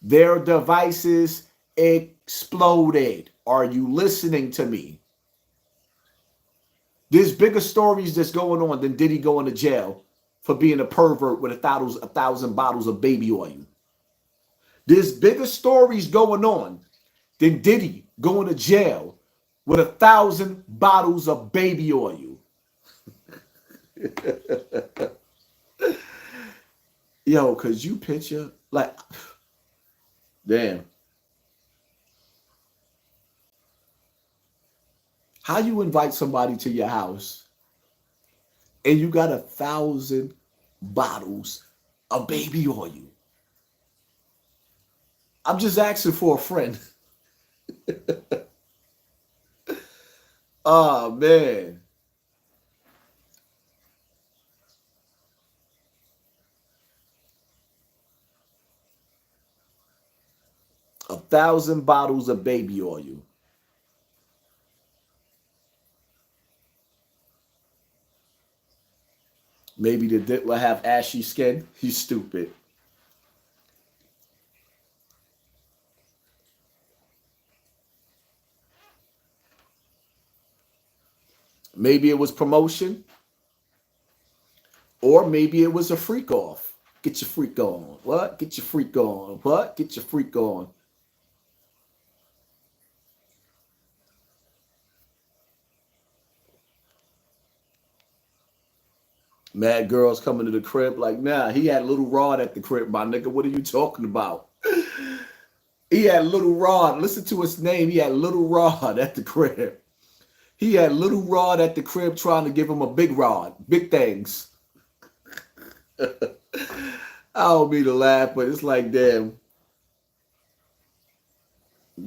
Their devices exploded. Are you listening to me? There's bigger stories that's going on than Diddy going to jail for being a pervert with a thousand bottles of baby oil. There's bigger stories going on than Diddy going to jail with 1,000 bottles of baby oil. Yo, could you picture? Like, damn. How you invite somebody to your house and you got 1,000 bottles of baby oil? I'm just asking for a friend. Oh, man. A 1,000 bottles of baby oil. Maybe the dick will have ashy skin. He's stupid. Maybe it was promotion. Or maybe it was a freak off. Get your freak on. What? Get your freak on. What? Get your freak on. Mad girls coming to the crib like, nah, he had Little Rod at the crib, my nigga. What are you talking about? He had Little Rod. Listen to his name. He had Little Rod at the crib. He had Little Rod at the crib trying to give him a big rod. Big things. I don't mean to laugh, but it's like, damn.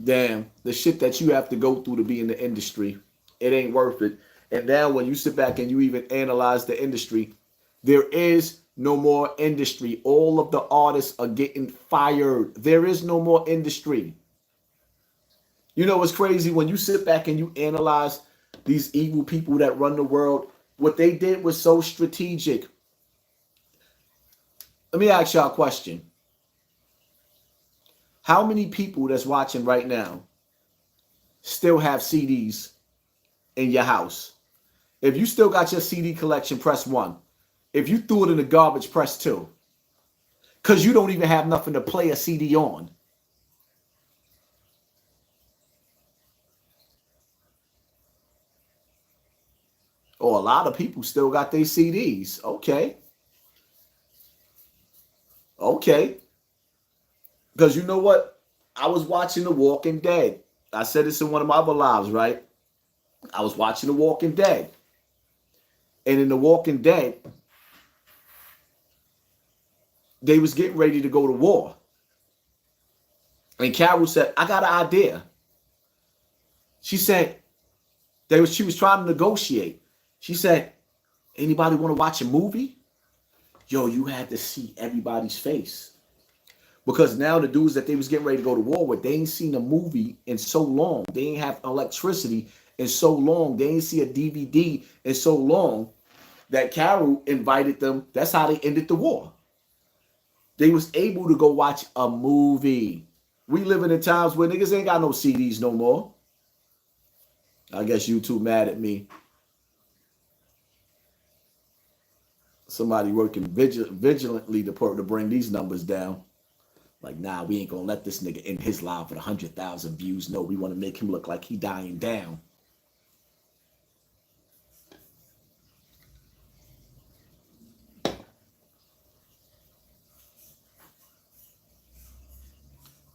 Damn. The shit that you have to go through to be in the industry, it ain't worth it. And now when you sit back and you even analyze the industry, there is no more industry. All of the artists are getting fired. There is no more industry. You know what's crazy? When you sit back and you analyze these evil people that run the world, what they did was so strategic. Let me ask y'all a question. How many people that's watching right now still have CDs in your house? If you still got your CD collection, press 1. If you threw it in the garbage, press 2. Because you don't even have nothing to play a CD on. Or a lot of people still got their CDs. Okay. Okay. Because you know what? I was watching The Walking Dead. I said this in one of my other lives, right? I was watching The Walking Dead. And in The Walking Dead, they was getting ready to go to war. And Carol said, I got an idea. She said, she was trying to negotiate. She said, anybody want to watch a movie? Yo, you had to see everybody's face. Because now the dudes that they was getting ready to go to war with, they ain't seen a movie in so long. They ain't have electricity in so long. They ain't see a DVD in so long that Carol invited them. That's how they ended the war. They was able to go watch a movie. We living in times where niggas ain't got no CDs no more. I guess you too mad at me. Somebody working vigilantly to bring these numbers down. Like, nah, we ain't gonna let this nigga end his live with 100,000 views. No, we want to make him look like he dying down.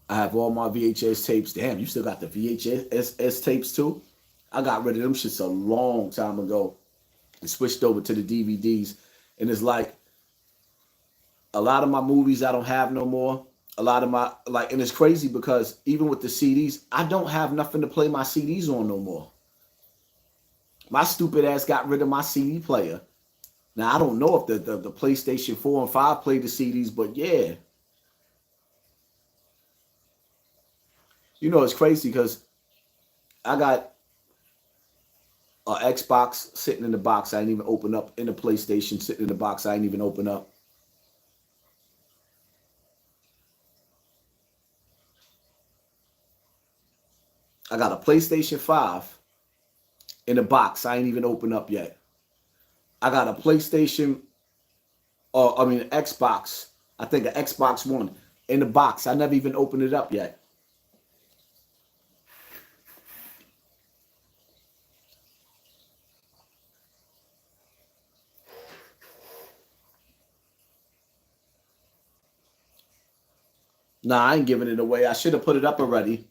I have all my VHS tapes. Damn, you still got the VHS tapes too? I got rid of them shits a long time ago and switched over to the DVDs. And it's like a lot of my movies I don't have no more. A lot of my, like, and it's crazy because even with the CDs, I don't have nothing to play my CDs on no more. My stupid ass got rid of my CD player. Now, I don't know if the PlayStation 4 and 5 played the CDs, but yeah. You know, it's crazy because I got an Xbox sitting in the box I didn't even open up, in the PlayStation sitting in the box I didn't even open up. I got a PlayStation 5 in a box. I ain't even opened up yet. I got a PlayStation, or I mean an Xbox. I think an Xbox One in the box. I never even opened it up yet. Nah, I ain't giving it away. I should have put it up already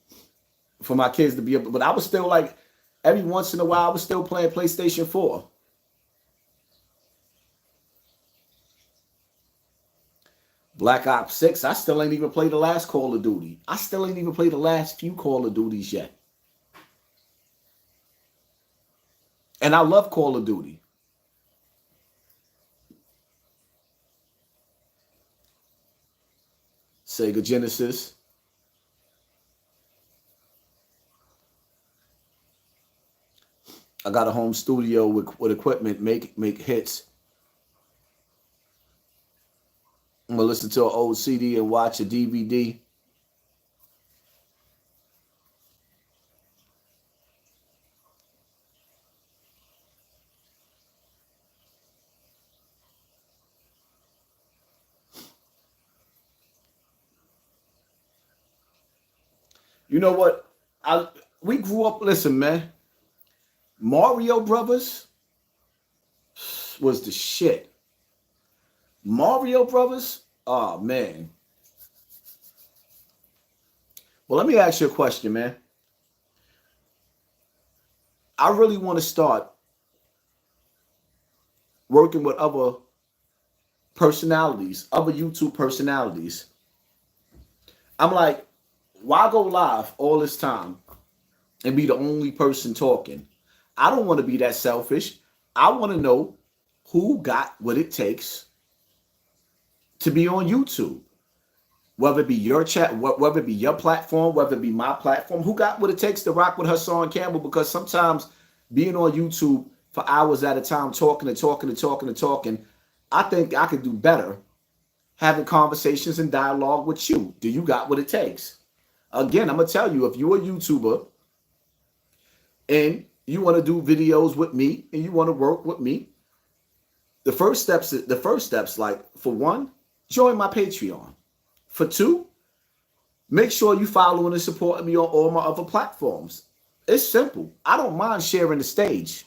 for my kids to be able, but I was still like, every once in a while, I was still playing PlayStation 4. Black Ops 6, I still ain't even played the last Call of Duty. I still ain't even played the last few Call of Duties yet. And I love Call of Duty. Sega Genesis. I got a home studio with equipment, make hits. I'm gonna listen to an old CD and watch a DVD. You know what? We grew up, listen, man. Mario Brothers was the shit. Mario Brothers? Oh, man. Well, let me ask you a question, man. I really want to start working with other personalities, other YouTube personalities. I'm like, why go live all this time and be the only person talking? I don't want to be that selfish. I want to know who got what it takes to be on YouTube. Whether it be your chat, whether it be your platform, whether it be my platform, who got what it takes to rock with HASSAN Campbell? Because sometimes being on YouTube for hours at a time, talking, I think I could do better having conversations and dialogue with you. Do you got what it takes? Again, I'm going to tell you, if you're a YouTuber and you want to do videos with me and you want to work with me, the first steps, like, for one, join my Patreon. For two, make sure you following and supporting me on all my other platforms. It's simple. I don't mind sharing the stage.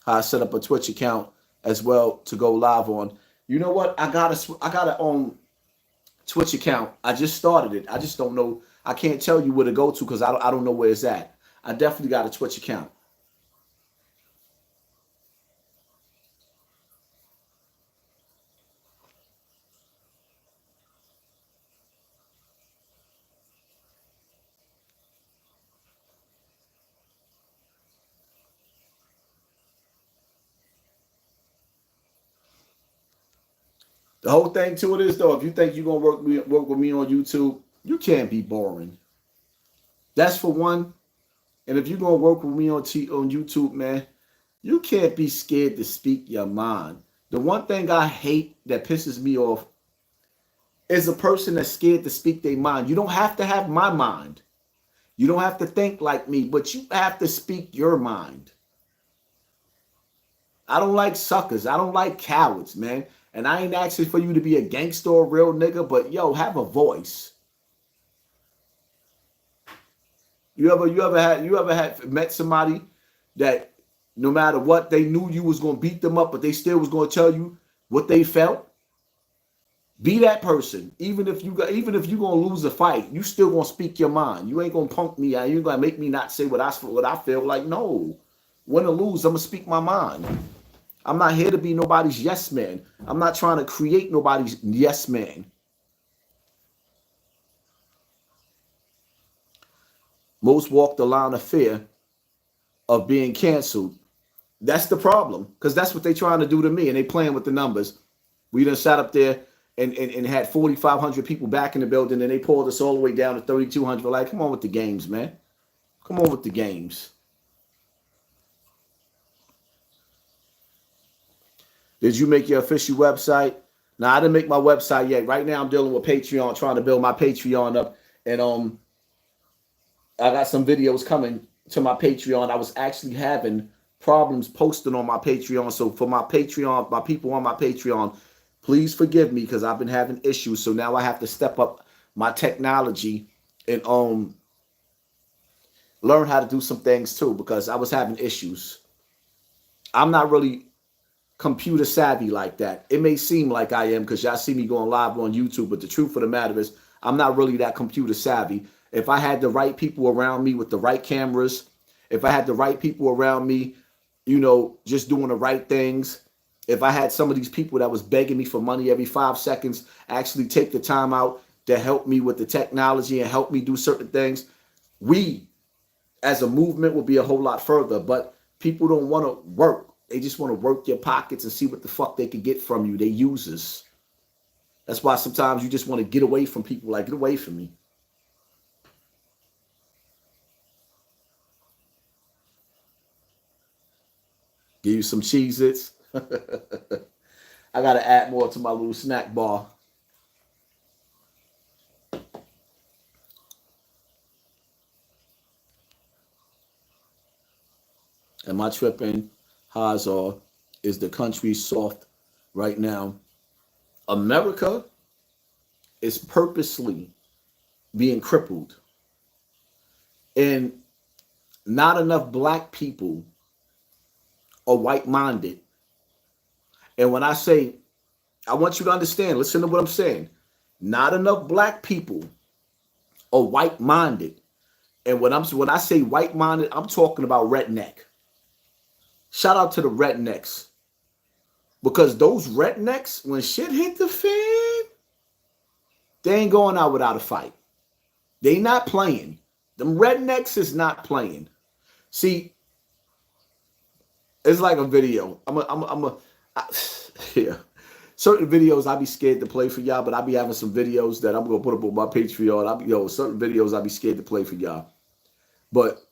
I set up a Twitch account as well to go live on. You know what? I got a Twitch account. I just started it. I just don't know. I can't tell you where to go to because I don't know where it's at. I definitely got a Twitch account. The whole thing to it is, though, if you think you're going to work with me on YouTube, you can't be boring. That's for one. And if you're going to work with me on YouTube, man, you can't be scared to speak your mind. The one thing I hate that pisses me off is a person that's scared to speak their mind. You don't have to have my mind. You don't have to think like me, but you have to speak your mind. I don't like suckers. I don't like cowards, man. And I ain't asking for you to be a gangster or a real nigga, but yo, have a voice. You ever met somebody that no matter what, they knew you was gonna beat them up, but they still was gonna tell you what they felt? Be that person. Even if you're gonna lose a fight, you still gonna speak your mind. You ain't gonna punk me out. You ain't gonna make me not say what I feel. Like, no. Win or lose, I'm gonna speak my mind. I'm not here to be nobody's yes man. I'm not trying to create nobody's yes man. Most walk the line of fear of being canceled. That's the problem, because that's what they're trying to do to me, and they playing with the numbers. We done sat up there and had 4,500 people back in the building, and they pulled us all the way down to 3,200. Like, come on with the games, man. Come on with the games. Did you make your official website? No, I didn't make my website yet. Right now, I'm dealing with Patreon, trying to build my Patreon up. And I got some videos coming to my Patreon, I was actually having problems posting on my Patreon. So for my Patreon, my people on my Patreon, please forgive me because I've been having issues. So now I have to step up my technology and learn how to do some things too, because I was having issues. I'm not really computer savvy like that. It may seem like I am because y'all see me going live on YouTube, but the truth of the matter is I'm not really that computer savvy. If I had the right people around me with the right cameras, if I had the right people around me, you know, just doing the right things, if I had some of these people that was begging me for money every 5 seconds, actually take the time out to help me with the technology and help me do certain things, we as a movement will be a whole lot further. But people don't want to work. They just want to work your pockets and see what the fuck they can get from you. They users. That's why sometimes you just want to get away from people. Like, get away from me. Give you some Cheez-Its. I got to add more to my little snack bar. Am I tripping? HASSAN, is the country soft right now? America is purposely being crippled. And not enough black people are white-minded. And when I say, I want you to understand, listen to what I'm saying. Not enough black people are white-minded. And when I say white-minded, I'm talking about redneck. Shout out to the rednecks. Because those rednecks, when shit hit the fan, they ain't going out without a fight. They not playing. Them rednecks is not playing. See, it's like a video. Yeah. Certain videos I be scared to play for y'all, but I be having some videos that I'm gonna put up on my Patreon. Certain videos I be scared to play for y'all. But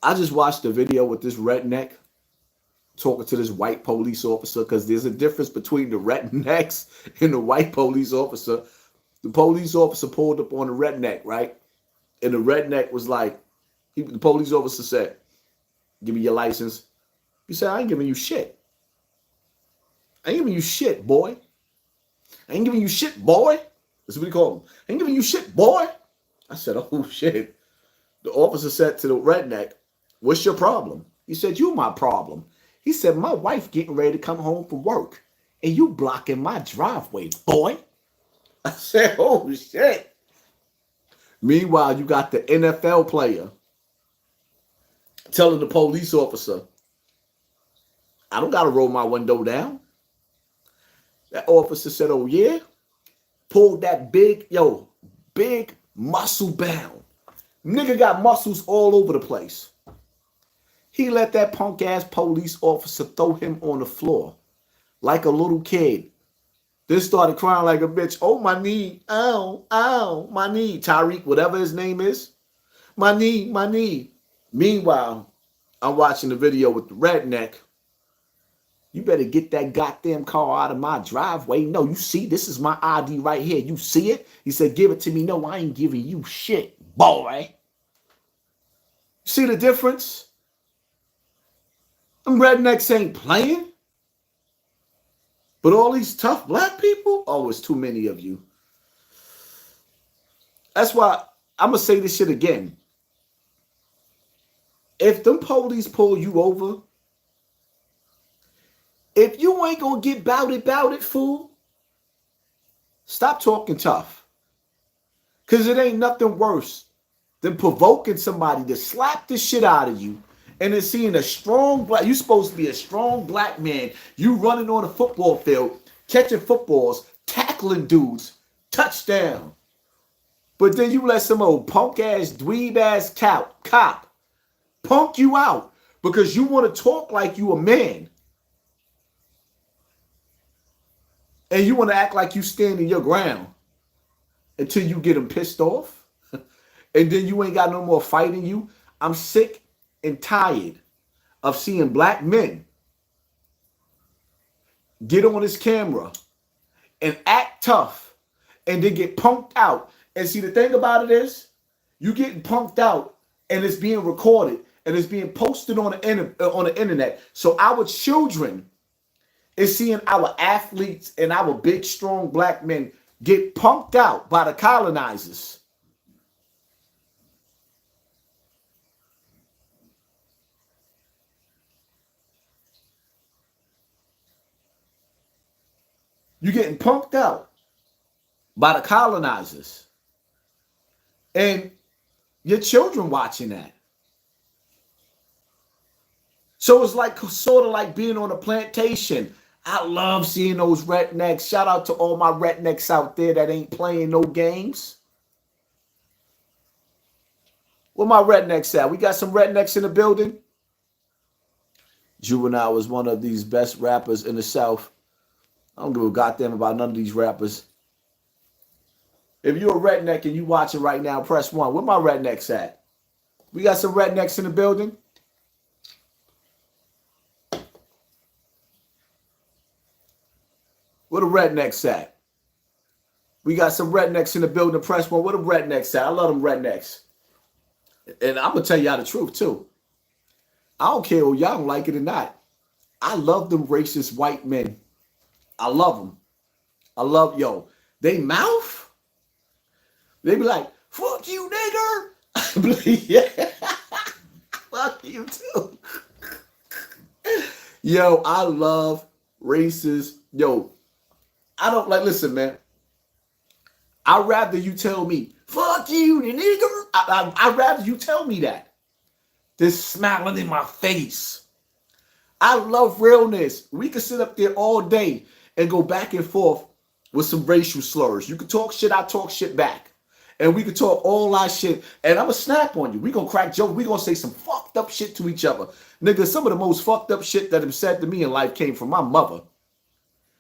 I just watched a video with this redneck talking to this white police officer, because there's a difference between the rednecks and the white police officer. The police officer pulled up on the redneck, right? And the redneck was like, the police officer said, "Give me your license." He said, "I ain't giving you shit. I ain't giving you shit, boy. I ain't giving you shit, boy." That's what he called him. "I ain't giving you shit, boy." I said, "Oh, shit." The officer said to the redneck, "What's your problem?" He said, "You my problem." He said, "My wife getting ready to come home from work, and you blocking my driveway, boy." I said, "Oh, shit." Meanwhile, you got the NFL player telling the police officer, "I don't got to roll my window down." That officer said, "Oh, yeah?" Pulled that big muscle bound. Nigga got muscles all over the place. He let that punk ass police officer throw him on the floor like a little kid. Then started crying like a bitch. "Oh, my knee. Ow, ow, my knee." Tyreek, whatever his name is. "My knee, my knee." Meanwhile, I'm watching the video with the redneck. "You better get that goddamn car out of my driveway. No, you see, this is my ID right here. You see it?" He said, "Give it to me." "No, I ain't giving you shit, boy." See the difference? Them rednecks ain't playing. But all these tough black people, oh, it's too many of you. That's why I'm going to say this shit again. If them police pull you over, if you ain't going to get bout it, fool, stop talking tough. Because it ain't nothing worse than provoking somebody to slap the shit out of you. And then seeing a strong black, you supposed to be a strong black man. You running on a football field, catching footballs, tackling dudes, touchdown. But then you let some old punk ass, dweeb ass cop punk you out because you want to talk like you a man. And you want to act like you standing your ground until you get them pissed off. And then you ain't got no more fight in you. I'm sick and tired of seeing black men get on this camera and act tough and then get punked out. And see, the thing about it is, you getting punked out and it's being recorded and it's being posted on the internet. So our children is seeing our athletes and our big, strong black men get punked out by the colonizers. You're getting punked out by the colonizers. And your children watching that. So it's like sort of like being on a plantation. I love seeing those rednecks. Shout out to all my rednecks out there that ain't playing no games. Where my rednecks at? We got some rednecks in the building. Juvenile was one of these best rappers in the South. I don't give a goddamn about none of these rappers. If you're a redneck and you watching right now, press 1. Where my rednecks at? We got some rednecks in the building. Where the rednecks at? We got some rednecks in the building. Press 1. Where the rednecks at? I love them rednecks. And I'm going to tell y'all the truth, too. I don't care if y'all don't like it or not. I love them racist white men. I love them. I love, they mouth. They be like, fuck you, nigger. Yeah. Fuck you, too. Yo, I love racist. I don't like, listen, man. I'd rather you tell me, fuck you, nigger. I'd rather you tell me that. Than smiling in my face. I love realness. We can sit up there all day and go back and forth with some racial slurs. You can talk shit, I talk shit back. And we can talk all our shit. And I'm going to snap on you. We going to crack jokes. We going to say some fucked up shit to each other. Nigga, some of the most fucked up shit that have said to me in life came from my mother.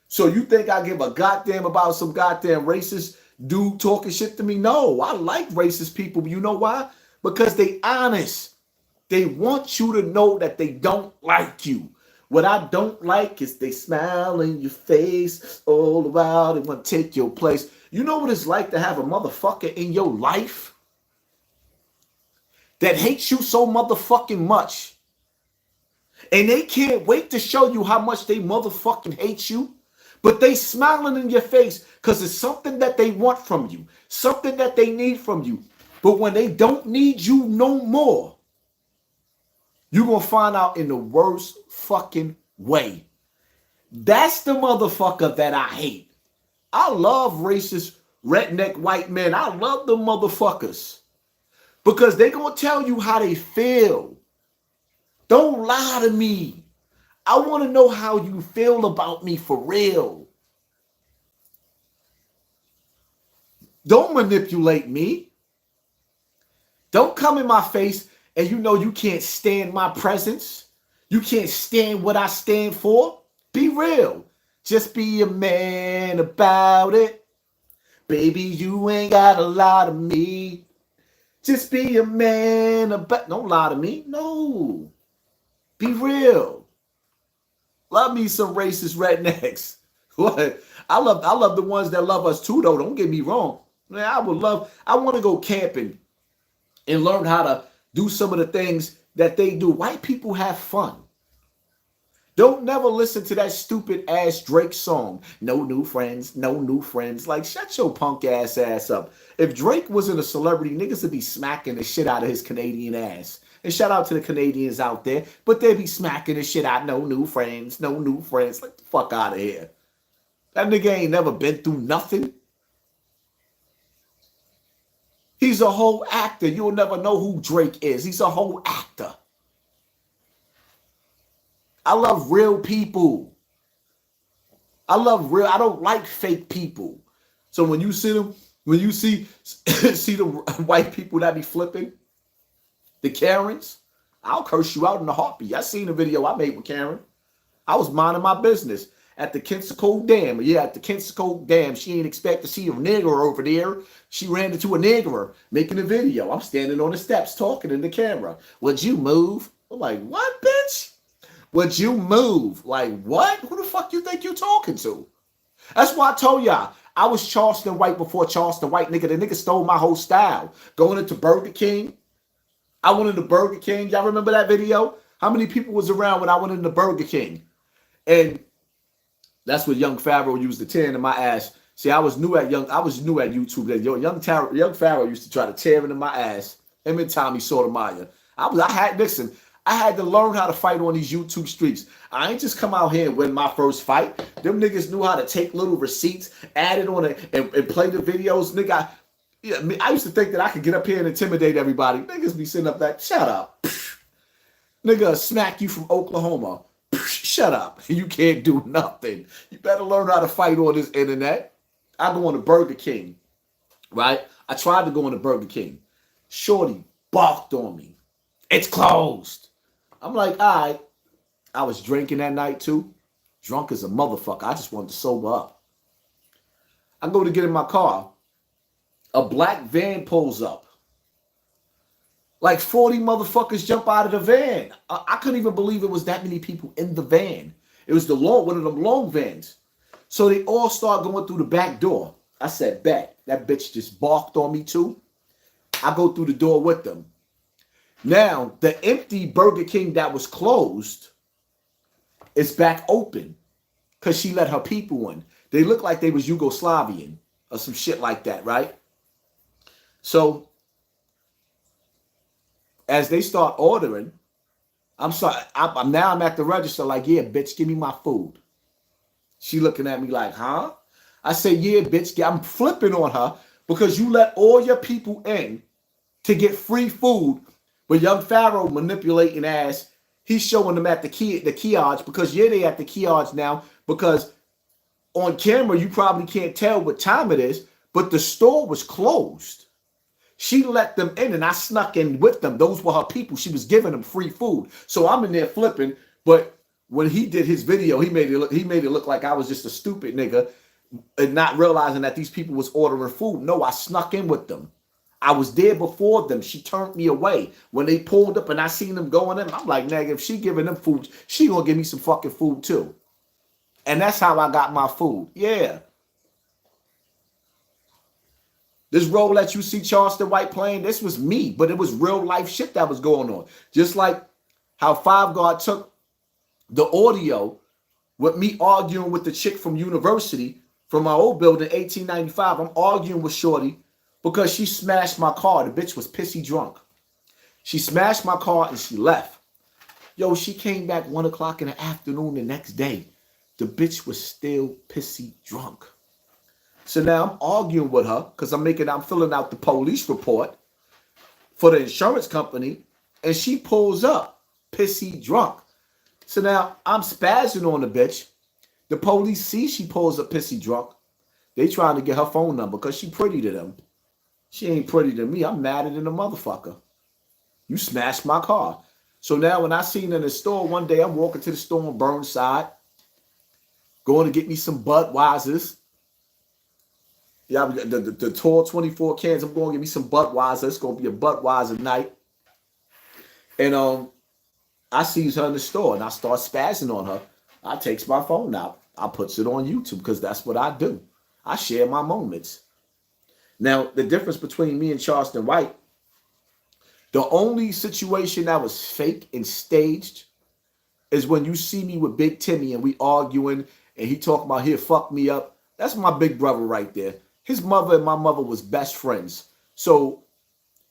So you think I give a goddamn about some goddamn racist dude talking shit to me? No, I like racist people. You know why? Because they honest. They want you to know that they don't like you. What I don't like is they smile in your face all the while. They want to take your place. You know what it's like to have a motherfucker in your life that hates you so motherfucking much. And they can't wait to show you how much they motherfucking hate you. But they smiling in your face because it's something that they want from you. Something that they need from you. But when they don't need you no more, you're going to find out in the worst fucking way. That's the motherfucker that I hate. I love racist redneck white men. I love them motherfuckers. Because they going to tell you how they feel. Don't lie to me. I want to know how you feel about me for real. Don't manipulate me. Don't come in my face and you know you can't stand my presence. You can't stand what I stand for. Be real. Just be a man about it. Baby, you ain't got a lot of me. Just be a man about. Don't lie to me. No. Be real. Love me some racist rednecks. What? I love the ones that love us too, though. Don't get me wrong. Man, I want to go camping and learn how to do some of the things that they do. White people have fun. Don't never listen to that stupid ass Drake song. No new friends, no new friends. Like, shut your punk ass up. If Drake wasn't a celebrity, niggas would be smacking the shit out of his Canadian ass. And shout out to the Canadians out there, but they be smacking the shit out. No new friends, no new friends. Like, the fuck out of here. That nigga ain't never been through nothing. He's a whole actor. You'll never know who Drake is. He's a whole actor. I love real people. I don't like fake people. So when you see them, when you see the white people that be flipping, the Karens, I'll curse you out in a heartbeat. I seen a video I made with Karen. I was minding my business at the Kensico Dam. Yeah, at the Kensico Dam. She ain't expect to see a nigger over there. She ran into a nigger making a video. I'm standing on the steps talking in the camera. Would you move? I'm like, what, bitch? Would you move? Like, what? Who the fuck you think you talking to? That's why I told y'all. I was Charleston White before Charleston White, nigga. The nigga stole my whole style. Going into Burger King. I went into Burger King. Y'all remember that video? How many people was around when I went into Burger King? And that's what young Pharaoh used to tear into my ass. See, I was new at YouTube. That young Pharaoh used to try to tear into my ass. Him and Tommy Sotomayor. I had to learn how to fight on these YouTube streets. I ain't just come out here and win my first fight. Them niggas knew how to take little receipts, add it on it, and play the videos. Nigga, I used to think that I could get up here and intimidate everybody. Niggas be sitting up like, shut up. Nigga, smack you from Oklahoma. Shut up. You can't do nothing. You better learn how to fight on this internet. I go on to Burger King, right? I tried to go on to Burger King. Shorty barked on me. It's closed. I'm like, all right. I was drinking that night too. Drunk as a motherfucker. I just wanted to sober up. I go to get in my car. A black van pulls up. Like 40 motherfuckers jump out of the van. I couldn't even believe it was that many people in the van. It was one of them long vans. So they all start going through the back door. I said, bet. That bitch just barked on me too. I go through the door with them. Now, the empty Burger King that was closed is back open because she let her people in. They look like they was Yugoslavian or some shit like that, right? So, as they start ordering, I'm at the register like, yeah, bitch, give me my food. She looking at me like, huh? I say, yeah, bitch, I'm flipping on her because you let all your people in to get free food. But young Pharaoh manipulating ass, he's showing them at the kiosk because, yeah, they at the kiosk now because on camera, you probably can't tell what time it is, but the store was closed. She let them in and I snuck in with them. Those were her people. She was giving them free food. So I'm in there flipping. But when he did his video, he made it look like I was just a stupid nigga and not realizing that these people was ordering food. No, I snuck in with them. I was there before them. She turned me away. When they pulled up and I seen them going in, I'm like, nigga, if she giving them food, she gonna give me some fucking food too. And that's how I got my food. Yeah. This role that you see Charleston White playing, this was me, but it was real life shit that was going on. Just like how Five Guard took the audio with me arguing with the chick from university, from my old building, 1895. I'm arguing with Shorty because she smashed my car. The bitch was pissy drunk. She smashed my car and she left. Yo, she came back 1 o'clock in the afternoon the next day. The bitch was still pissy drunk. So now I'm arguing with her because I'm filling out the police report for the insurance company, and she pulls up pissy drunk. So now I'm spazzing on the bitch. The police see she pulls up pissy drunk. They trying to get her phone number because she pretty to them. She ain't pretty to me. I'm madder than a motherfucker. You smashed my car. So now when I seen her in the store one day, I'm walking to the store on Burnside, going to get me some Budweisers. Yeah, the tall 24 cans. I'm going to get me some Budweiser. It's going to be a Budweiser night. And I sees her in the store and I start spazzing on her. I takes my phone out. I puts it on YouTube because that's what I do. I share my moments. Now, the difference between me and Charleston White, the only situation that was fake and staged is when you see me with Big Timmy and we arguing and he talking about he'll fuck me up. That's my big brother right there. His mother and my mother was best friends. So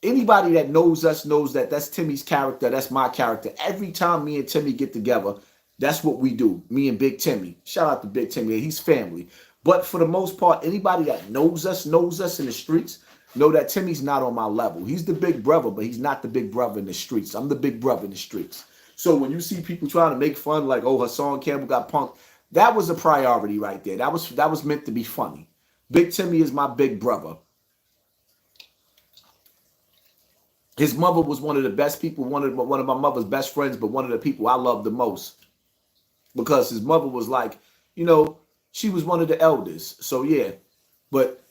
anybody that knows us knows that that's Timmy's character. That's my character. Every time me and Timmy get together, that's what we do. Me and Big Timmy. Shout out to Big Timmy. He's family. But for the most part, anybody that knows us in the streets, know that Timmy's not on my level. He's the big brother, but he's not the big brother in the streets. I'm the big brother in the streets. So when you see people trying to make fun like, oh, Hassan Campbell got punked, that was a priority right there. That was meant to be funny. Big Timmy is my big brother. His mother was one of the best people, one of my mother's best friends, but one of the people I loved the most. Because his mother was like, you know, she was one of the elders. So yeah. But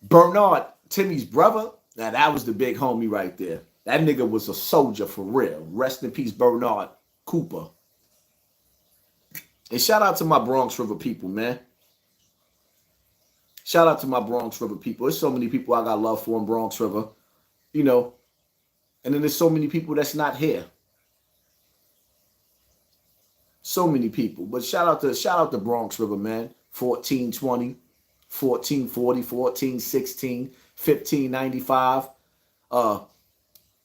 Bernard, Timmy's brother, now that was the big homie right there. That nigga was a soldier for real. Rest in peace, Bernard Cooper. And shout out to my Bronx River people, man. Shout out to my Bronx River people. There's so many people I got love for in Bronx River. You know, And then there's so many people that's not here. So many people. But shout out to Bronx River, man. 1420, 1440, 1416, 1595,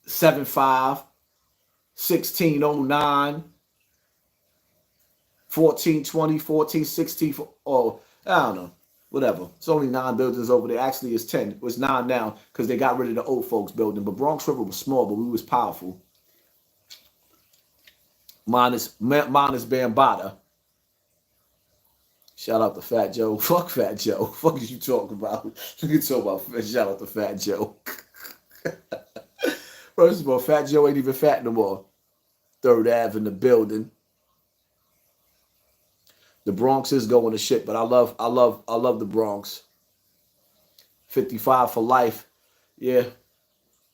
75, 1609, 1420, 1416, oh, I don't know. Whatever. It's only 9 buildings over there. Actually, it's 10. It was 9 now because they got rid of the old folks building. But Bronx River was small, but we was powerful. Minus Bambata. Shout out to Fat Joe. Fuck Fat Joe. Fuck is you talking about? You talk about shout out to Fat Joe. First of all, Fat Joe ain't even fat no more. 3rd Ave in the building. The Bronx is going to shit, but I love the Bronx. 55 for life. Yeah.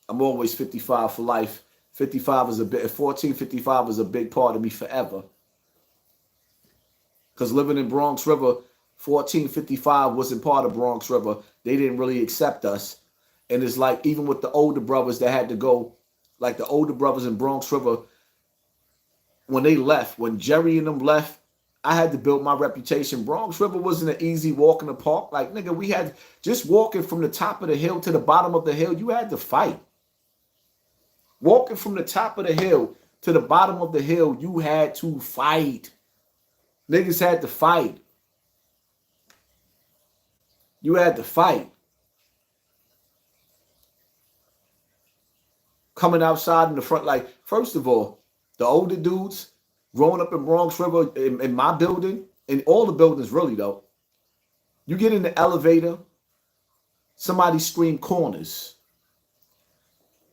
I'm always 55 for life. 55 is 1455 is a big part of me forever. Because living in Bronx River, 1455 wasn't part of Bronx River. They didn't really accept us. And it's like, even with the older brothers that had to go, like the older brothers in Bronx River, when they left, when Jerry and them left, I had to build my reputation. Bronx River wasn't an easy walk in the park. Like, nigga, we had just walking from the top of the hill to the bottom of the hill, you had to fight. Walking from the top of the hill to the bottom of the hill, you had to fight. Niggas had to fight. You had to fight. Coming outside in the front, like, first of all, the older dudes growing up in Bronx River, in my building, in all the buildings really though, you get in the elevator, somebody scream corners.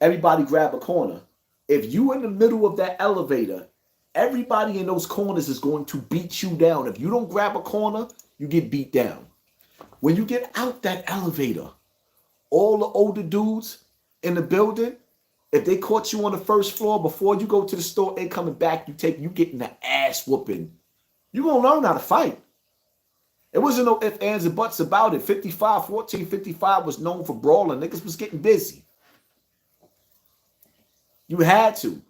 Everybody grab a corner. If you in the middle of that elevator, everybody in those corners is going to beat you down. If you don't grab a corner, you get beat down. When you get out that elevator, all the older dudes in the building, if they caught you on the first floor before you go to the store, they coming back, you getting the ass whooping. You gonna learn how to fight. It wasn't no ifs, ands, and buts about it. 1455 was known for brawling. Niggas was getting busy. You had to.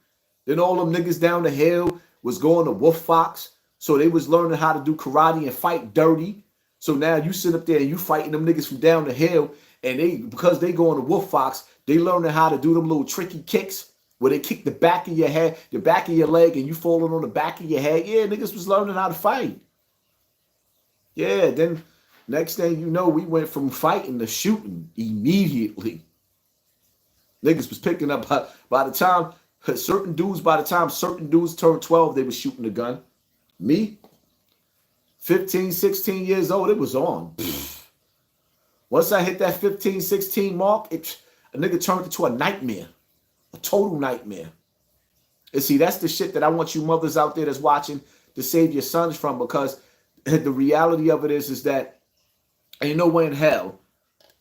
Then all them niggas down the hill was going to Wolf Fox. So they was learning how to do karate and fight dirty. So now you sit up there and you fighting them niggas from down the hill. And because they going to Wolf Fox, they learning how to do them little tricky kicks where they kick the back of your head, the back of your leg, and you falling on the back of your head. Yeah, niggas was learning how to fight. Yeah, then next thing you know, we went from fighting to shooting immediately. Niggas was picking up by the time certain dudes turned 12, they was shooting a gun. Me, 15, 16 years old, it was on. Once I hit that 15, 16 mark, a nigga turned into a nightmare, a total nightmare. And see, that's the shit that I want you mothers out there that's watching to save your sons from, because the reality of it is that ain't no way in hell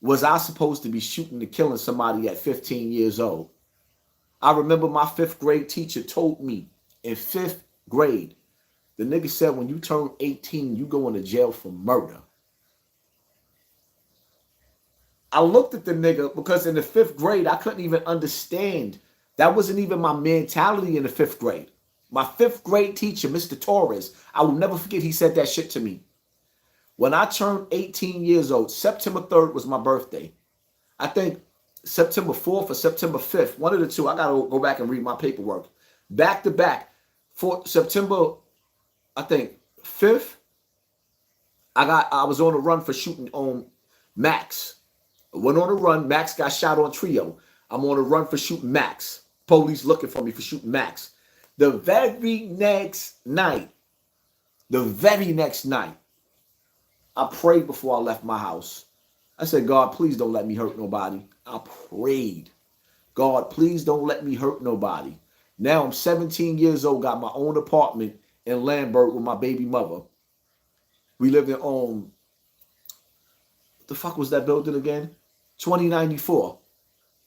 was I supposed to be shooting and killing somebody at 15 years old. I remember my 5th grade teacher told me in 5th grade, the nigga said, when you turn 18, you go into jail for murder. I looked at the nigga because in the 5th grade, I couldn't even understand. That wasn't even my mentality in the 5th grade. My 5th grade teacher, Mr. Torres, I will never forget, he said that shit to me. When I turned 18 years old, September 3rd was my birthday. I think September 4th or September 5th, one of the two. I got to go back and read my paperwork. Back to back, for September, I think 5th, I was on a run for shooting on Max. I went on a run. Max got shot on Trio. I'm on a run for shooting Max. Police looking for me for shooting Max. The very next night, I prayed before I left my house. I said, God, please don't let me hurt nobody. I prayed. God, please don't let me hurt nobody. Now I'm 17 years old, got my own apartment in Lambert with my baby mother. We lived in, what the fuck was that building again? 2094.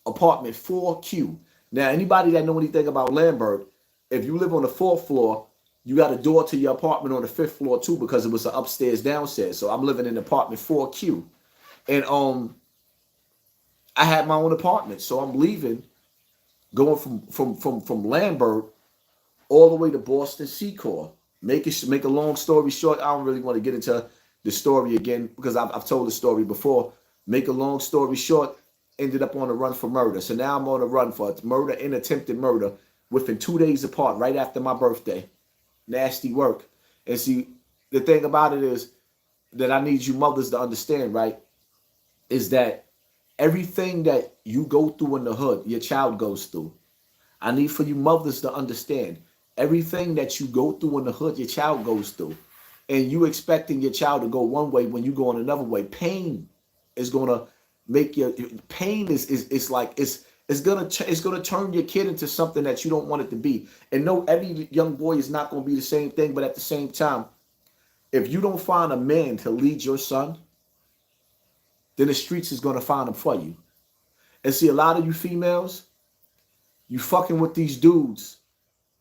Apartment 4Q. Now, anybody that know anything about Lambert, if you live on the 4th floor, you got a door to your apartment on the 5th floor too, because it was an upstairs, downstairs. So I'm living in apartment 4Q. And I had my own apartment. So I'm leaving going from Lambert all the way to Boston Secor. Make a long story short. I don't really want to get into the story again because I've told the story before. Make a long story short, ended up on a run for murder. So now I'm on a run for murder and attempted murder within 2 days apart, right after my birthday. Nasty work. And see, the thing about it is that I need you mothers to understand, right, is that everything that you go through in the hood, your child goes through. I need for you mothers to understand everything that you go through in the hood, your child goes through. And you expecting your child to go one way when you go in another way. Pain is gonna make your pain is like it's gonna turn your kid into something that you don't want it to be. And no, every young boy is not gonna be the same thing, but at the same time, if you don't find a man to lead your son, then the streets is gonna find him for you. And see, a lot of you females, you fucking with these dudes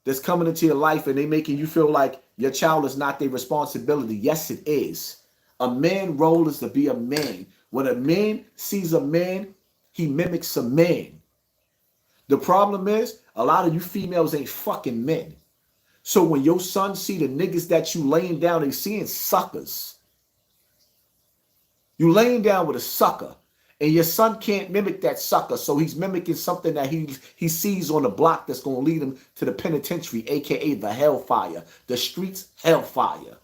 that's coming into your life and they making you feel like your child is not their responsibility. Yes, it is. A man role is to be a man. When a man sees a man, he mimics a man. The problem is, a lot of you females ain't fucking men. So when your son see the niggas that you laying down, they seeing suckers. You laying down with a sucker. And your son can't mimic that sucker, so he's mimicking something that he sees on the block that's going to lead him to the penitentiary, a.k.a. the hellfire, the streets hellfire.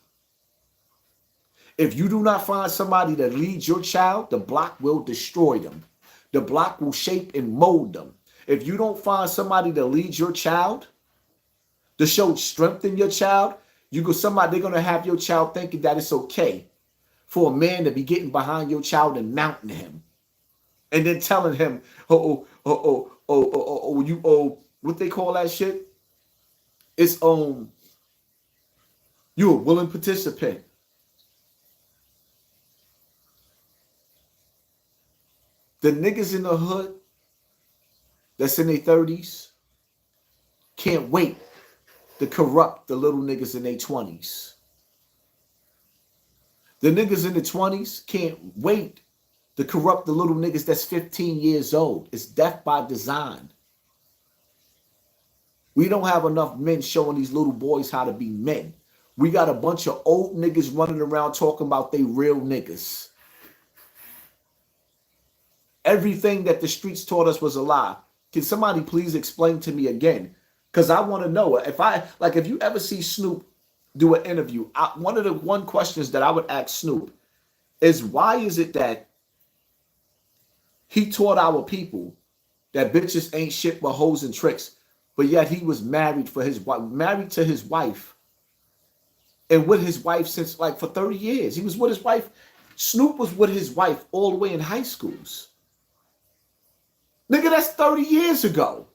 If you do not find somebody that leads your child, the block will destroy them. The block will shape and mold them. If you don't find somebody that leads your child, to show strength in your child, they're going to have your child thinking that it's okay for a man to be getting behind your child and mounting him. And then telling him, what they call that shit? It's you a willing participant. The niggas in the hood that's in their 30s can't wait to corrupt the little niggas in their 20s. The niggas in the 20s can't wait to corrupt the little niggas that's 15 years old. It's death by design. We don't have enough men showing these little boys how to be men. We got a bunch of old niggas running around talking about they real niggas. Everything that the streets taught us was a lie. Can somebody please explain to me again? Because I want to know. If you ever see Snoop do an interview, one of the questions that I would ask Snoop is, why is it that he taught our people that bitches ain't shit but hoes and tricks, but yet he was married to his wife, and with his wife since for 30 years. He was with his wife. Snoop was with his wife all the way in high schools. Nigga, that's 30 years ago.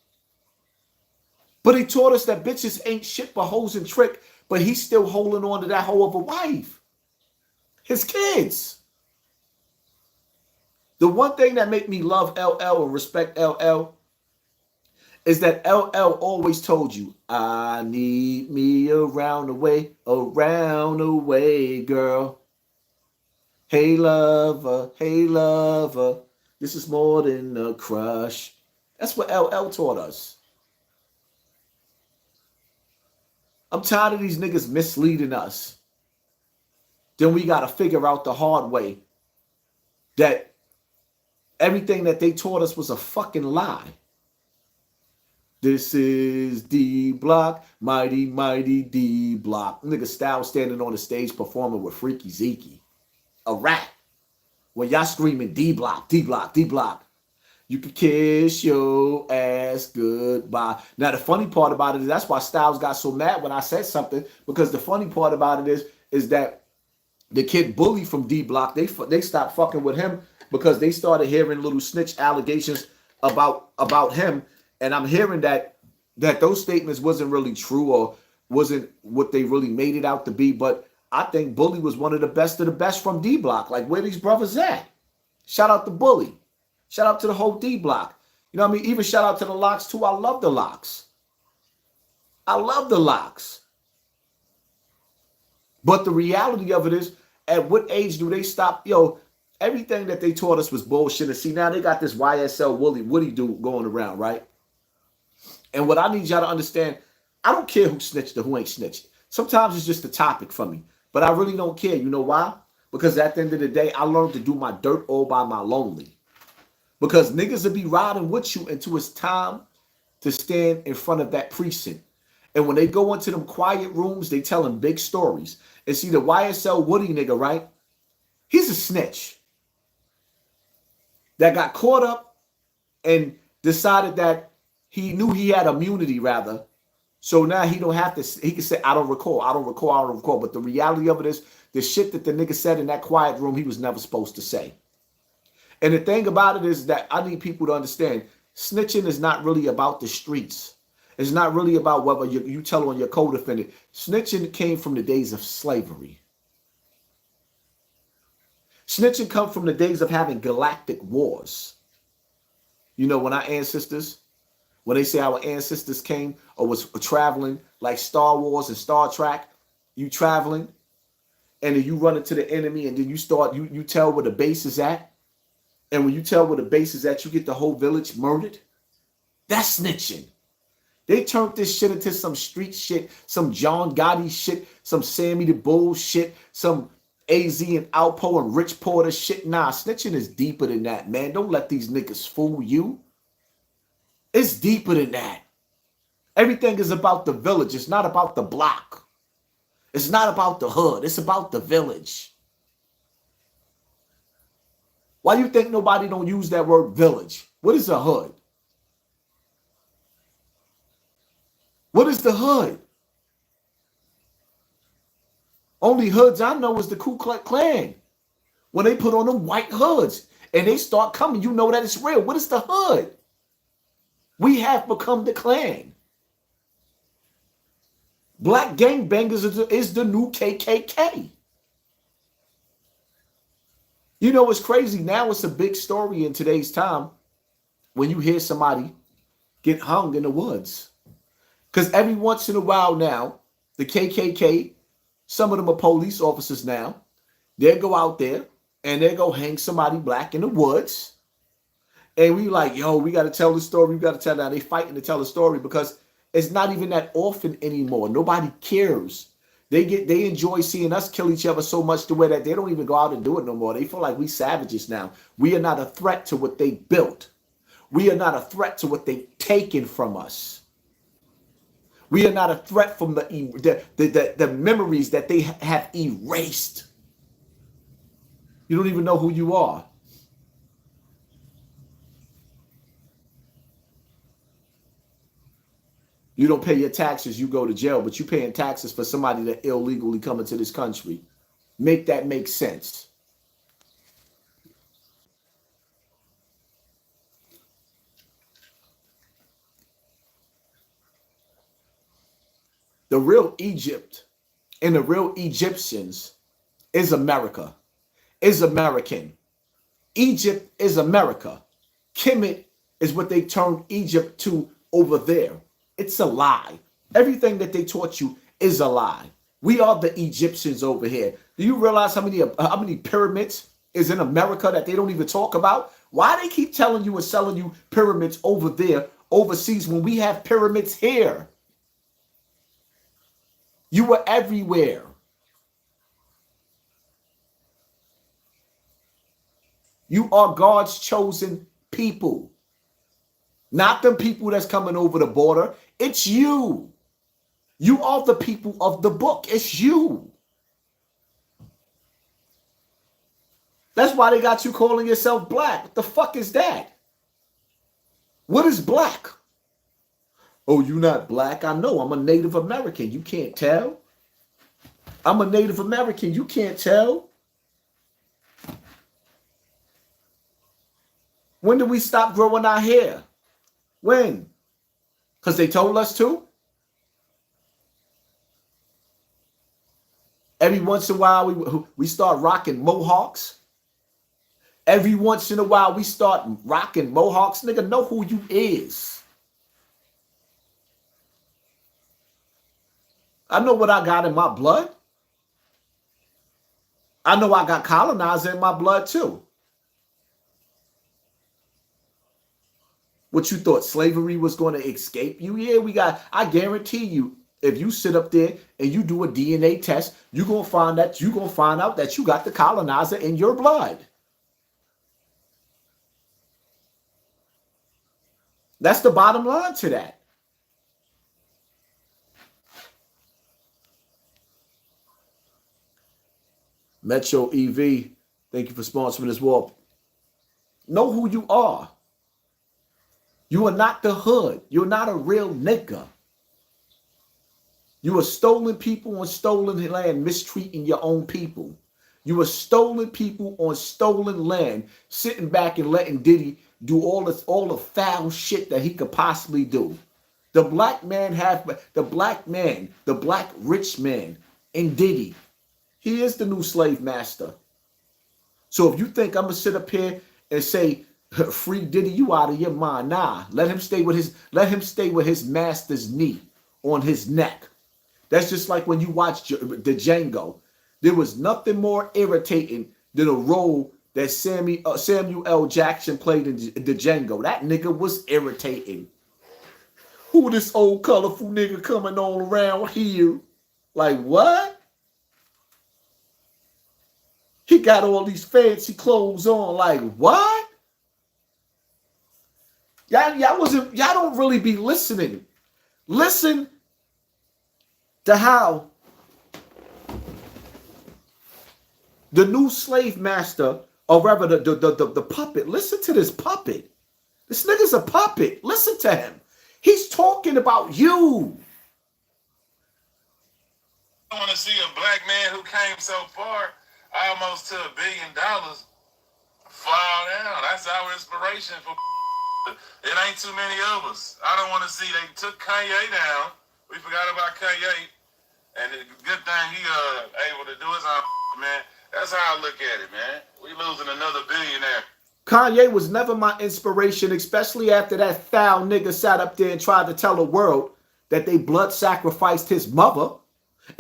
But he taught us that bitches ain't shit but hoes and trick, but he's still holding on to that hoe of a wife. His kids. The one thing that make me love LL and respect LL is that LL always told you, I need me around the way, girl. Hey, lover, this is more than a crush. That's what LL taught us. I'm tired of these niggas misleading us. Then we got to figure out the hard way that everything that they taught us was a fucking lie. This is D Block, mighty, mighty D Block. Nigga Style standing on the stage performing with Freaky Zeke. A rat. When y'all screaming D Block, D Block, D Block. You can kiss your ass goodbye. Now, the funny part about it is that's why Styles got so mad when I said something, because the funny part about it is that the kid Bully from D Block, they stopped fucking with him because they started hearing little snitch allegations about him. And I'm hearing that those statements wasn't really true or wasn't what they really made it out to be. But I think Bully was one of the best from D Block. Like, where these brothers at? Shout out to Bully. Shout out to the whole D Block. You know what I mean? Even shout out to the Locks too. I love the Locks. I love the Locks. But the reality of it is, at what age do they stop? Everything that they taught us was bullshit. And see, now they got this YSL Woody dude going around, right? And what I need y'all to understand, I don't care who snitched or who ain't snitched. Sometimes it's just a topic for me. But I really don't care. You know why? Because at the end of the day, I learned to do my dirt all by my lonely. Because niggas will be riding with you until it's time to stand in front of that precinct. And when they go into them quiet rooms, they tell them big stories. And see, the YSL Woody nigga, right? He's a snitch that got caught up and decided that he knew he had immunity, rather. So now he don't have to, he can say, I don't recall. But the reality of it is, the shit that the nigga said in that quiet room, he was never supposed to say. And the thing about it is that I need people to understand, snitching is not really about the streets. It's not really about whether you tell on your co-defendant. Snitching came from the days of slavery. Snitching come from the days of having galactic wars. You know, when our ancestors, when they say our ancestors came or was traveling like Star Wars and Star Trek, you traveling, and then you run into the enemy, and then you tell where the base is at. And when you tell where the base is at, you get the whole village murdered. That's snitching. They turned this shit into some street shit, some John Gotti shit, some Sammy the Bull shit, some AZ and Alpo and Rich Porter shit. Nah, snitching is deeper than that, man. Don't let these niggas fool you. It's deeper than that. Everything is about the village. It's not about the block. It's not about the hood. It's about the village. Why do you think nobody don't use that word village? What is a hood? What is the hood? Only hoods I know is the Ku Klux Klan. When they put on them white hoods and they start coming, you know that it's real. What is the hood? We have become the Klan. Black gangbangers is the new KKK. You know what's crazy? Now it's a big story in today's time when you hear somebody get hung in the woods. Because every once in a while now, the KKK, some of them are police officers now, they'll go out there and they'll go hang somebody black in the woods. And we like, yo, we got to tell the story. We got to tell that. They fighting to tell the story because it's not even that often anymore. Nobody cares. They enjoy seeing us kill each other so much to where that they don't even go out and do it no more. They feel like we savages now. We are not a threat to what they built. We are not a threat to what they've taken from us. We are not a threat from the memories that they have erased. You don't even know who you are. You don't pay your taxes, you go to jail, but you're paying taxes for somebody that illegally come into this country. Make that make sense. The real Egypt and the real Egyptians is America, is American. Egypt is America. Kemet is what they turned Egypt to over there. It's a lie. Everything that they taught you is a lie. We are the Egyptians over here. Do you realize how many pyramids is in America that they don't even talk about? Why they keep telling you and selling you pyramids over there, overseas, when we have pyramids here? You were everywhere. You are God's chosen people. Not the people that's coming over the border. It's you. You are the people of the book. It's you. That's why they got you calling yourself black. What the fuck is that? What is black? Oh, you not black? I know. I'm a Native American. You can't tell. I'm a Native American. You can't tell. When did we stop growing our hair? When? Because they told us to? Every once in a while, we start rocking mohawks. Every once in a while, we start rocking mohawks. Nigga, know who you is. I know what I got in my blood. I know I got colonizer in my blood too. What you thought slavery was going to escape you? Yeah, I guarantee you, if you sit up there and you do a DNA test, you're going to find out that you got the colonizer in your blood. That's the bottom line to that. Metro EV, thank you for sponsoring this war. Know who you are. You are not the hood. You're not a real nigga. You are stolen people on stolen land, mistreating your own people. You are stolen people on stolen land, sitting back and letting Diddy do all the foul shit that he could possibly do. The black rich man in Diddy, he is the new slave master. So if you think I'm gonna sit up here and say, free Diddy, you out of your mind. Nah, let him stay with his master's knee on his neck. That's just like when you watch the Django. There was nothing more irritating than a role that Samuel L. Jackson played in the Django. That nigga was irritating. Who this old colorful nigga coming on around here? Like what? He got all these fancy clothes on. Like what? Y'all don't really be listening. Listen to how the new slave master, or rather the puppet, listen to this puppet. This nigga's a puppet. Listen to him. He's talking about you. I want to see a black man who came so far, almost to $1 billion, fall down. That's our inspiration for. It ain't too many of us. I don't want to see they took Kanye down. We forgot about Kanye. And the good thing he able to do his own, man. That's how I look at it, man. We losing another billionaire. Kanye was never my inspiration, especially after that foul nigga sat up there and tried to tell the world that they blood sacrificed his mother.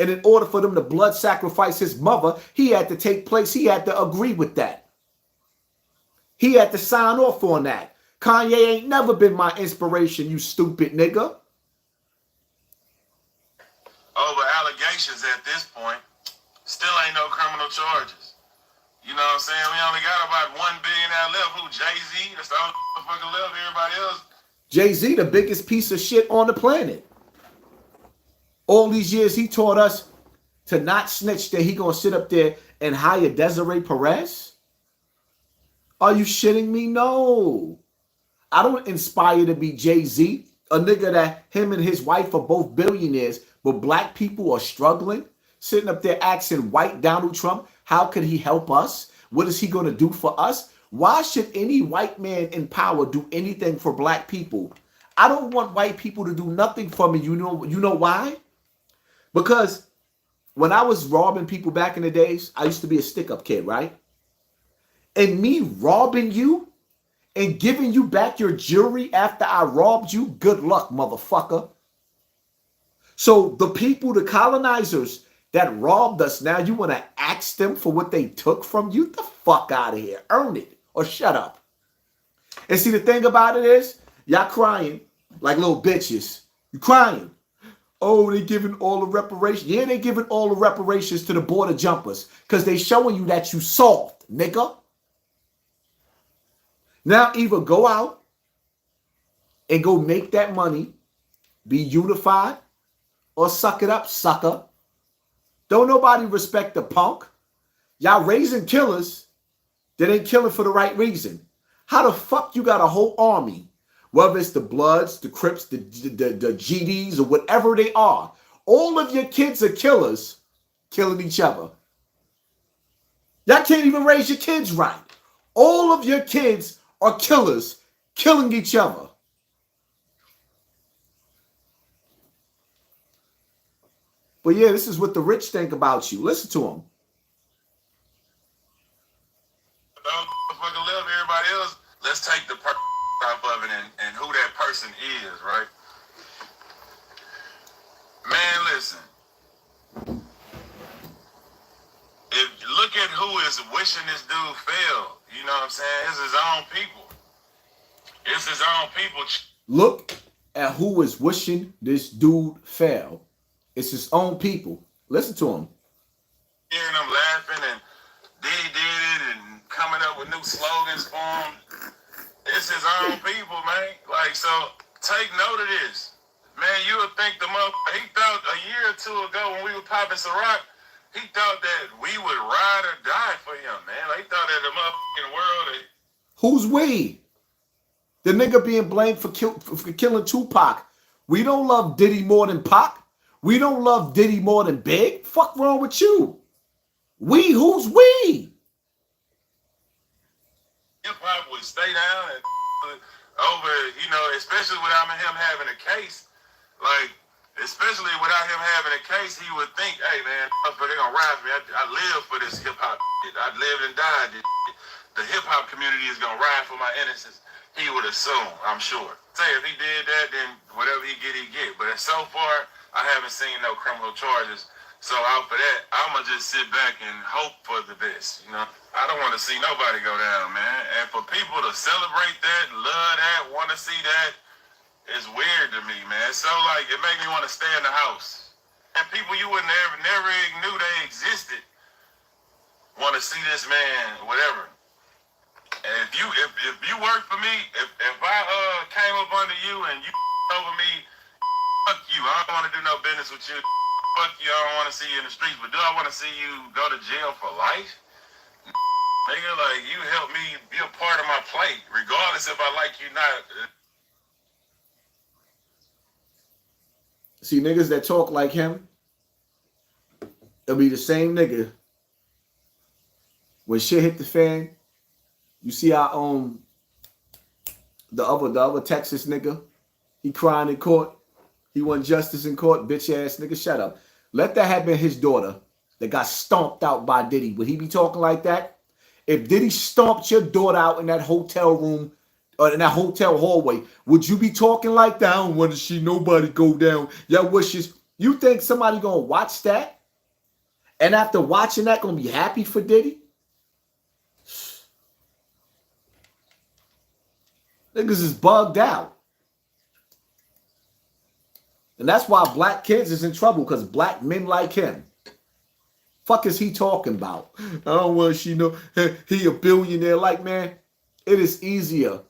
And in order for them to blood sacrifice his mother, he had to take place. He had to agree with that. He had to sign off on that. Kanye ain't never been my inspiration, you stupid nigga. Over allegations at this point, still ain't no criminal charges. You know what I'm saying? We only got about 1 billionaire left. Who? Jay-Z? That's the only motherfucker left. Everybody else. Jay-Z, the biggest piece of shit on the planet. All these years he taught us to not snitch, that he gonna sit up there and hire Desiree Perez? Are you shitting me? No. I don't inspire to be Jay-Z, a nigga that him and his wife are both billionaires, but black people are struggling, sitting up there asking white Donald Trump, how could he help us? What is he going to do for us? Why should any white man in power do anything for black people? I don't want white people to do nothing for me. You know why? Because when I was robbing people back in the days, I used to be a stick-up kid, right? And me robbing you and giving you back your jewelry after I robbed you, good luck, motherfucker. So the people, the colonizers that robbed us, now you want to ask them for what they took from you? The fuck out of here. Earn it or shut up. And see, the thing about it is, y'all crying like little bitches. You crying. Oh, they giving all the reparations. Yeah, they giving all the reparations to the border jumpers because they showing you that you soft, nigga. Now either go out and go make that money, be unified, or suck it up, sucker. Don't nobody respect the punk. Y'all raising killers that ain't killing for the right reason. How the fuck you got a whole army, whether it's the Bloods, the Crips, the GDs, or whatever they are, all of your kids are killers killing each other. Y'all can't even raise your kids right. All of your kids are killers killing each other. But yeah, this is what the rich think about you. Listen to them. Don't fucking love everybody else. Let's take the person off of it and who that person is, right? Man, listen. If look at who is wishing this dude fail, you know what I'm saying? It's his own people. It's his own people. Look at who is wishing this dude fail. It's his own people. Listen to him. Hearing them laughing and Diddy did it and coming up with new slogans for him. It's his own people, man. Like, so take note of this. Man, you would think the motherfucker, he thought a year or two ago when we were popping Ciroc, he thought that we would ride or die for him, man. Like, he thought that the motherfucking world. Who's we? The nigga being blamed for killing Tupac. We don't love Diddy more than Pac. We don't love Diddy more than Big. Fuck wrong with you? We, who's we? Hip-hop would stay down and over, you know, especially without him having a case. Like, especially without him having a case, he would think, hey, man, they're going to ride for me. I live for this hip-hop shit. I lived and died this shit. The hip-hop community is going to ride for my innocence. He would assume, I'm sure. Say if he did that, then whatever he get. But so far, I haven't seen no criminal charges. So out for that, I'm going to just sit back and hope for the best, you know. I don't want to see nobody go down, man. And for people to celebrate that, love that, want to see that, it's weird to me, man. So, like, it made me want to stay in the house. And people you would never knew they existed want to see this man, whatever. And if you work for me, if I came up under you and you over me, fuck you. I don't want to do no business with you. Fuck you. I don't want to see you in the streets. But do I want to see you go to jail for life? Nigga, like, you help me be a part of my plate, regardless if I like you or not. See, niggas that talk like him, it'll be the same nigga. When shit hit the fan, you see our the other Texas nigga, he crying in court. He won justice in court, bitch ass nigga. Shut up. Let that have been his daughter that got stomped out by Diddy. Would he be talking like that? If Diddy stomped your daughter out in that hotel room or in that hotel hallway, would you be talking like that? I don't want to see nobody go down. Your wishes. You think somebody gonna watch that? And after watching that, gonna be happy for Diddy? Niggas is bugged out. And that's why black kids is in trouble, because black men like him. Fuck is he talking about? I don't want to see no, he a billionaire. Like, man, it is easier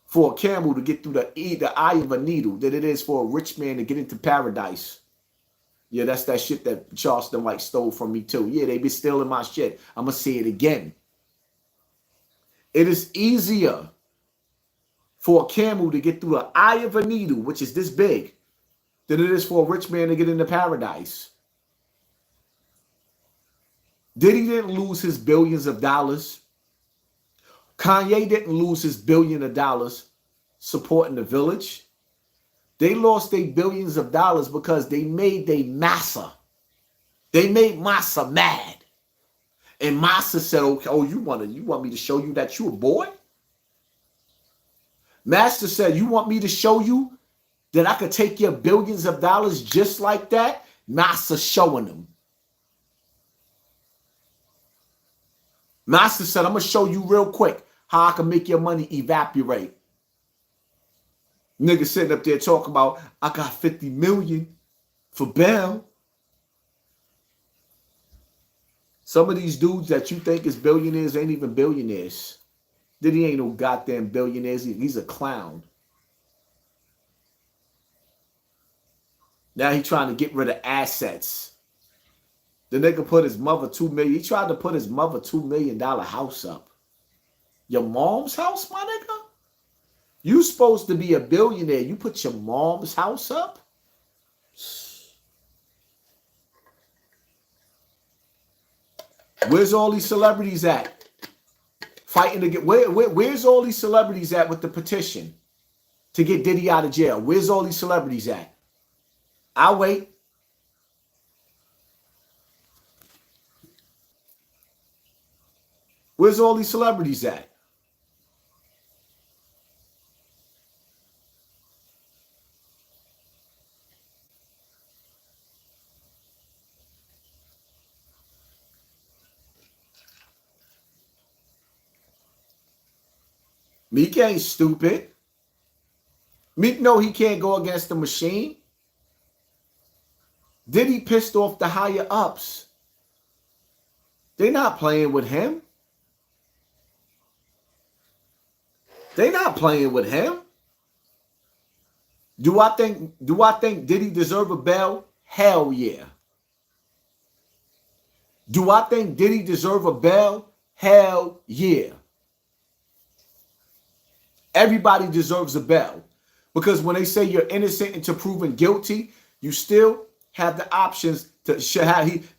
for a camel to get through the eye of a needle than it is for a rich man to get into paradise. Yeah, that's that shit that Charleston White stole from me too. Yeah, they be stealing my shit. I'm going to say it again. It is easier for a camel to get through the eye of a needle, which is this big, than it is for a rich man to get into paradise. Diddy didn't lose his billions of dollars. Kanye didn't lose his $1 billion supporting the village. They lost their billions of dollars because they made their massa. They made Massa mad. And Massa said, okay, oh, you want me to show you that you a boy? Master said, you want me to show you that I could take your billions of dollars just like that? Master showing them. Master said, I'm going to show you real quick how I can make your money evaporate. Nigga sitting up there talking about, I got 50 million for bail. Some of these dudes that you think is billionaires ain't even billionaires. Diddy ain't no goddamn billionaires. He's a clown. Now he trying to get rid of assets. The nigga put his mother $2 million. He tried to put his mother $2 million house up. Your mom's house, my nigga? You supposed to be a billionaire. You put your mom's house up? Where's all these celebrities at? Fighting to get where's all these celebrities at with the petition to get Diddy out of jail? Where's all these celebrities at? I'll wait. Where's all these celebrities at? Meek ain't stupid. Meek know he can't go against the machine. Diddy pissed off the higher ups. They're not playing with him. They're not playing with him. Do I think Diddy deserve a bell? Hell yeah. Do I think Diddy deserve a bell? Hell yeah. Everybody deserves a bell. Because when they say you're innocent until proven guilty, you still have the options to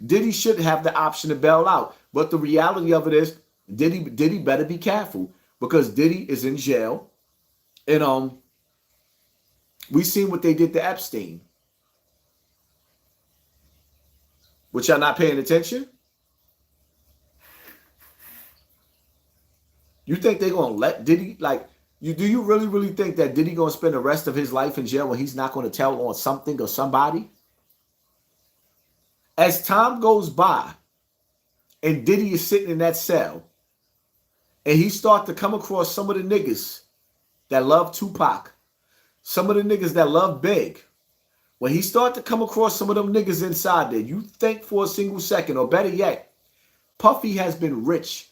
Diddy should have the option to bail out. But the reality of it is Diddy better be careful because Diddy is in jail. And we seen what they did to Epstein. Which y'all not paying attention? You think they're gonna let Diddy do you really think that Diddy gonna spend the rest of his life in jail when he's not gonna tell on something or somebody? As time goes by and Diddy is sitting in that cell and he start to come across some of the niggas that love Tupac, some of the niggas that love Big, when he start to come across some of them niggas inside there, you think for a single second, or better yet, Puffy has been rich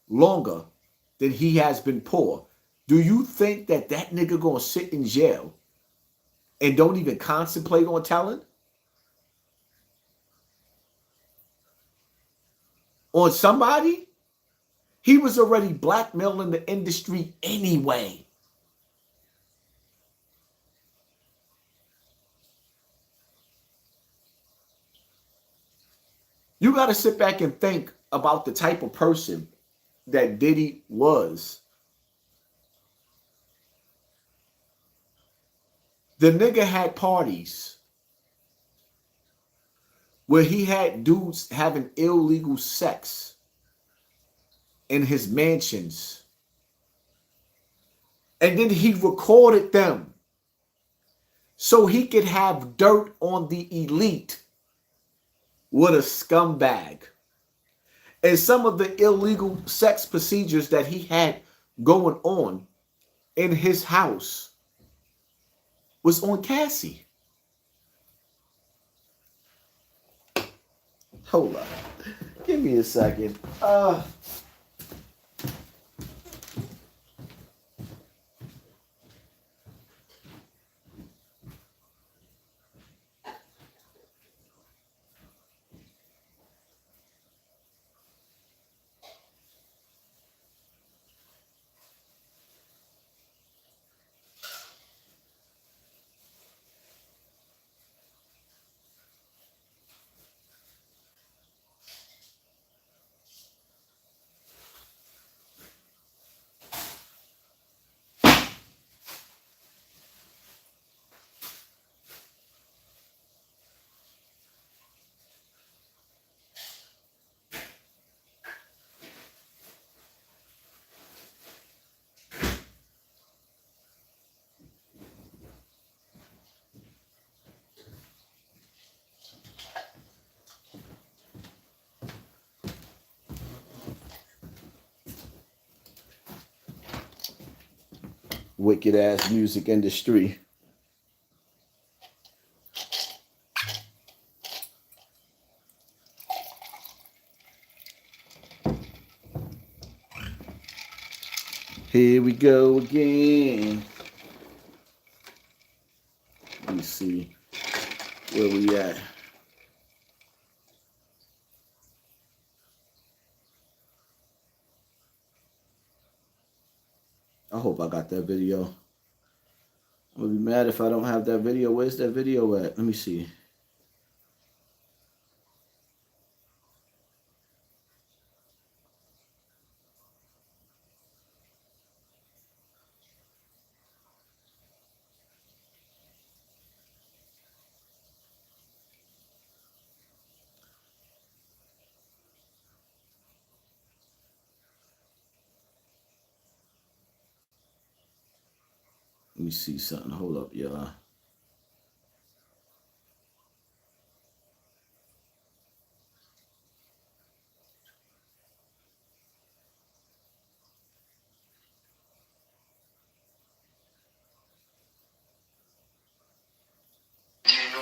longer than he has been poor. Do you think that nigga gonna sit in jail and don't even contemplate on telling? On somebody? He was already blackmailing the industry anyway. You got to sit back and think about the type of person that Diddy was. The nigga had parties where he had dudes having illegal sex in his mansions. And then he recorded them so he could have dirt on the elite. What a scumbag. And some of the illegal sex procedures that he had going on in his house was on Cassie. Hold on. Give me a second. Wicked ass music industry. Here we go again. Let me see where we at. I hope I got that video. I'm gonna be mad if I don't have that video. Where's that video at? Let me see. Let me see something. Hold up, y'all.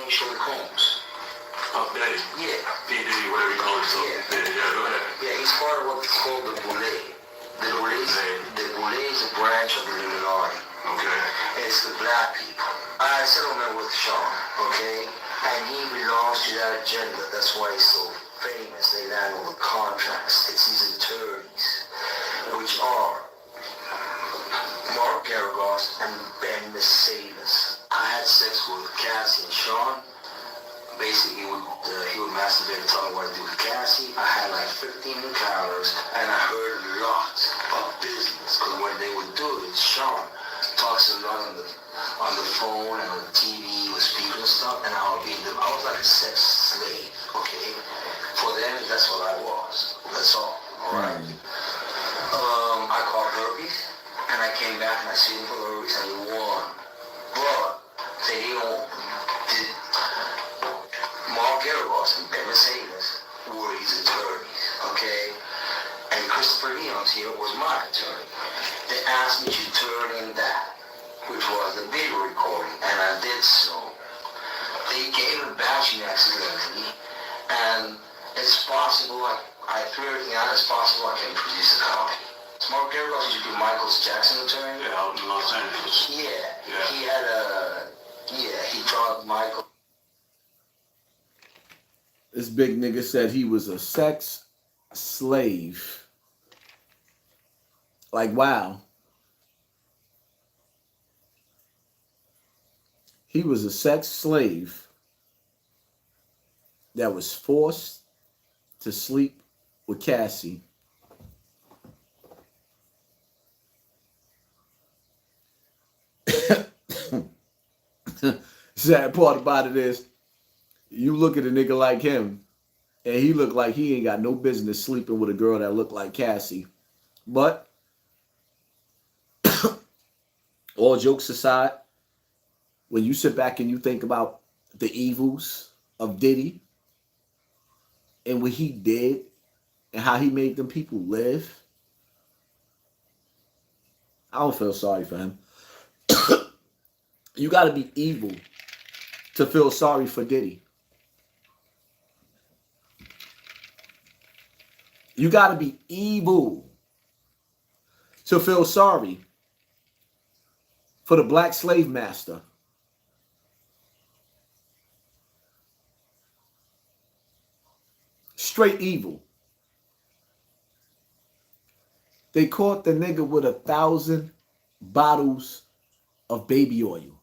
Shirley Combs. Oh, Daddy. Yeah. Diddy, whatever you call himself. Yeah, go ahead. Yeah, he's part of what's called the Boule. The Boule is a branch of the illuminati. Okay. It's the black people. I settlement with Sean, okay? And he belongs to that agenda. That's why he's so famous. They land all the contracts. It's his attorneys, which are Mark Garagos and Ben Mercedes. I had sex with Cassie and Sean. Basically, he would masturbate and tell me what to do with Cassie. I had like 15 encounters, and I heard a lot of business. Because when they would do it, Sean talks a lot on the phone and on the TV with people and stuff, and I was like a sex slave, okay? For them, that's what I was. That's all right? I caught herpes, and I came back and I sued him for herpes, and he won. But they did Mark Garagos and Ben Mercedes were his attorneys, okay? And Christopher Leon's here was my attorney. They asked me to turn in that, which was the video recording, and I did so. They gave it back to me accidentally, and it's possible, I threw everything out, it's possible I can produce a copy. Mark Garagos used to be Michael Jackson's attorney. Yeah, out in Los Angeles. Yeah. He had he tried Michael. This big nigga said he was a sex slave. Like, wow. He was a sex slave that was forced to sleep with Cassie. Sad part about it is, you look at a nigga like him, and he look like he ain't got no business sleeping with a girl that look like Cassie. But all jokes aside, when you sit back and you think about the evils of Diddy and what he did and how he made them people live, I don't feel sorry for him. You got to be evil to feel sorry for Diddy. You got to be evil to feel sorry for the black slave master. Straight evil. They caught the nigga with 1,000 bottles of baby oil.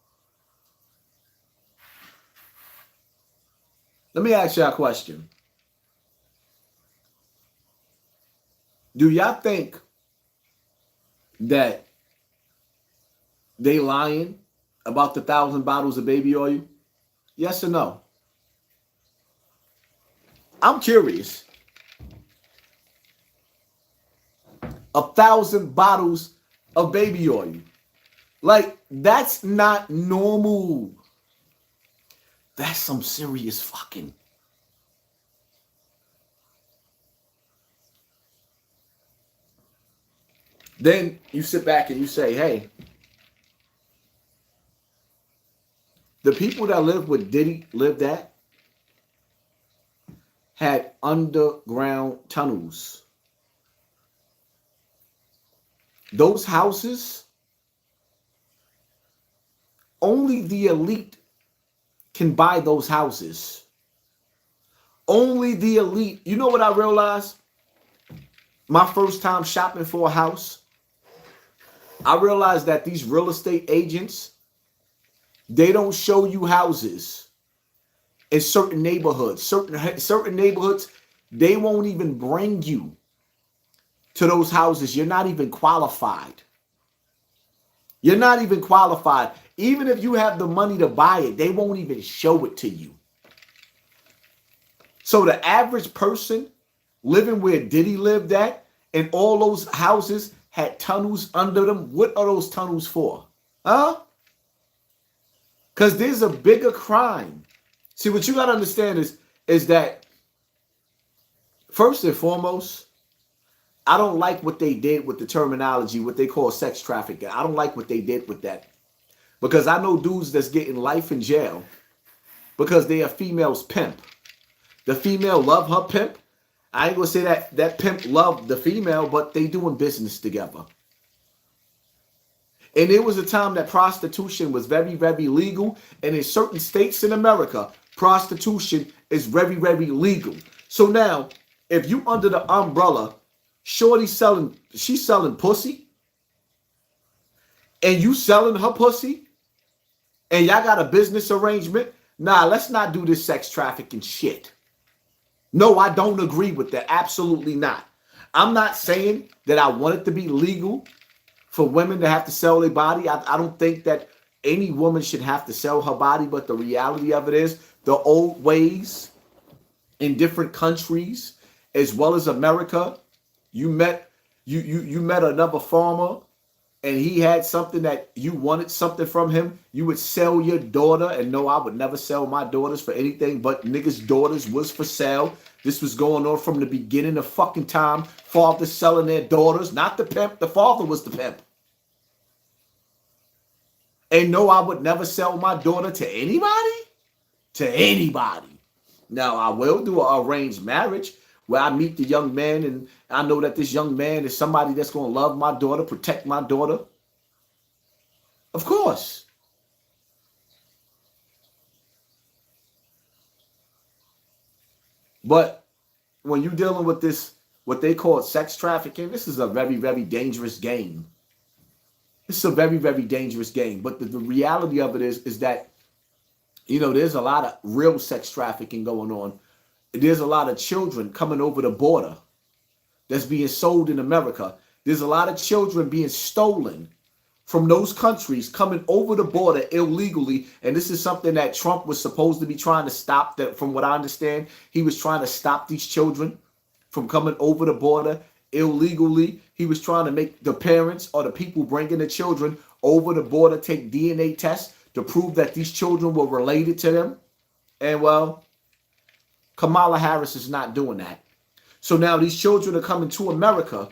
Let me ask y'all a question. Do y'all think that they lying about the 1,000 bottles of baby oil? Yes or no? I'm curious. 1,000 bottles of baby oil. Like, that's not normal. That's some serious fucking. Then you sit back and you say, hey, the people that lived with Diddy lived at had underground tunnels. Those houses, only the elite can buy those houses. Only the elite. You know what I realized? My first time shopping for a house, I realized that these real estate agents, they don't show you houses in certain neighborhoods. Certain neighborhoods, they won't even bring you to those houses. You're not even qualified. You're not even qualified. Even if you have the money to buy it, they won't even show it to you. So the average person living where Diddy lived at, and all those houses had tunnels under them. What are those tunnels for? Huh? Because there's a bigger crime. See, what you got to understand is that, first and foremost, I don't like what they did with the terminology, what they call sex trafficking. I don't like what they did with that. Because I know dudes that's getting life in jail because they are female's pimp. The female love her pimp. I ain't gonna say that pimp loved the female, but they doing business together. And there was a time that prostitution was very, very legal. And in certain states in America, prostitution is very, very legal. So now, if you under the umbrella, she's selling pussy, and you selling her pussy, and y'all got a business arrangement, nah, let's not do this sex trafficking shit. No, I don't agree with that. Absolutely not. I'm not saying that I want it to be legal for women to have to sell their body. I don't think that any woman should have to sell her body, but the reality of it is the old ways in different countries, as well as America, you met another farmer and he had something that you wanted something from him, you would sell your daughter. And no, I would never sell my daughters for anything, but niggas' daughters was for sale. This was going on from the beginning of fucking time. Fathers selling their daughters, not the pimp. The father was the pimp. And no, I would never sell my daughter to anybody. To anybody. Now, I will do an arranged marriage where I meet the young man and I know that this young man is somebody that's going to love my daughter, protect my daughter. Of course. But when you're dealing with this, what they call sex trafficking, this is a very, very dangerous game. This is a very, very dangerous game. But the reality of it is that, you know, there's a lot of real sex trafficking going on. There's a lot of children coming over the border that's being sold in America. There's a lot of children being stolen from those countries coming over the border illegally. And this is something that Trump was supposed to be trying to stop. That, from what I understand, he was trying to stop these children from coming over the border illegally. He was trying to make the parents or the people bringing the children over the border take DNA tests to prove that these children were related to them. And well, Kamala Harris is not doing that. So now these children are coming to America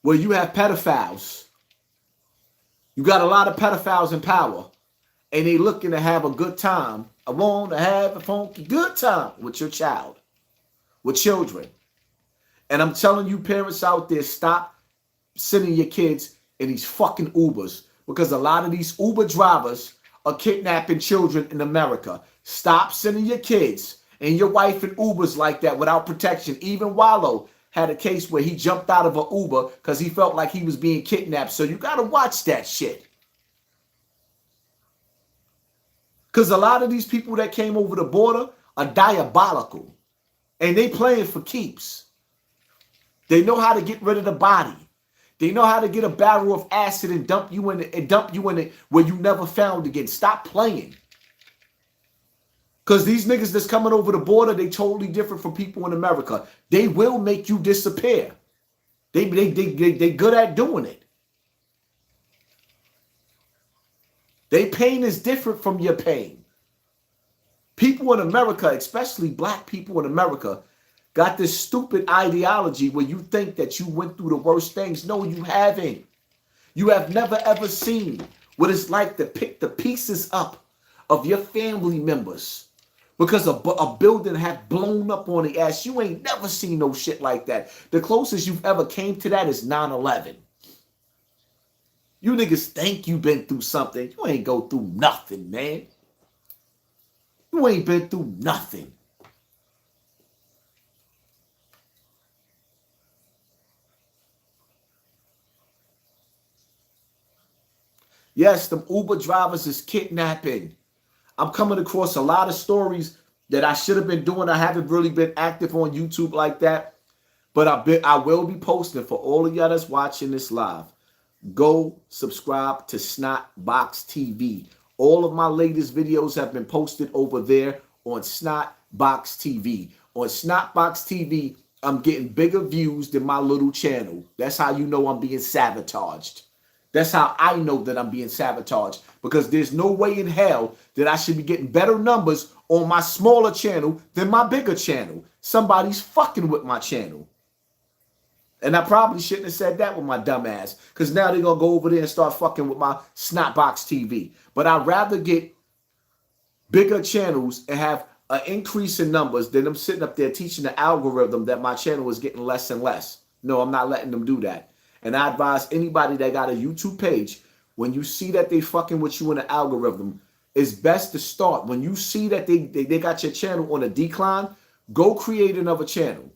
where you have pedophiles. You got a lot of pedophiles in power, and they looking to have a good time. I want to have a funky good time with your child, with children. And I'm telling you, parents out there, stop sending your kids in these fucking Ubers, because a lot of these Uber drivers are kidnapping children in America. Stop sending your kids and your wife in Ubers like that without protection. Even Wallow had a case where he jumped out of an Uber because he felt like he was being kidnapped. So you got to watch that shit. Because a lot of these people that came over the border are diabolical. And they playing for keeps. They know how to get rid of the body. They know how to get a barrel of acid and dump you in it where you never found again. Stop playing. Because these niggas that's coming over the border, they totally different from people in America. They will make you disappear. They good at doing it. Their pain is different from your pain. People in America, especially black people in America, got this stupid ideology where you think that you went through the worst things. No, you haven't. You have never ever seen what it's like to pick the pieces up of your family members because a building had blown up on the ass. You ain't never seen no shit like that. The closest you've ever came to that is 9/11. You niggas think you been through something. You ain't go through nothing, man. You ain't been through nothing. Yes, them Uber drivers is kidnapping. I'm coming across a lot of stories that I should have been doing. I haven't really been active on YouTube like that. But I will be posting for all of y'all that's watching this live. Go subscribe to Snotbox TV. All of my latest videos have been posted over there on Snotbox TV. On Snotbox TV, I'm getting bigger views than my little channel. That's how you know I'm being sabotaged. That's how I know that I'm being sabotaged, because there's no way in hell that I should be getting better numbers on my smaller channel than my bigger channel. Somebody's fucking with my channel. And I probably shouldn't have said that with my dumb ass, because now they're going to go over there and start fucking with my Snotbox TV. But I'd rather get bigger channels and have an increase in numbers than I'm sitting up there teaching the algorithm that my channel is getting less and less. No, I'm not letting them do that. And I advise anybody that got a YouTube page, when you see that they fucking with you in the algorithm, it's best to start. When you see that they got your channel on a decline, go create another channel.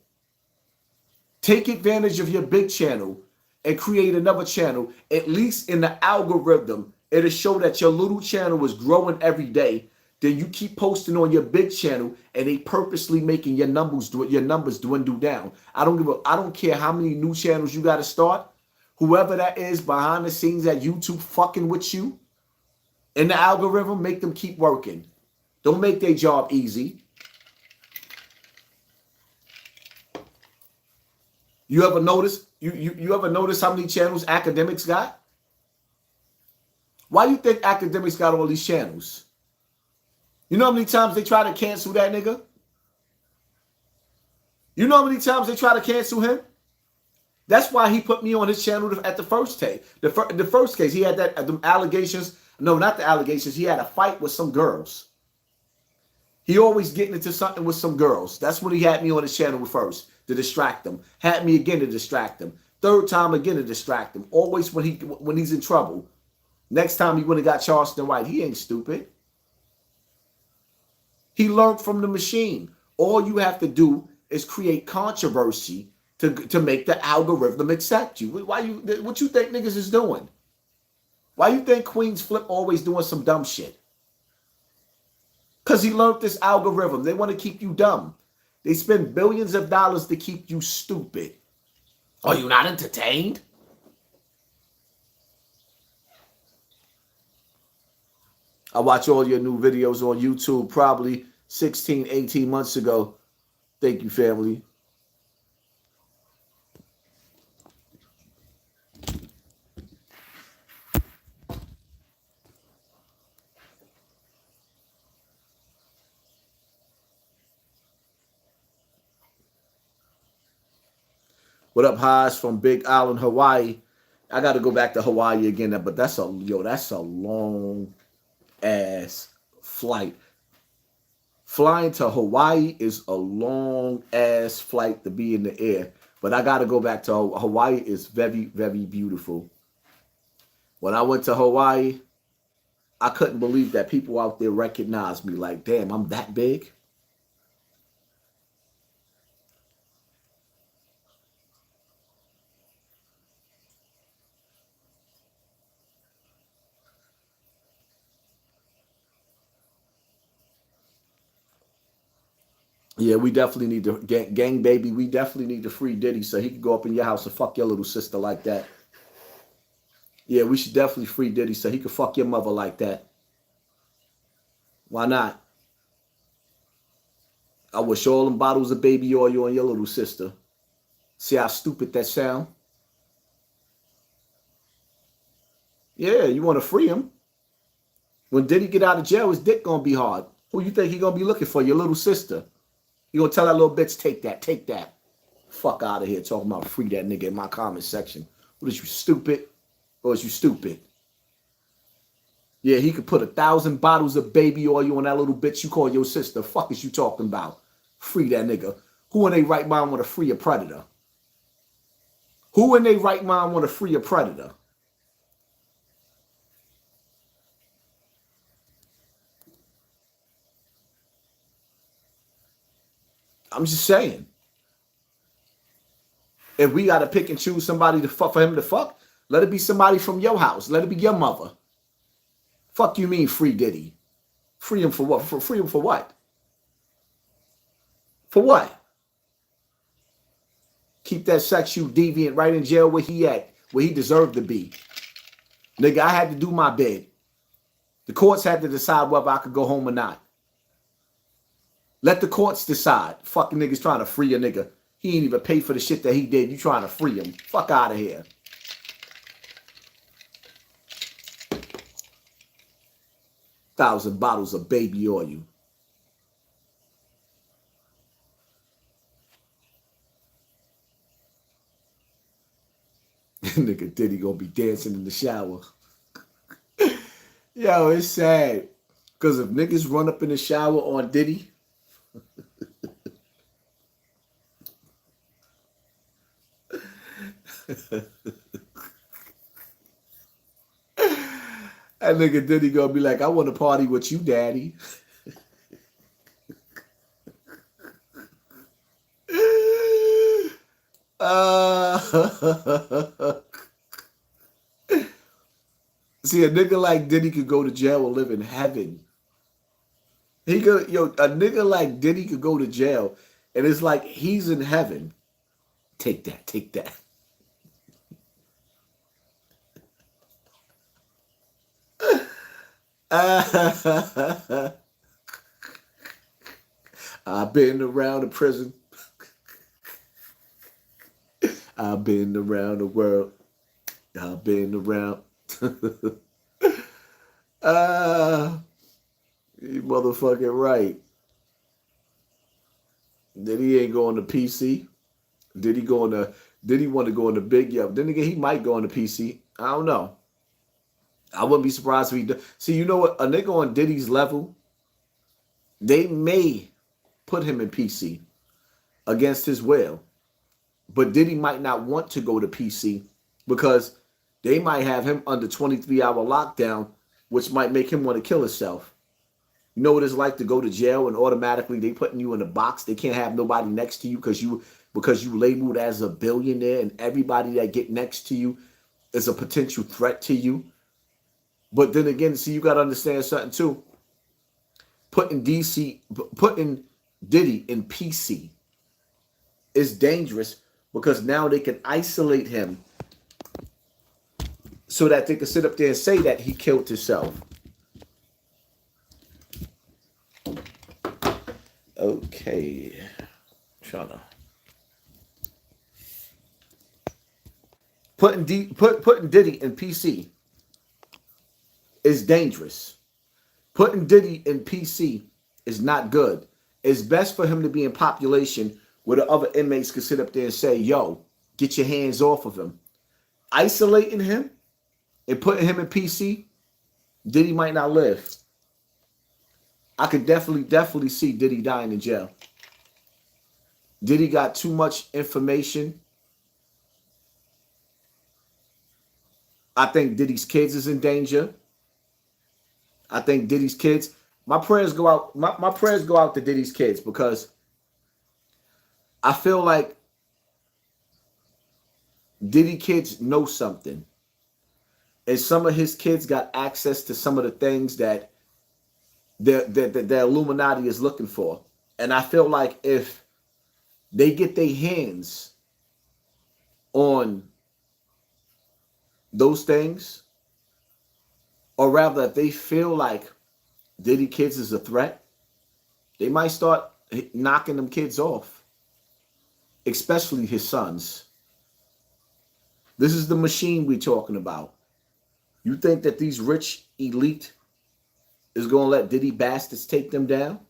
Take advantage of your big channel and create another channel. At least in the algorithm, it'll show that your little channel is growing every day. Then you keep posting on your big channel and they purposely making your numbers dwindle down. I don't care how many new channels you got to start. Whoever that is behind the scenes at YouTube fucking with you in the algorithm, make them keep working. Don't make their job easy. You ever notice? You ever notice how many channels academics got? Why do you think academics got all these channels? You know how many times they try to cancel that nigga? You know how many times they try to cancel him? That's why he put me on his channel at the first case. The first case, he had the allegations. No, not the allegations. He had a fight with some girls. He always getting into something with some girls. That's when he had me on his channel first, to distract him. Had me again to distract him. Third time again to distract him. Always when he's in trouble. Next time he went and got Charleston White. He ain't stupid. He learned from the machine. All you have to do is create controversy to make the algorithm accept you. What you think niggas is doing? Why you think Queens Flip always doing some dumb shit? Because he learned this algorithm. They want to keep you dumb. They spend billions of dollars to keep you stupid. Are you not entertained? I watch all your new videos on YouTube probably 16, 18 months ago. Thank you, family. What up, Haas from Big Island, Hawaii? I got to go back to Hawaii again, but that's a long ass flight. Flying to Hawaii is a long ass flight to be in the air, but I got to go back to Hawaii. Is very, very beautiful. When I went to Hawaii, I couldn't believe that people out there recognized me. Like, damn, I'm that big. Yeah, we definitely need to, gang baby, we definitely need to free Diddy so he can go up in your house and fuck your little sister like that. Yeah, we should definitely free Diddy so he can fuck your mother like that. Why not? I wish all them bottles of baby oil on your little sister. See how stupid that sound? Yeah, you want to free him. When Diddy get out of jail, his dick gonna be hard. Who you think he gonna be looking for? Your little sister. You gonna tell that little bitch, take that. Fuck out of here talking about free that nigga in my comment section. What is you, stupid? Or is you stupid? Yeah, he could put 1,000 bottles of baby oil on that little bitch you call your sister. Fuck is you talking about? Free that nigga. Who in their right mind want to free a predator? Who in their right mind want to free a predator? I'm just saying. If we got to pick and choose somebody to fuck for him to fuck, let it be somebody from your house. Let it be your mother. Fuck you mean free Diddy? Free him for what? Free him for what? For what? Keep that sexual deviant right in jail where he at, where he deserved to be. Nigga, I had to do my bid. The courts had to decide whether I could go home or not. Let the courts decide. Fucking niggas trying to free a nigga. He ain't even pay for the shit that he did. You trying to free him. Fuck out of here. Thousand bottles of baby oil. Nigga Diddy gonna be dancing in the shower. Yo, it's sad. Because if niggas run up in the shower on Diddy, that nigga Diddy gonna be like, I want to party with you, daddy. See, a nigga like Diddy could go to jail or live in heaven. A nigga like Diddy could go to jail, and it's like he's in heaven. Take that, take that. I've been around the prison. I've been around the world. I've been around. You motherfucking right. Diddy ain't going to PC. Diddy want to go on the big yup. Then again, he might go on the PC. I don't know. I wouldn't be surprised if he does. See, you know what? A nigga on Diddy's level, they may put him in PC against his will. But Diddy might not want to go to PC because they might have him under 23-hour lockdown, which might make him want to kill himself. You know what it's like to go to jail and automatically they putting you in a box. They can't have nobody next to you because you labeled as a billionaire, and everybody that get next to you is a potential threat to you. But then again, see, you got to understand something too. Putting Diddy in PC is dangerous because now they can isolate him so that they can sit up there and say that he killed himself. Okay. Putting Diddy in PC is dangerous. Putting Diddy in PC is not good. It's best for him to be in population where the other inmates can sit up there and say, yo, get your hands off of him. Isolating him and putting him in PC, Diddy might not live. I could definitely see Diddy dying in jail. Diddy got too much information. I think Diddy's kids is in danger. I think Diddy's kids, my prayers go out. My prayers go out to Diddy's kids because I feel like Diddy kids know something. And some of his kids got access to some of the things that the Illuminati is looking for. And I feel like if they get their hands on those things, or rather if they feel like Diddy kids is a threat, they might start knocking them kids off, especially his sons. This is the machine we're talking about. You think that these rich elite is going to let Diddy bastards take them down?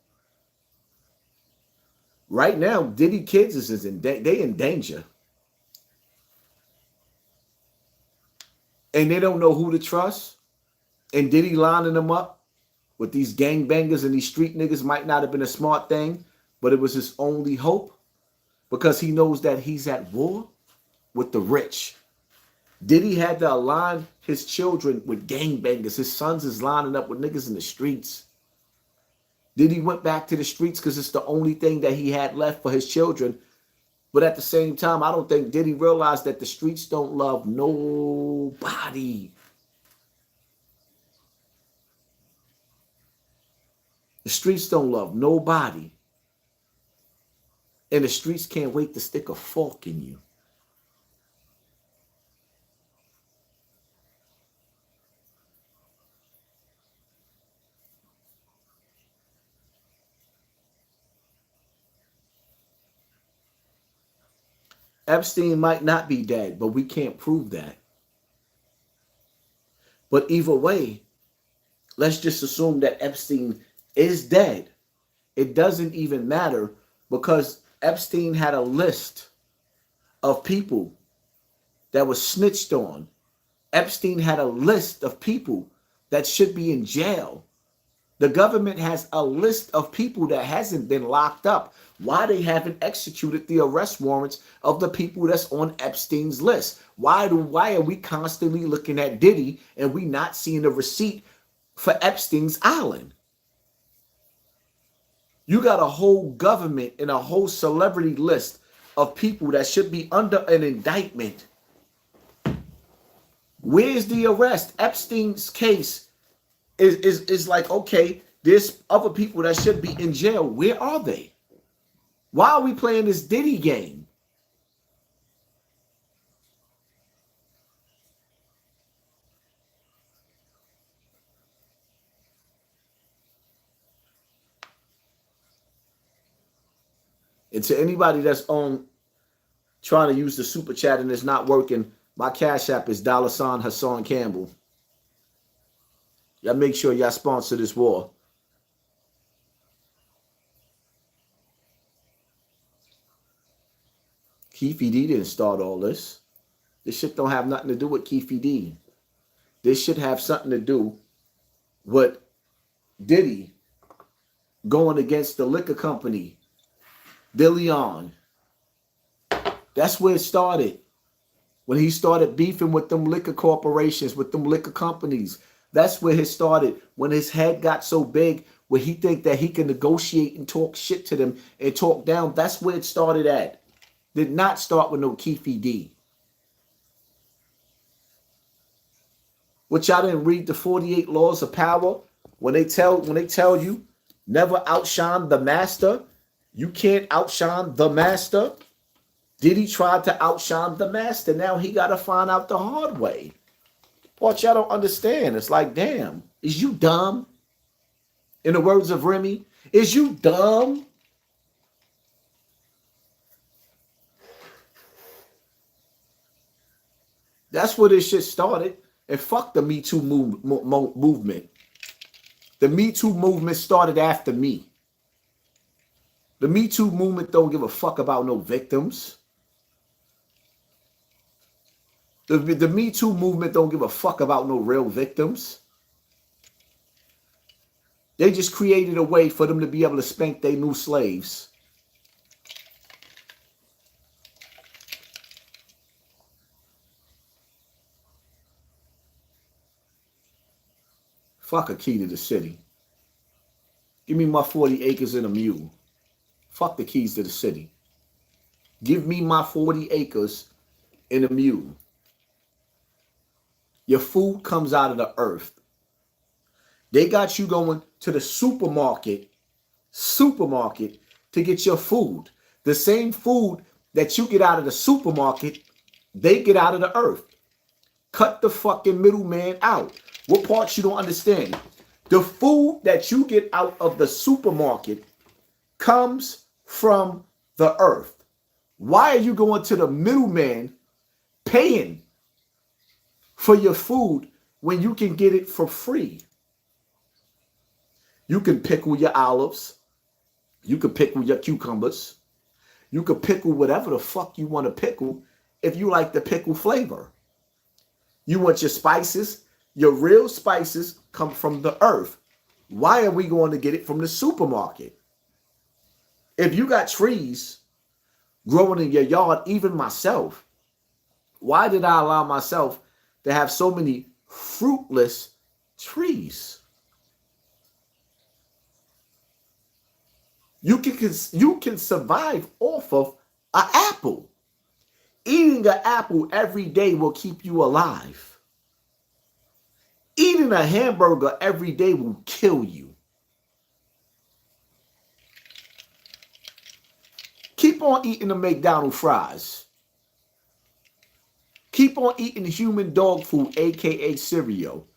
Right now, Diddy kids is in danger. And they don't know who to trust. And Diddy lining them up with these gangbangers and these street niggas might not have been a smart thing, but it was his only hope because he knows that he's at war with the rich. Diddy had to align his children with gangbangers. His sons is lining up with niggas in the streets. Diddy went back to the streets because it's the only thing that he had left for his children. But at the same time, I don't think Diddy realized that the streets don't love nobody. The streets don't love nobody. And the streets can't wait to stick a fork in you. Epstein might not be dead, but we can't prove that. But either way, let's just assume that Epstein is dead. It doesn't even matter because Epstein had a list of people that was snitched on. Epstein had a list of people that should be in jail. The government has a list of people that hasn't been locked up. Why they haven't executed the arrest warrants of the people that's on Epstein's list? Why are we constantly looking at Diddy and we not seeing a receipt for Epstein's Island? You got a whole government and a whole celebrity list of people that should be under an indictment. Where's the arrest? Epstein's case is like, okay, there's other people that should be in jail. Where are they? Why are we playing this Diddy game? And to anybody that's on trying to use the super chat and it's not working, my Cash App is $ Hassan Campbell. Y'all make sure y'all sponsor this war. Keefe D didn't start all this. This shit don't have nothing to do with Keefe D. This should have something to do with Diddy going against the liquor company, De Leon. That's where it started. When he started beefing with them liquor corporations, with them liquor companies. That's where it started. When his head got so big, where he think that he can negotiate and talk shit to them and talk down. That's where it started at. Did not start with no Keefe D. Which y'all didn't read the 48 laws of power? When they tell you never outshine the master, you can't outshine the master. Diddy tried to outshine the master. Now he got to find out the hard way. What y'all don't understand. It's like, damn, is you dumb? In the words of Remy, is you dumb? That's where this shit started. And fuck the Me Too movement. The Me Too movement started after me. The Me Too movement don't give a fuck about no victims. The Me Too movement don't give a fuck about no real victims. They just created a way for them to be able to spank their new slaves. Fuck a key to the city. Give me my 40 acres and a mule. Fuck the keys to the city. Give me my 40 acres and a mule. Your food comes out of the earth. They got you going to the supermarket to get your food. The same food that you get out of the supermarket, they get out of the earth. Cut the fucking middleman out. What parts you don't understand? The food that you get out of the supermarket comes from the earth. Why are you going to the middleman paying for your food when you can get it for free? You can pickle your olives. You can pickle your cucumbers. You can pickle whatever the fuck you want to pickle if you like the pickle flavor. You want your spices. Your real spices come from the earth. Why are we going to get it from the supermarket? If you got trees growing in your yard, even myself, why did I allow myself to have so many fruitless trees? You can survive off of an apple. Eating an apple every day will keep you alive. Eating a hamburger every day will kill you. Keep on eating the McDonald's fries. Keep on eating human dog food, aka cereal.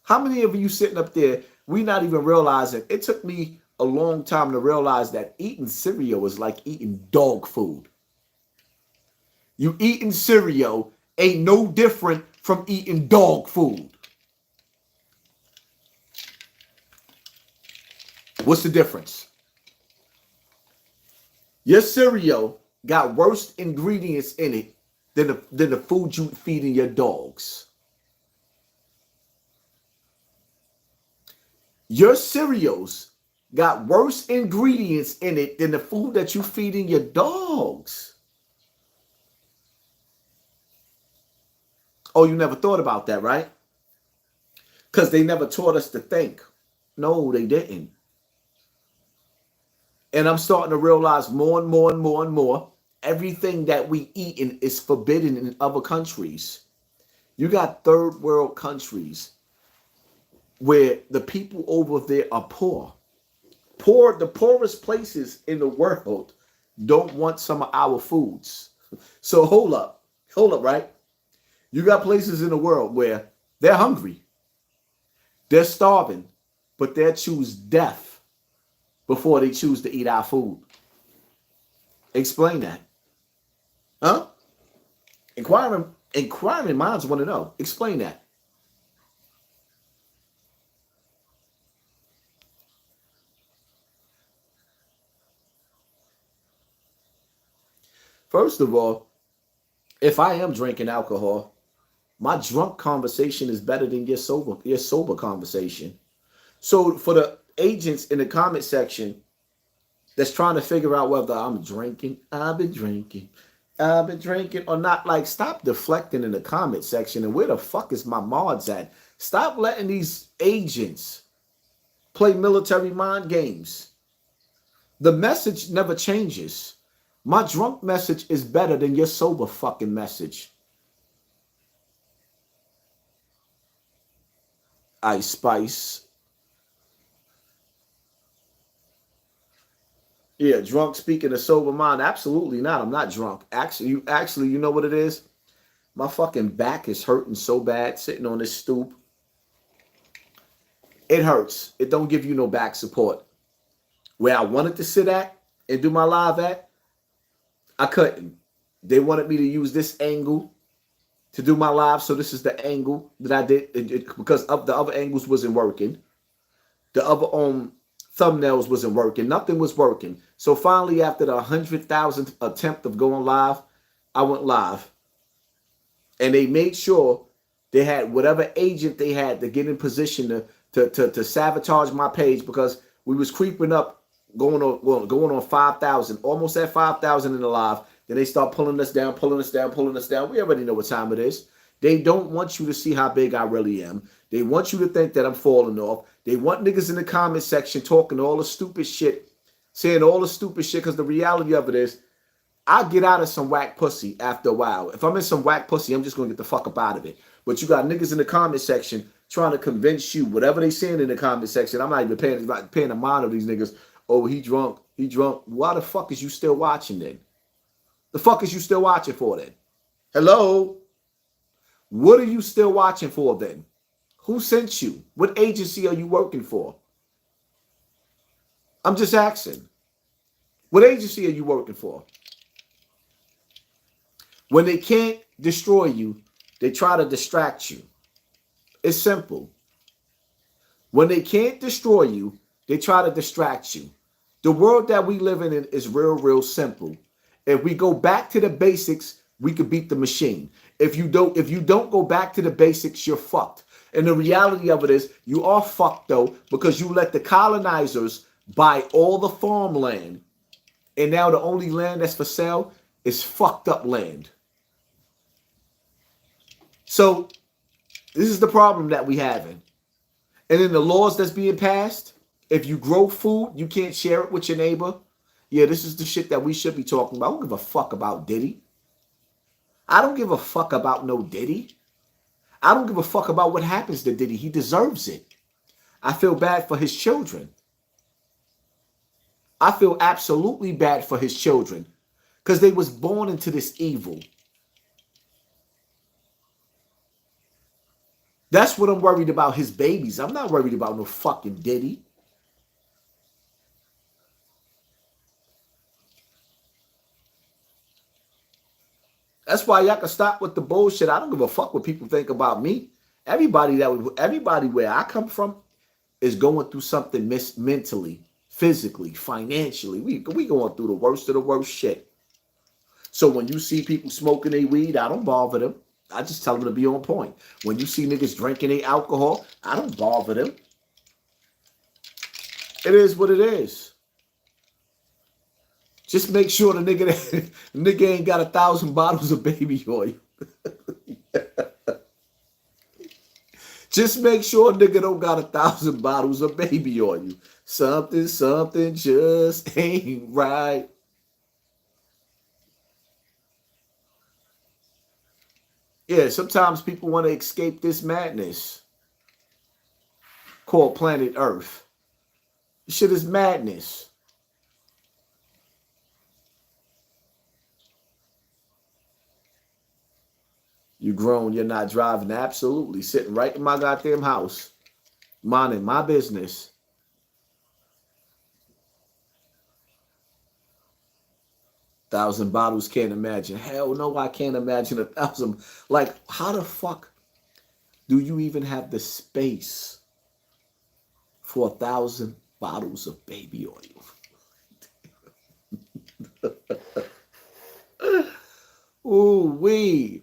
How many of you sitting up there, we not even realizing? It took me a long time to realize that eating cereal is like eating dog food. You eating cereal ain't no different from eating dog food. What's the difference? Your cereal got worse ingredients in it than the food you feeding your dogs. Your cereals got worse ingredients in it than the food that you feeding your dogs. Oh, you never thought about that, right? Because they never taught us to think. No, they didn't. And I'm starting to realize more and more and more and more, everything that we eat is forbidden in other countries. You got third world countries where the people over there are poor. The poorest places in the world don't want some of our foods. So hold up, right? You got places in the world where they're hungry, they're starving, but they'll choose death before they choose to eat our food. Explain that. Huh? Inquiring minds want to know. Explain that. First of all, if I am drinking alcohol, my drunk conversation is better than your sober conversation. So for the agents in the comment section that's trying to figure out whether I've been drinking or not, like, stop deflecting in the comment section. And where the fuck is my mods at? Stop letting these agents play military mind games. The message never changes. My drunk message is better than your sober fucking message. Ice Spice. Yeah, drunk speaking a sober mind. Absolutely not. I'm not drunk. Actually, you know what it is? My fucking back is hurting so bad sitting on this stoop. It hurts. It don't give you no back support. Where I wanted to sit at and do my live at, I couldn't. They wanted me to use this angle to do my live, so this is the angle that I did because of the other angles wasn't working. The other thumbnails wasn't working. Nothing was working. So finally, after the 100,000th attempt of going live, I went live. And they made sure they had whatever agent they had to get in position to sabotage my page, because we was creeping up, going on 5,000, almost at 5,000 in the live. Then they start pulling us down. We already know what time it is. They don't want you to see how big I really am. They want you to think that I'm falling off. They want niggas in the comment section talking all the stupid shit, saying all the stupid shit, because the reality of it is, I get out of some whack pussy after a while. If I'm in some whack pussy, I'm just going to get the fuck up out of it. But you got niggas in the comment section trying to convince you, whatever they saying in the comment section, I'm not even paying a mind of these niggas. Oh, he drunk. Why the fuck is you still watching then? The fuck is you still watching for then? Hello? What are you still watching for then? Who sent you? What agency are you working for? I'm just asking. What agency are you working for? When they can't destroy you, they try to distract you. It's simple. When they can't destroy you, they try to distract you. The world that we live in is real simple. If we go back to the basics, we could beat the machine. If you don't go back to the basics, you're fucked. And the reality of it is, you are fucked though, because you let the colonizers buy all the farmland. And now the only land that's for sale is fucked up land. So this is the problem that we having. And in the laws that's being passed, if you grow food, you can't share it with your neighbor. Yeah, this is the shit that we should be talking about. I don't give a fuck about Diddy. I don't give a fuck about no Diddy. I don't give a fuck about what happens to Diddy. He deserves it. I feel bad for his children. I feel absolutely bad for his children because they was born into this evil. That's what I'm worried about, his babies. I'm not worried about no fucking Diddy. That's why y'all can stop with the bullshit. I don't give a fuck what people think about me. Everybody where I come from is going through something mentally, physically, financially. We going through the worst of the worst shit. So when you see people smoking their weed, I don't bother them. I just tell them to be on point. When you see niggas drinking their alcohol, I don't bother them. It is what it is. Just make sure the nigga ain't got 1,000 bottles of baby oil. Just make sure nigga don't got 1,000 bottles of baby oil. Something just ain't right. Yeah, sometimes people want to escape this madness called planet Earth. This shit is madness. You grown, you're not driving. Absolutely. Sitting right in my goddamn house. Minding my business. Thousand bottles, can't imagine. Hell no, I can't imagine 1,000. Like, how the fuck do you even have the space for 1,000 bottles of baby oil? Ooh, wee.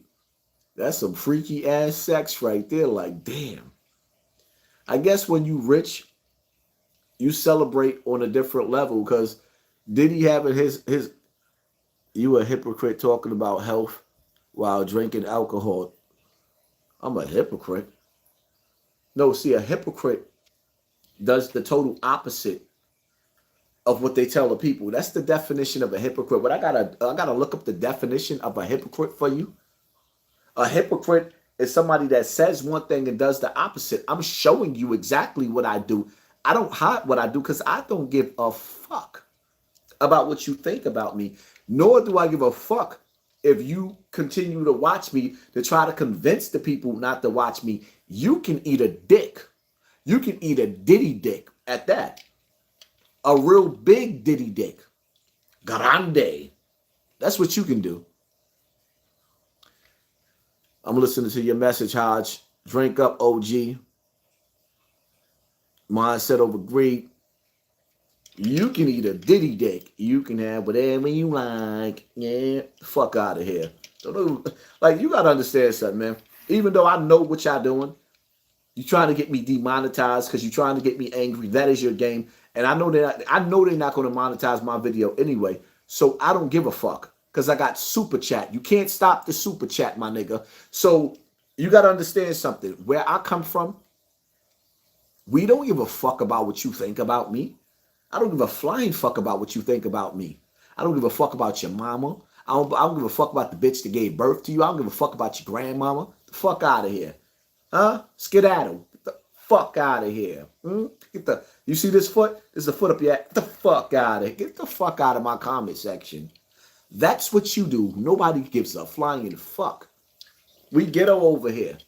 That's some freaky ass sex right there. Like, damn. I guess when you rich, you celebrate on a different level, because Diddy having his you a hypocrite talking about health while drinking alcohol. I'm a hypocrite. No, see, a hypocrite does the total opposite of what they tell the people. That's the definition of a hypocrite. But I gotta look up the definition of a hypocrite for you. A hypocrite is somebody that says one thing and does the opposite. I'm showing you exactly what I do. I don't hide what I do because I don't give a fuck about what you think about me. Nor do I give a fuck if you continue to watch me to try to convince the people not to watch me. You can eat a dick. You can eat a Diddy dick at that. A real big Diddy dick. Grande. That's what you can do. I'm listening to your message, Hodge. Drink up, OG. Mindset over greed. You can eat a Diddy dick. You can have whatever you like. Yeah, fuck out of here. Like, you got to understand something, man. Even though I know what y'all doing, you trying to get me demonetized because you're trying to get me angry. That is your game. And I know they're not going to monetize my video anyway. So I don't give a fuck because I got super chat. You can't stop the super chat, my nigga. So you got to understand something. Where I come from, we don't give a fuck about what you think about me. I don't give a flying fuck about what you think about me. I don't give a fuck about your mama. I don't give a fuck about the bitch that gave birth to you. I don't give a fuck about your grandmama. Get the fuck out of here. Huh? Skedaddle. Get the fuck out of here. You see this foot? There's a foot up your ass. Get the fuck out of here. Get the fuck out of my comment section. That's what you do. Nobody gives a flying fuck. We ghetto over here.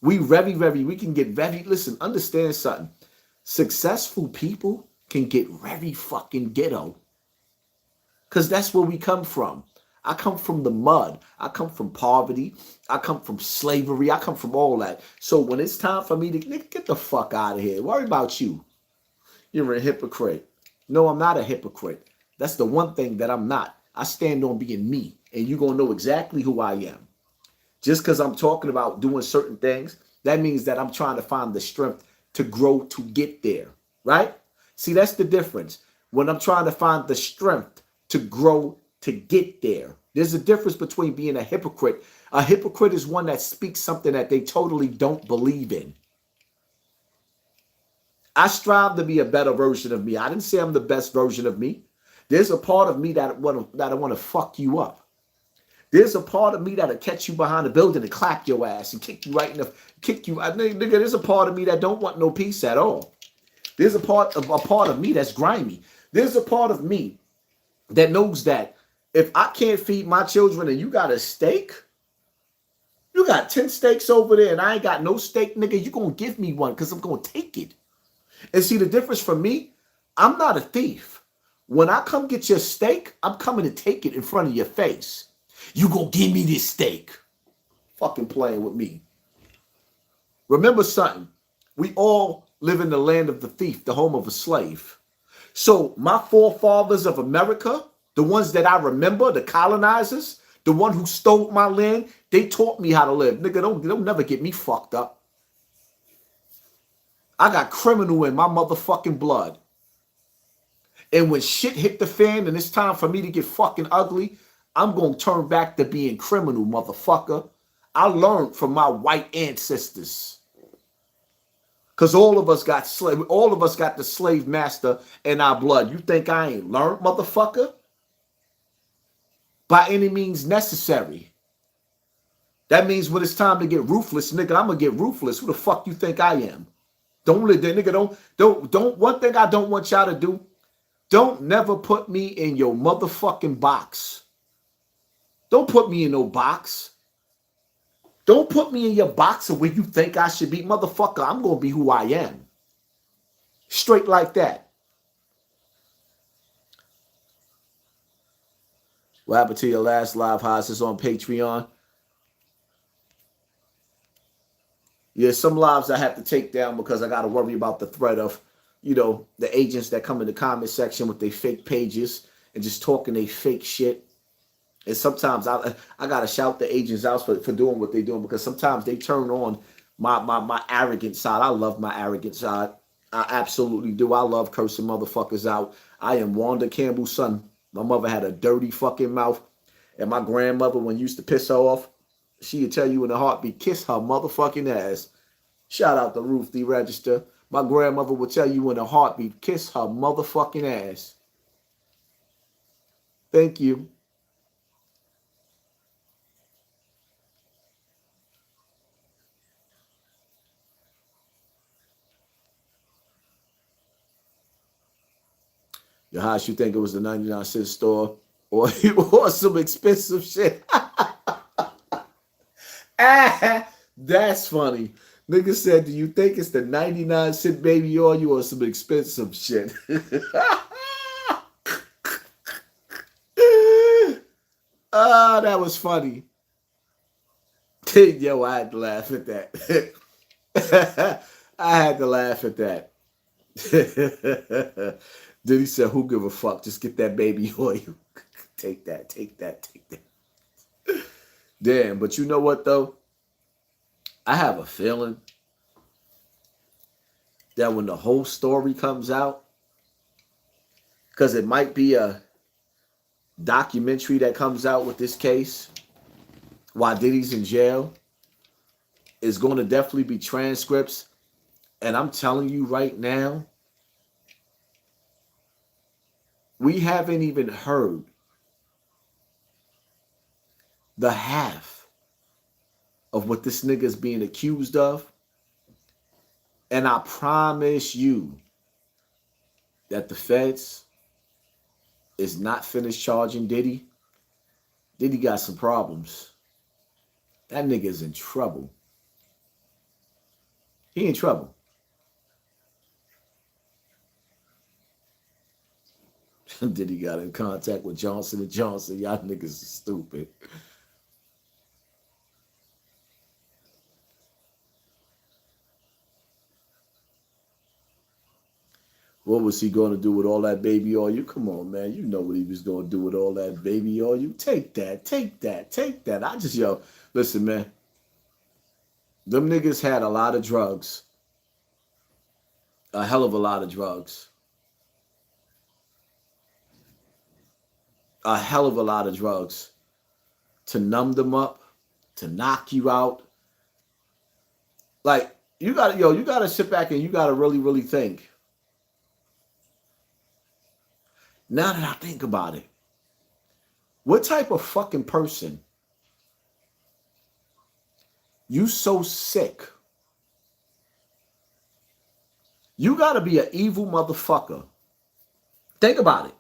We can get very, listen, understand something. Successful people can get very fucking ghetto. Because that's where we come from. I come from the mud. I come from poverty. I come from slavery. I come from all that. So when it's time for me to get the fuck out of here. Worry about you. You're a hypocrite. No, I'm not a hypocrite. That's the one thing that I'm not. I stand on being me. And you're going to know exactly who I am. Just because I'm talking about doing certain things, that means that I'm trying to find the strength to grow to get there, right? See, that's the difference. When I'm trying to find the strength to grow to get there, there's a difference between being a hypocrite. A hypocrite is one that speaks something that they totally don't believe in. I strive to be a better version of me. I didn't say I'm the best version of me. There's a part of me that I want to fuck you up. There's a part of me that'll catch you behind the building and clap your ass and kick you right in the nigga. There's a part of me that don't want no peace at all. There's a part of me that's grimy. There's a part of me that knows that if I can't feed my children and you got a steak, you got 10 steaks over there and I ain't got no steak, nigga, you gonna give me one because I'm gonna take it. And see the difference for me, I'm not a thief. When I come get your steak, I'm coming to take it in front of your face. You gonna give me this steak. Fucking playing with me. Remember something. We all live in the land of the thief, the home of a slave. So my forefathers of America, the ones that I remember, the colonizers, the one who stole my land, they taught me how to live. Nigga, don't never get me fucked up. I got criminal in my motherfucking blood. And when shit hit the fan and it's time for me to get fucking ugly, I'm going to turn back to being criminal, motherfucker. I learned from my white ancestors. Because all of us got the slave master in our blood. You think I ain't learned, motherfucker? By any means necessary. That means when it's time to get ruthless, nigga, I'm going to get ruthless. Who the fuck you think I am? Don't let that nigga, don't, one thing I don't want y'all to do, don't never put me in your motherfucking box. Don't put me in no box. Don't put me in your box of where you think I should be. Motherfucker, I'm going to be who I am. Straight like that. What happened to your last live house is on Patreon. Yeah, some lives I have to take down because I got to worry about the threat of, you know, the agents that come in the comment section with their fake pages and just talking they fake shit. And sometimes I got to shout the agents out for doing what they're doing because sometimes they turn on my arrogant side. I love my arrogant side. I absolutely do. I love cursing motherfuckers out. I am Wanda Campbell's son. My mother had a dirty fucking mouth. And my grandmother, when used to piss her off, she would tell you in a heartbeat, kiss her motherfucking ass. Shout out to Ruth D. Register. My grandmother would tell you in a heartbeat, kiss her motherfucking ass. Thank you. Your house, you think it was the 99-cent store or some expensive shit? That's funny. Nigga said, do you think it's the 99-cent baby oil or some expensive shit? Oh, that was funny. Yo, I had to laugh at that. I had to laugh at that. Diddy said, who give a fuck? Just get that baby oil. Take that, take that, take that. Damn, but you know what, though? I have a feeling that when the whole story comes out, because it might be a documentary that comes out with this case while Diddy's in jail, is going to definitely be transcripts. And I'm telling you right now, we haven't even heard the half of what this nigga is being accused of. And I promise you that the feds is not finished charging Diddy. Diddy got some problems. That nigga is in trouble. He in trouble. Diddy got in contact with Johnson & Johnson. Y'all niggas is stupid. What was he going to do with all that baby oil? You come on, man. You know what he was going to do with all that baby oil. You take that, take that, take that. Listen, man. Them niggas had a lot of drugs. A hell of a lot of drugs. A hell of a lot of drugs to numb them up, to knock you out. Like, you gotta sit back and you gotta really, really think. Now that I think about it, what type of fucking person, you so sick, you gotta be an evil motherfucker. Think about it.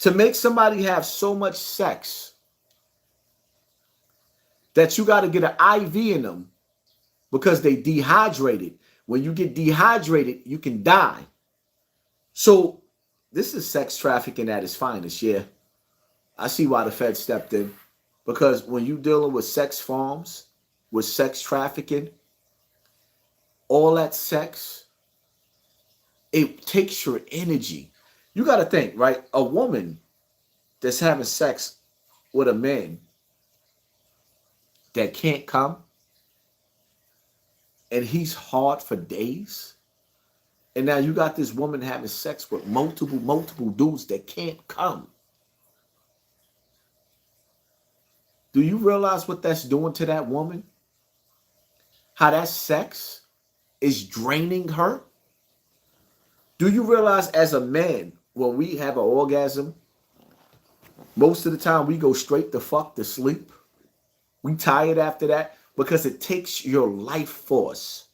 To make somebody have so much sex that you got to get an IV in them because they dehydrated. When you get dehydrated, you can die. So this is sex trafficking at its finest, yeah. I see why the Fed stepped in. Because when you're dealing with sex farms, with sex trafficking, all that sex, it takes your energy. You got to think, right? A woman that's having sex with a man that can't come, and he's hard for days. And now you got this woman having sex with multiple dudes that can't come. Do you realize what that's doing to that woman? How that sex is draining her? Do you realize as a man, when we have an orgasm, most of the time we go straight the fuck to sleep? We tired after that because it takes your life force.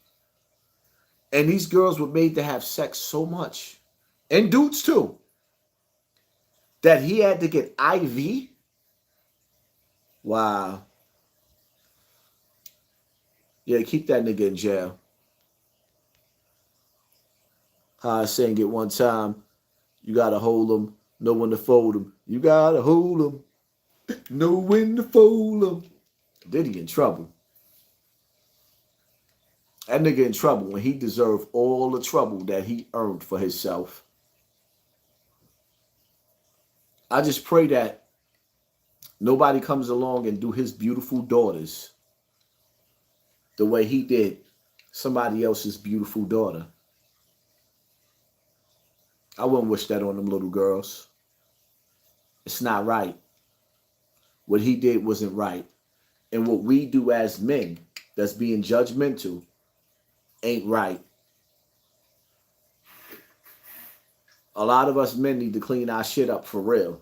And these girls were made to have sex so much, and dudes too, that he had to get IV. Wow. Yeah, keep that nigga in jail. I sang it one time. You gotta hold him, know when to fold him. You gotta hold him, know when to fold him. Diddy in trouble. That nigga in trouble when he deserved all the trouble that he earned for himself. I just pray that nobody comes along and do his beautiful daughters the way he did somebody else's beautiful daughter. I wouldn't wish that on them little girls. It's not right. What he did wasn't right. And what we do as men that's being judgmental ain't right. A lot of us men need to clean our shit up for real.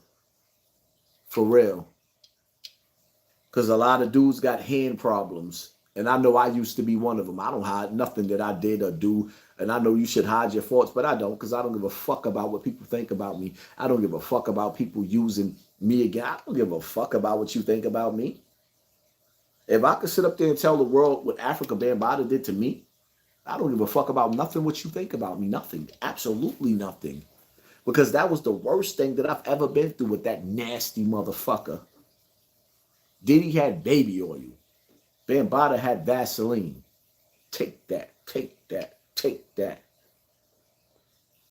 For real. Because a lot of dudes got hand problems. And I know I used to be one of them. I don't hide nothing that I did or do. And I know you should hide your faults, but I don't, because I don't give a fuck about what people think about me. I don't give a fuck about people using me again. I don't give a fuck about what you think about me. If I could sit up there and tell the world what Africa Bambaataa did to me, I don't give a fuck about nothing what you think about me. Nothing. Absolutely nothing. Because that was the worst thing that I've ever been through with that nasty motherfucker. Diddy had baby oil. Bambaataa had Vaseline. Take that, take that, take that.